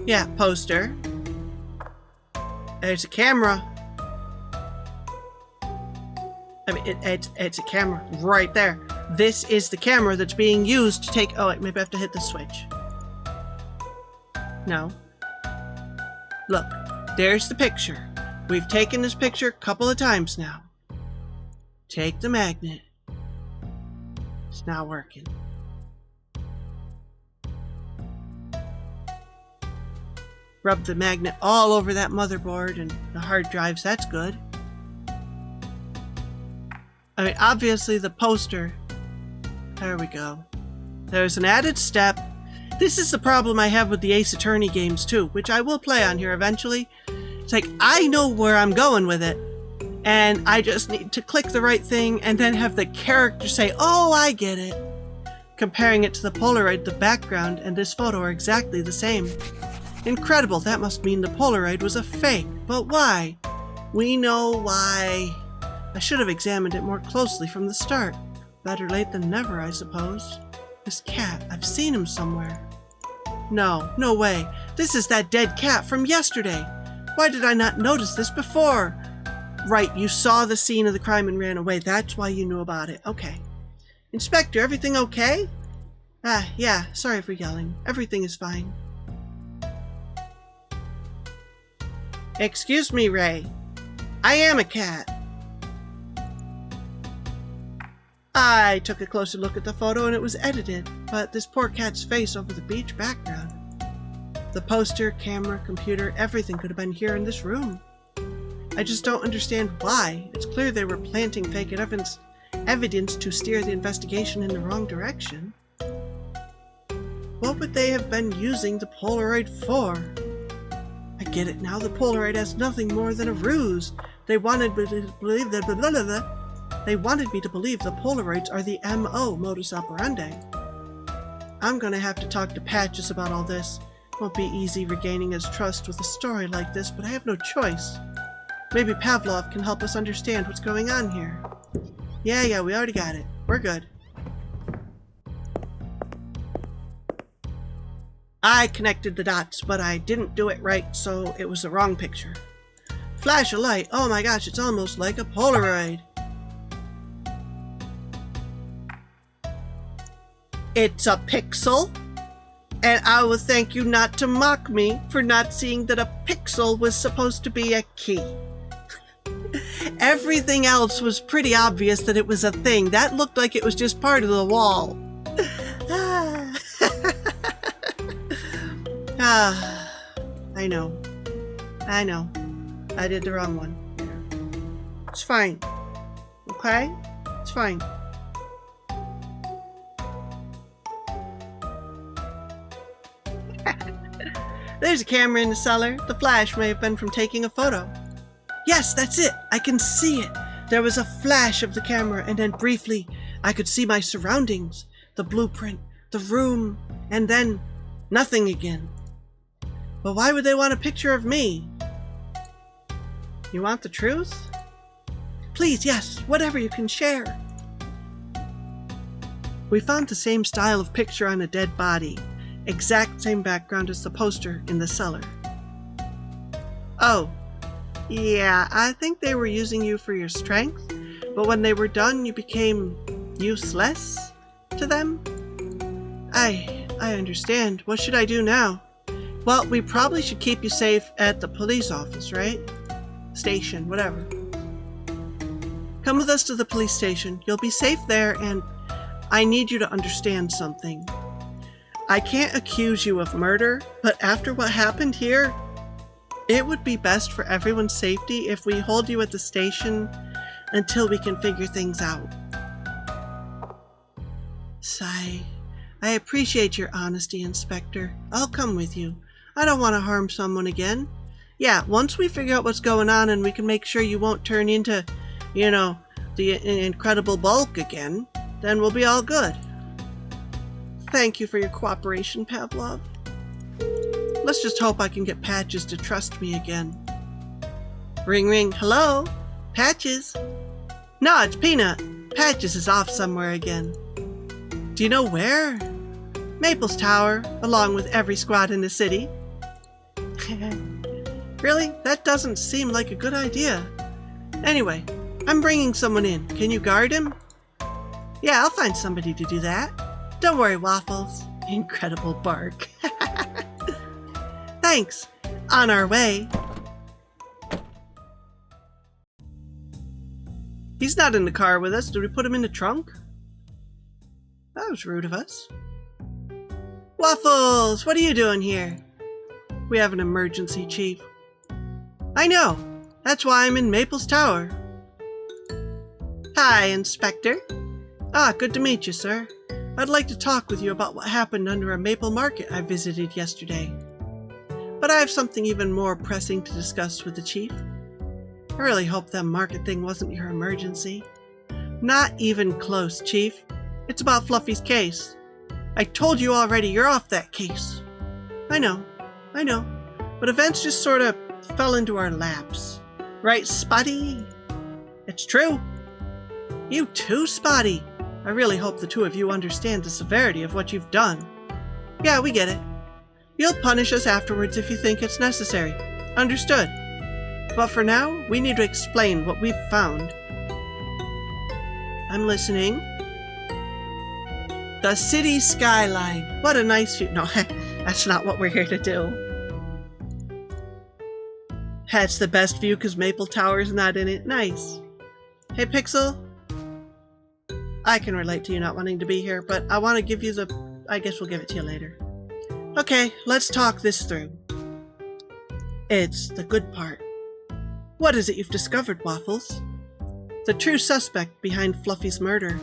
Yeah, poster. There's a camera. I mean, it's a camera right there. This is the camera that's being used to take... Oh, wait, maybe I have to hit the switch. No. Look, there's the picture. We've taken this picture a couple of times now. Take the magnet. It's not working. Rub the magnet all over that motherboard and the hard drives. That's good. I mean, obviously the poster... There we go. There's an added step. This is the problem I have with the Ace Attorney games too, which I will play on here eventually. It's like, I know where I'm going with it, and I just need to click the right thing and then have the character say, oh, I get it. Comparing it to the Polaroid, the background and this photo are exactly the same. Incredible, that must mean the Polaroid was a fake. But why? We know why. I should have examined it more closely from the start. Better late than never, I suppose. This cat, I've seen him somewhere. No, no way. This is that dead cat from yesterday. Why did I not notice this before? Right, you saw the scene of the crime and ran away. That's why you knew about it. Okay. Inspector, everything okay? Yeah, sorry for yelling. Everything is fine. Excuse me, Ray. I am a cat. I took a closer look at the photo and it was edited, but this poor cat's face over the beach background. The poster, camera, computer, everything could have been here in this room. I just don't understand why. It's clear they were planting fake evidence to steer the investigation in the wrong direction. What would they have been using the Polaroid for? I get it now. The Polaroid has nothing more than a ruse. They wanted me to believe that They wanted me to believe the Polaroids are the MO, modus operandi. I'm gonna have to talk to Patches about all this. Won't be easy regaining his trust with a story like this, but I have no choice. Maybe Pavlov can help us understand what's going on here. Yeah, we already got it. We're good. I connected the dots, but I didn't do it right, so it was the wrong picture. Flash a light. Oh my gosh, it's almost like a Polaroid. It's a pixel? And I will thank you not to mock me for not seeing that a pixel was supposed to be a key. Everything else was pretty obvious that it was a thing. That looked like it was just part of the wall. I know. I did the wrong one. It's fine. Okay? It's fine. There's a camera in the cellar. The flash may have been from taking a photo. Yes, that's it. I can see it. There was a flash of the camera, and then briefly I could see my surroundings, the blueprint, the room, and then nothing again. But why would they want a picture of me? You want the truth? Please, yes, whatever you can share. We found the same style of picture on a dead body. Exact same background as the poster in the cellar. Oh, yeah, I think they were using you for your strength, but when they were done, you became useless to them? I understand. What should I do now? Well, we probably should keep you safe at the police office, right? Station, whatever. Come with us to the police station. You'll be safe there, and I need you to understand something. I can't accuse you of murder, but after what happened here, it would be best for everyone's safety if we hold you at the station until we can figure things out. Sigh. I appreciate your honesty, Inspector. I'll come with you. I don't want to harm someone again. Yeah, once we figure out what's going on and we can make sure you won't turn into, the Incredible Bulk again, then we'll be all good. Thank you for your cooperation, Pavlov. Let's just hope I can get Patches to trust me again. Ring ring, hello? Patches? No, it's Peanut. Patches is off somewhere again. Do you know where? Maples Tower, along with every squad in the city. Really? That doesn't seem like a good idea. Anyway, I'm bringing someone in. Can you guard him? Yeah, I'll find somebody to do that. Don't worry, Waffles. Incredible bark. Thanks. On our way. He's not in the car with us. Did we put him in the trunk? That was rude of us. Waffles, what are you doing here? We have an emergency, Chief. I know. That's why I'm in Maples Tower. Hi, Inspector. Good to meet you, sir. I'd like to talk with you about what happened under a maple market I visited yesterday. But I have something even more pressing to discuss with the Chief. I really hope that market thing wasn't your emergency. Not even close, Chief. It's about Fluffy's case. I told you already, you're off that case. I know. but events just sort of fell into our laps. Right, Spotty? It's true. You too, Spotty. I really hope the two of you understand the severity of what you've done. Yeah, we get it. You'll punish us afterwards if you think it's necessary. Understood. But for now, we need to explain what we've found. I'm listening. The city skyline. What a nice view. No, that's not what we're here to do. That's the best view because Maple Tower's not in it. Nice. Hey, Pixel. I can relate to you not wanting to be here, but I want to give you the... I guess we'll give it to you later. Okay, let's talk this through. It's the good part. What is it you've discovered, Waffles? The true suspect behind Fluffy's murder.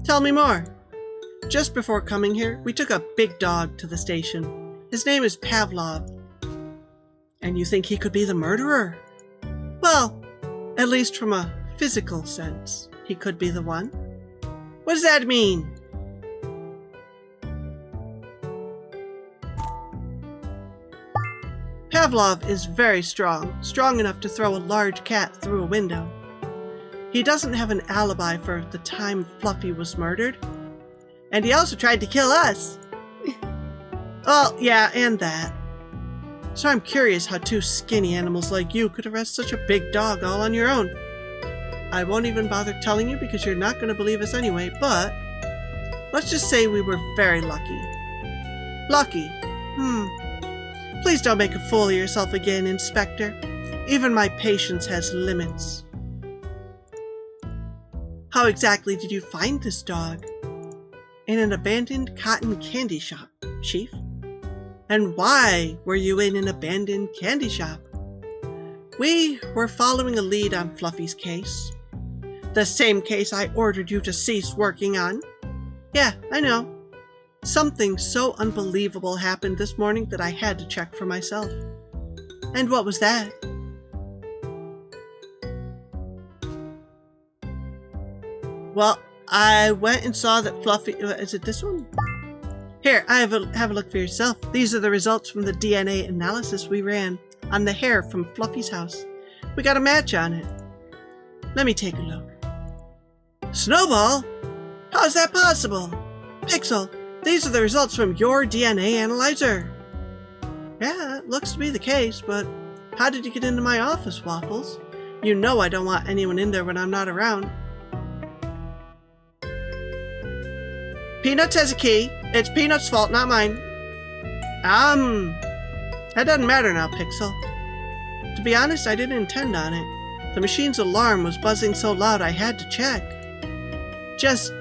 Tell me more. Just before coming here, we took a big dog to the station. His name is Pavlov. And you think he could be the murderer? Well, at least from a physical sense, he could be the one. What does that mean? Pavlov is very strong enough to throw a large cat through a window. He doesn't have an alibi for the time Fluffy was murdered. And he also tried to kill us. Well, yeah, and that. So I'm curious how two skinny animals like you could arrest such a big dog all on your own. I won't even bother telling you because you're not going to believe us anyway, but let's just say we were very lucky. Lucky? Please don't make a fool of yourself again, Inspector. Even my patience has limits. How exactly did you find this dog? In an abandoned cotton candy shop, Chief. And why were you in an abandoned candy shop? We were following a lead on Fluffy's case. The same case I ordered you to cease working on. Yeah, I know. Something so unbelievable happened this morning that I had to check for myself. And what was that? Well, I went and saw that Fluffy... Is it this one? Here, have a look for yourself. These are the results from the DNA analysis we ran on the hair from Fluffy's house. We got a match on it. Let me take a look. Snowball? How's that possible? Pixel, these are the results from your DNA analyzer. Yeah, it looks to be the case, but how did you get into my office, Waffles? You know I don't want anyone in there when I'm not around. Peanuts has a key. It's Peanuts' fault, not mine. That doesn't matter now, Pixel. To be honest, I didn't intend on it. The machine's alarm was buzzing so loud I had to check. Just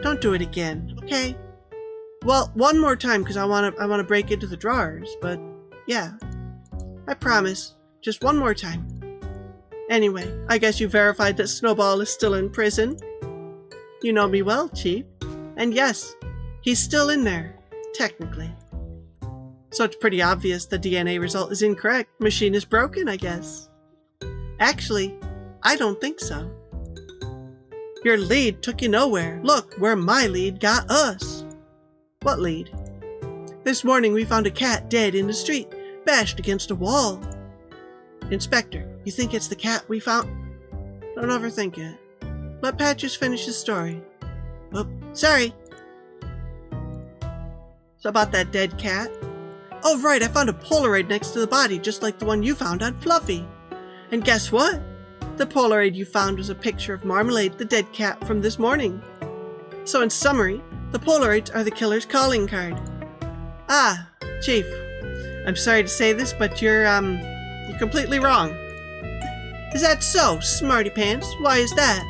don't do it again, okay? Well, one more time because I want to break into the drawers, but yeah. I promise. Just one more time. Anyway, I guess you verified that Snowball is still in prison. You know me well, Chief. And yes, he's still in there, technically. So it's pretty obvious the DNA result is incorrect. Machine is broken, I guess. Actually, I don't think so. Your lead took you nowhere. Look where my lead got us. What lead? This morning we found a cat dead in the street, bashed against a wall. Inspector, you think it's the cat we found? Don't overthink it. Let Patches finish his story. Oh, sorry. So about that dead cat? Oh right, I found a Polaroid next to the body, just like the one you found on Fluffy. And guess what? The Polaroid you found was a picture of Marmalade, the dead cat from this morning. So in summary, the Polaroids are the killer's calling card. Ah, Chief, I'm sorry to say this, but you're completely wrong. Is that so, Smarty Pants? Why is that?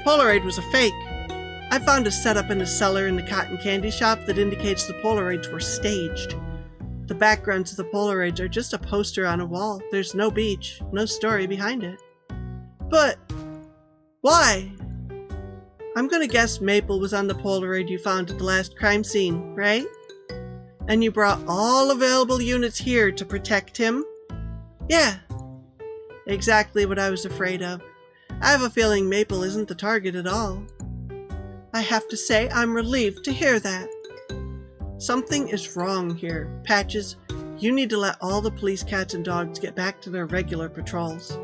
Polaroid was a fake. I found a setup in the cellar in the cotton candy shop that indicates the Polaroids were staged. The backgrounds of the Polaroids are just a poster on a wall. There's no beach, no story behind it. But why? I'm gonna guess Maple was on the Polaroid you found at the last crime scene, right? And you brought all available units here to protect him? Yeah, exactly what I was afraid of. I have a feeling Maple isn't the target at all. I have to say I'm relieved to hear that. Something is wrong here. Patches, you need to let all the police cats and dogs get back to their regular patrols.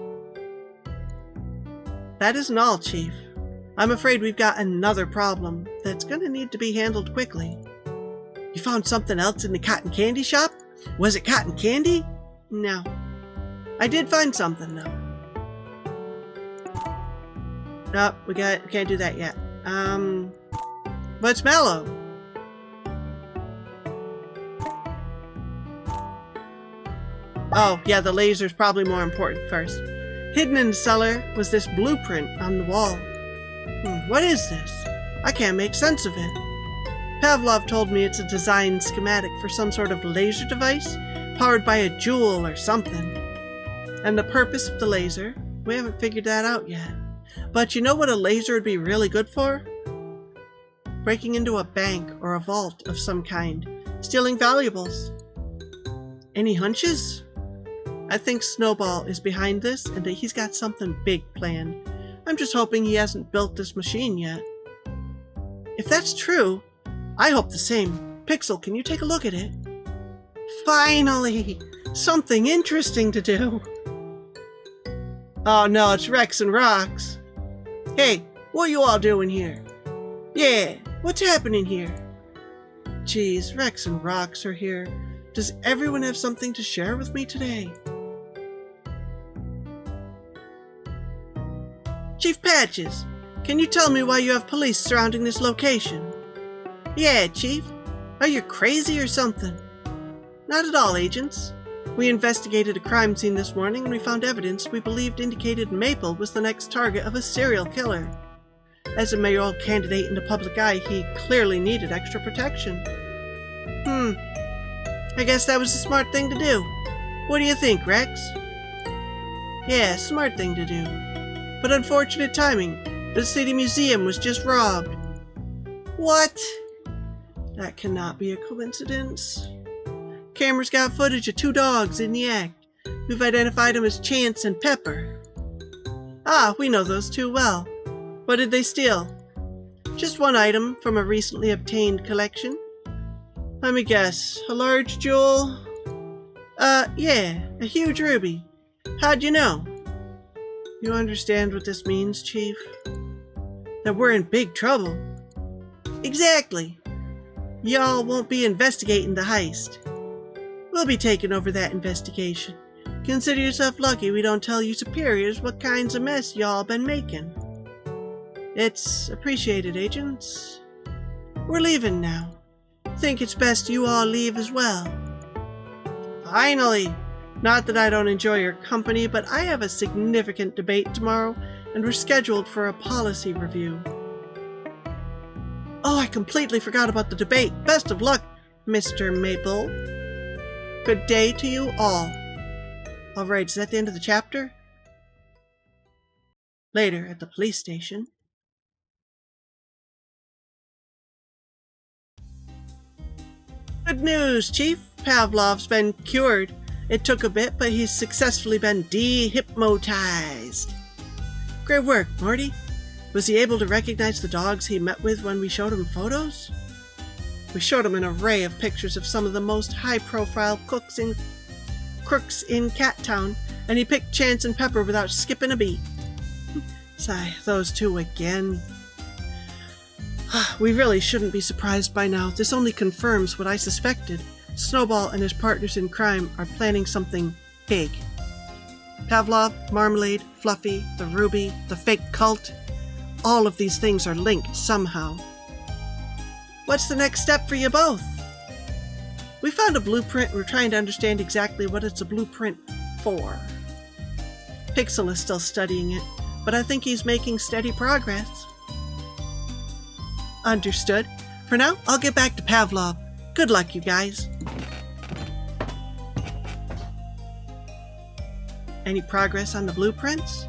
That isn't all, Chief. I'm afraid we've got another problem that's gonna need to be handled quickly. You found something else in the cotton candy shop? Was it cotton candy? No. I did find something, though. Nope, we can't do that yet. What's Mallow? Oh, yeah, the laser's probably more important first. Hidden in the cellar was this blueprint on the wall. What is this? I can't make sense of it. Pavlov told me it's a design schematic for some sort of laser device powered by a jewel or something. And the purpose of the laser, we haven't figured that out yet. But you know what a laser would be really good for? Breaking into a bank or a vault of some kind, stealing valuables. Any hunches? I think Snowball is behind this and that he's got something big planned. I'm just hoping he hasn't built this machine yet. If that's true, I hope the same. Pixel, can you take a look at it? Finally! Something interesting to do! Oh no, it's Rex and Rox. Hey, what are you all doing here? Yeah, what's happening here? Geez, Rex and Rox are here. Does everyone have something to share with me today? Chief Patches, can you tell me why you have police surrounding this location? Yeah, Chief. Are you crazy or something? Not at all, agents. We investigated a crime scene this morning and we found evidence we believed indicated Maple was the next target of a serial killer. As a mayoral candidate in the public eye, he clearly needed extra protection. I guess that was a smart thing to do. What do you think, Rex? Yeah, smart thing to do. But unfortunate timing. The city museum was just robbed. What? That cannot be a coincidence. Camera's got footage of 2 dogs in the act. We've identified them as Chance and Pepper. Ah, we know those 2 well. What did they steal? Just 1 item from a recently obtained collection. Let me guess, a large jewel? Yeah, a huge ruby. How'd you know? You understand what this means, Chief? That we're in big trouble. Exactly. Y'all won't be investigating the heist. We'll be taking over that investigation. Consider yourself lucky we don't tell you superiors what kinds of mess y'all been making. It's appreciated, agents. We're leaving now. Think it's best you all leave as well. Finally! Not that I don't enjoy your company, but I have a significant debate tomorrow, and we're scheduled for a policy review. Oh, I completely forgot about the debate. Best of luck, Mr. Maple. Good day to you all. Alright, is that the end of the chapter? Later, at the police station. Good news, Chief. Pavlov's been cured. It took a bit, but he's successfully been de-hypnotized. Great work, Morty. Was he able to recognize the dogs he met with when we showed him photos? We showed him an array of pictures of some of the most high-profile crooks in Cat Town, and he picked Chance and Pepper without skipping a beat. Sigh, those 2 again. We really shouldn't be surprised by now. This only confirms what I suspected. Snowball and his partners in crime are planning something big. Pavlov, Marmalade, Fluffy, the Ruby, the fake cult. All of these things are linked somehow. What's the next step for you both? We found a blueprint. We're trying to understand exactly what it's a blueprint for. Pixel is still studying it, but I think he's making steady progress. Understood. For now, I'll get back to Pavlov. Good luck, you guys. Any progress on the blueprints?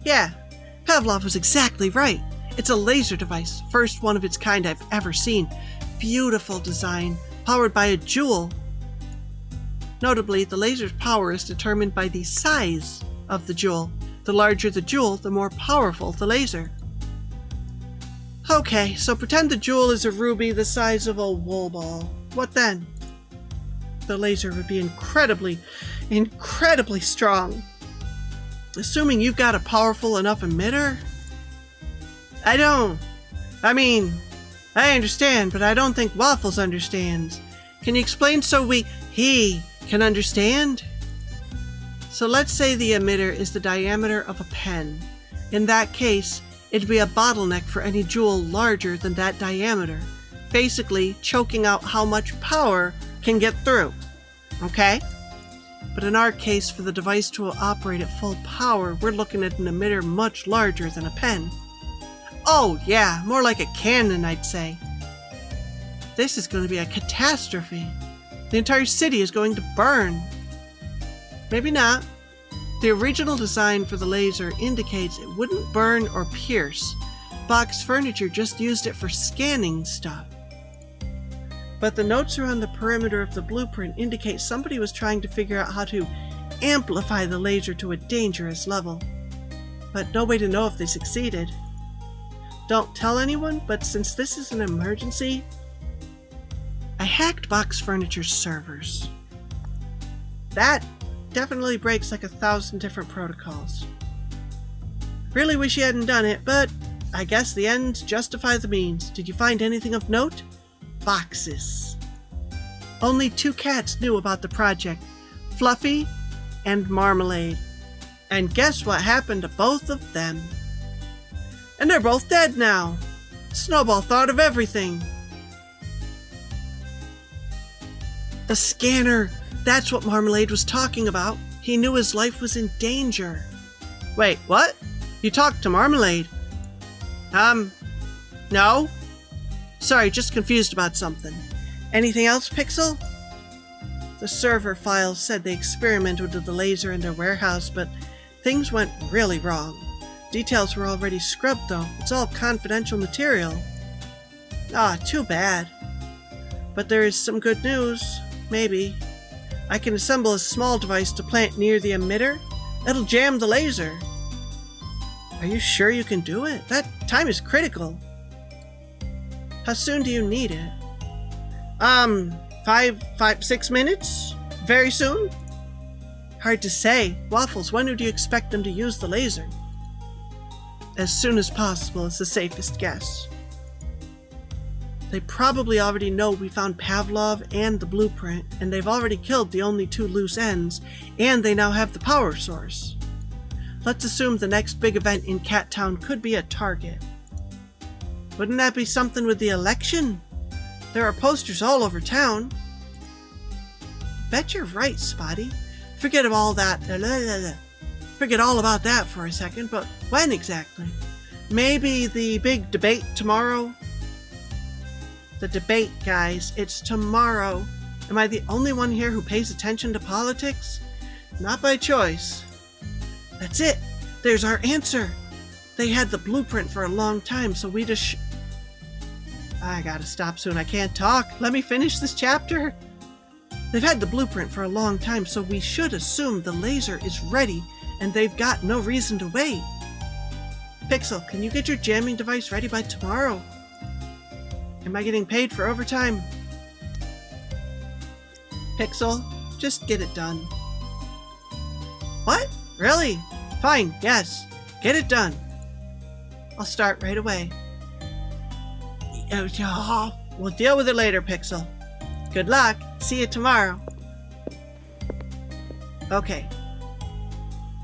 Yeah, Pavlov was exactly right. It's a laser device, first one of its kind I've ever seen. Beautiful design, powered by a jewel. Notably, the laser's power is determined by the size of the jewel. The larger the jewel, the more powerful the laser. Okay, so pretend the jewel is a ruby the size of a wool ball. What then? The laser would be incredibly strong. Assuming you've got a powerful enough emitter? I understand, but I don't think Waffles understands. Can you explain so he can understand? So let's say the emitter is the diameter of a pen. In that case, it'd be a bottleneck for any jewel larger than that diameter, basically choking out how much power can get through. Okay? But in our case, for the device to operate at full power, we're looking at an emitter much larger than a pen. Oh yeah, more like a cannon, I'd say. This is going to be a catastrophe. The entire city is going to burn. Maybe not. The original design for the laser indicates it wouldn't burn or pierce. Box Furniture just used it for scanning stuff. But the notes around the perimeter of the blueprint indicate somebody was trying to figure out how to amplify the laser to a dangerous level. But no way to know if they succeeded. Don't tell anyone, but since this is an emergency, I hacked Box Furniture's servers. That definitely breaks like 1,000 different protocols. Really wish you hadn't done it, but I guess the ends justify the means. Did you find anything of note? Boxes. Only 2 cats knew about the project, Fluffy and Marmalade. And guess what happened to both of them? And they're both dead now. Snowball thought of everything. The scanner. That's what Marmalade was talking about. He knew his life was in danger. Wait, what? You talked to Marmalade? No? Sorry, just confused about something. Anything else, Pixel? The server files said they experimented with the laser in their warehouse, but things went really wrong. Details were already scrubbed, though. It's all confidential material. Ah, too bad. But there is some good news. Maybe. I can assemble a small device to plant near the emitter. It'll jam the laser. Are you sure you can do it? That time is critical. How soon do you need it? 6 minutes? Very soon? Hard to say. Waffles, when do you expect them to use the laser? As soon as possible is the safest guess. They probably already know we found Pavlov and the blueprint, and they've already killed the only 2 loose ends, and they now have the power source. Let's assume the next big event in Cat Town could be a target. Wouldn't that be something with the election? There are posters all over town. Bet you're right, Spotty. Forget all that. Forget all about that for a second, but when exactly? Maybe the big debate tomorrow? The debate, guys. It's tomorrow. Am I the only one here who pays attention to politics? Not by choice. That's it. There's our answer. They had the blueprint for a long time, so we just I gotta stop soon. I can't talk. Let me finish this chapter. They've had the blueprint for a long time, so we should assume the laser is ready, and they've got no reason to wait. Pixel, can you get your jamming device ready by tomorrow? Am I getting paid for overtime? Pixel, just get it done. What? Really? Fine, yes. Get it done. I'll start right away. We'll deal with it later, Pixel. Good luck. See you tomorrow. Okay.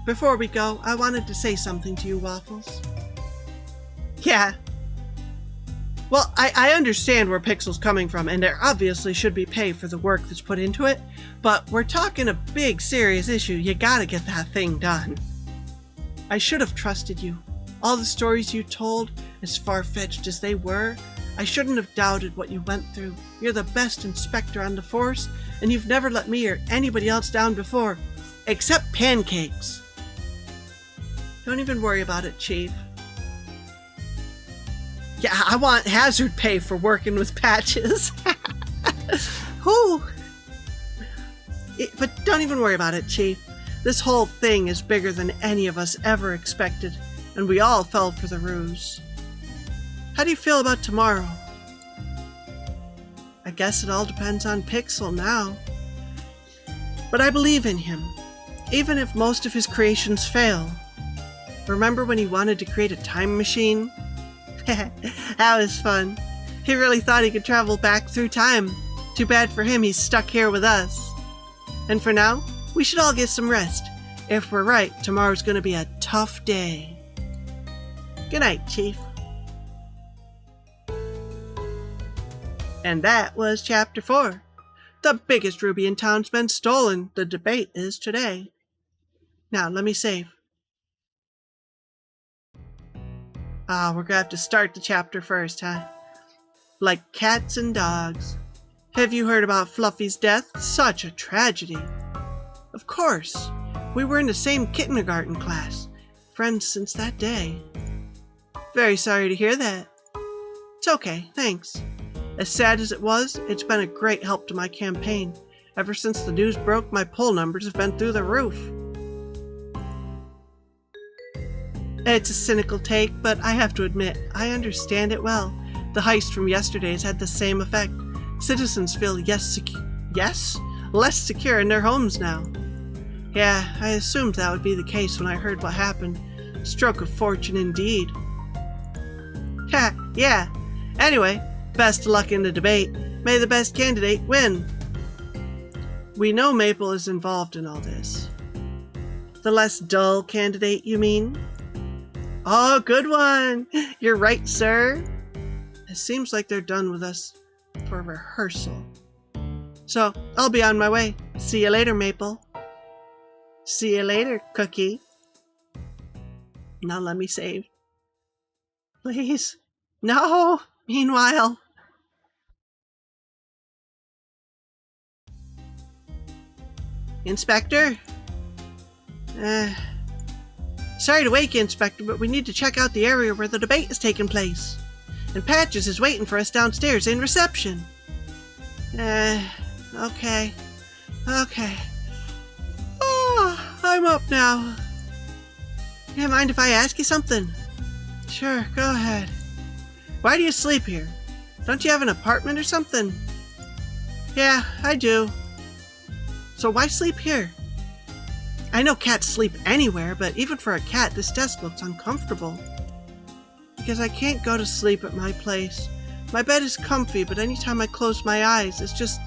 Before we go, I wanted to say something to you, Waffles. Yeah. Well, I understand where Pixel's coming from, and there obviously should be pay for the work that's put into it, but we're talking a big, serious issue. You gotta get that thing done. I should have trusted you. All the stories you told, as far-fetched as they were, I shouldn't have doubted what you went through. You're the best inspector on the force, and you've never let me or anybody else down before, except Pancakes. Don't even worry about it, Chief. Yeah, I want hazard pay for working with Patches. Whew. But don't even worry about it, Chief. This whole thing is bigger than any of us ever expected, and we all fell for the ruse. How do you feel about tomorrow? I guess it all depends on Pixel now. But I believe in him, even if most of his creations fail. Remember when he wanted to create a time machine? That was fun. He really thought he could travel back through time. Too bad for him, he's stuck here with us. And for now, we should all get some rest. If we're right, tomorrow's gonna be a tough day. Good night, Chief. And that was Chapter 4. The biggest ruby in town's been stolen. The debate is today. Now, let me save. We're gonna have to start the chapter first, huh? Like cats and dogs. Have you heard about Fluffy's death? Such a tragedy. Of course. We were in the same kindergarten class. Friends since that day. Very sorry to hear that. It's okay, thanks. As sad as it was, it's been a great help to my campaign. Ever since the news broke, my poll numbers have been through the roof. It's a cynical take, but I have to admit, I understand it well. The heist from yesterday has had the same effect. Citizens feel less secure in their homes now. Yeah, I assumed that would be the case when I heard what happened. Stroke of fortune indeed. Ha, yeah. Anyway, best of luck in the debate. May the best candidate win. We know Maple is involved in all this. The less dull candidate, you mean? Oh, good one! You're right, sir. It seems like they're done with us for rehearsal. So, I'll be on my way. See you later, Maple. See you later, Cookie. Now let me save. Please. No! Meanwhile. Inspector? Sorry to wake you, Inspector, but we need to check out the area where the debate is taking place. And Patches is waiting for us downstairs in reception. Okay. Oh, I'm up now. You mind if I ask you something? Sure, go ahead. Why do you sleep here? Don't you have an apartment or something? Yeah, I do. So why sleep here? I know cats sleep anywhere, but even for a cat, this desk looks uncomfortable. Because I can't go to sleep at my place. My bed is comfy, but anytime I close my eyes, it's just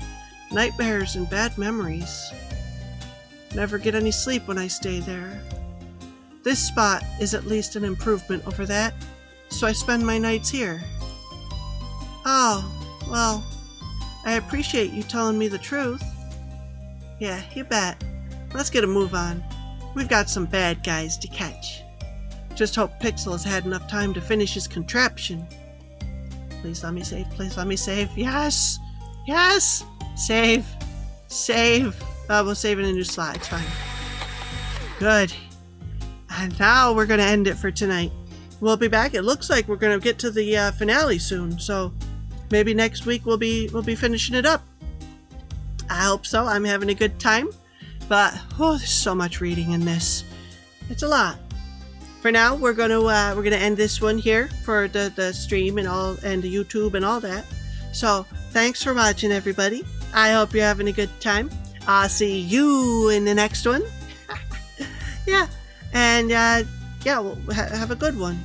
nightmares and bad memories. Never get any sleep when I stay there. This spot is at least an improvement over that, so I spend my nights here. Oh, well, I appreciate you telling me the truth. Yeah, you bet. Let's get a move on. We've got some bad guys to catch. Just hope Pixel has had enough time to finish his contraption. Please let me save. Please let me save. Yes! Yes! Save. Save. We'll save in a new slot. It's fine. Good. And now we're going to end it for tonight. We'll be back. It looks like we're going to get to the finale soon. So maybe next week we'll be finishing it up. I hope so. I'm having a good time. But, there's so much reading in this. It's a lot. For now, we're gonna end this one here for the stream and the YouTube and all that. So, thanks for watching, everybody. I hope you're having a good time. I'll see you in the next one. Yeah. And, well, have a good one.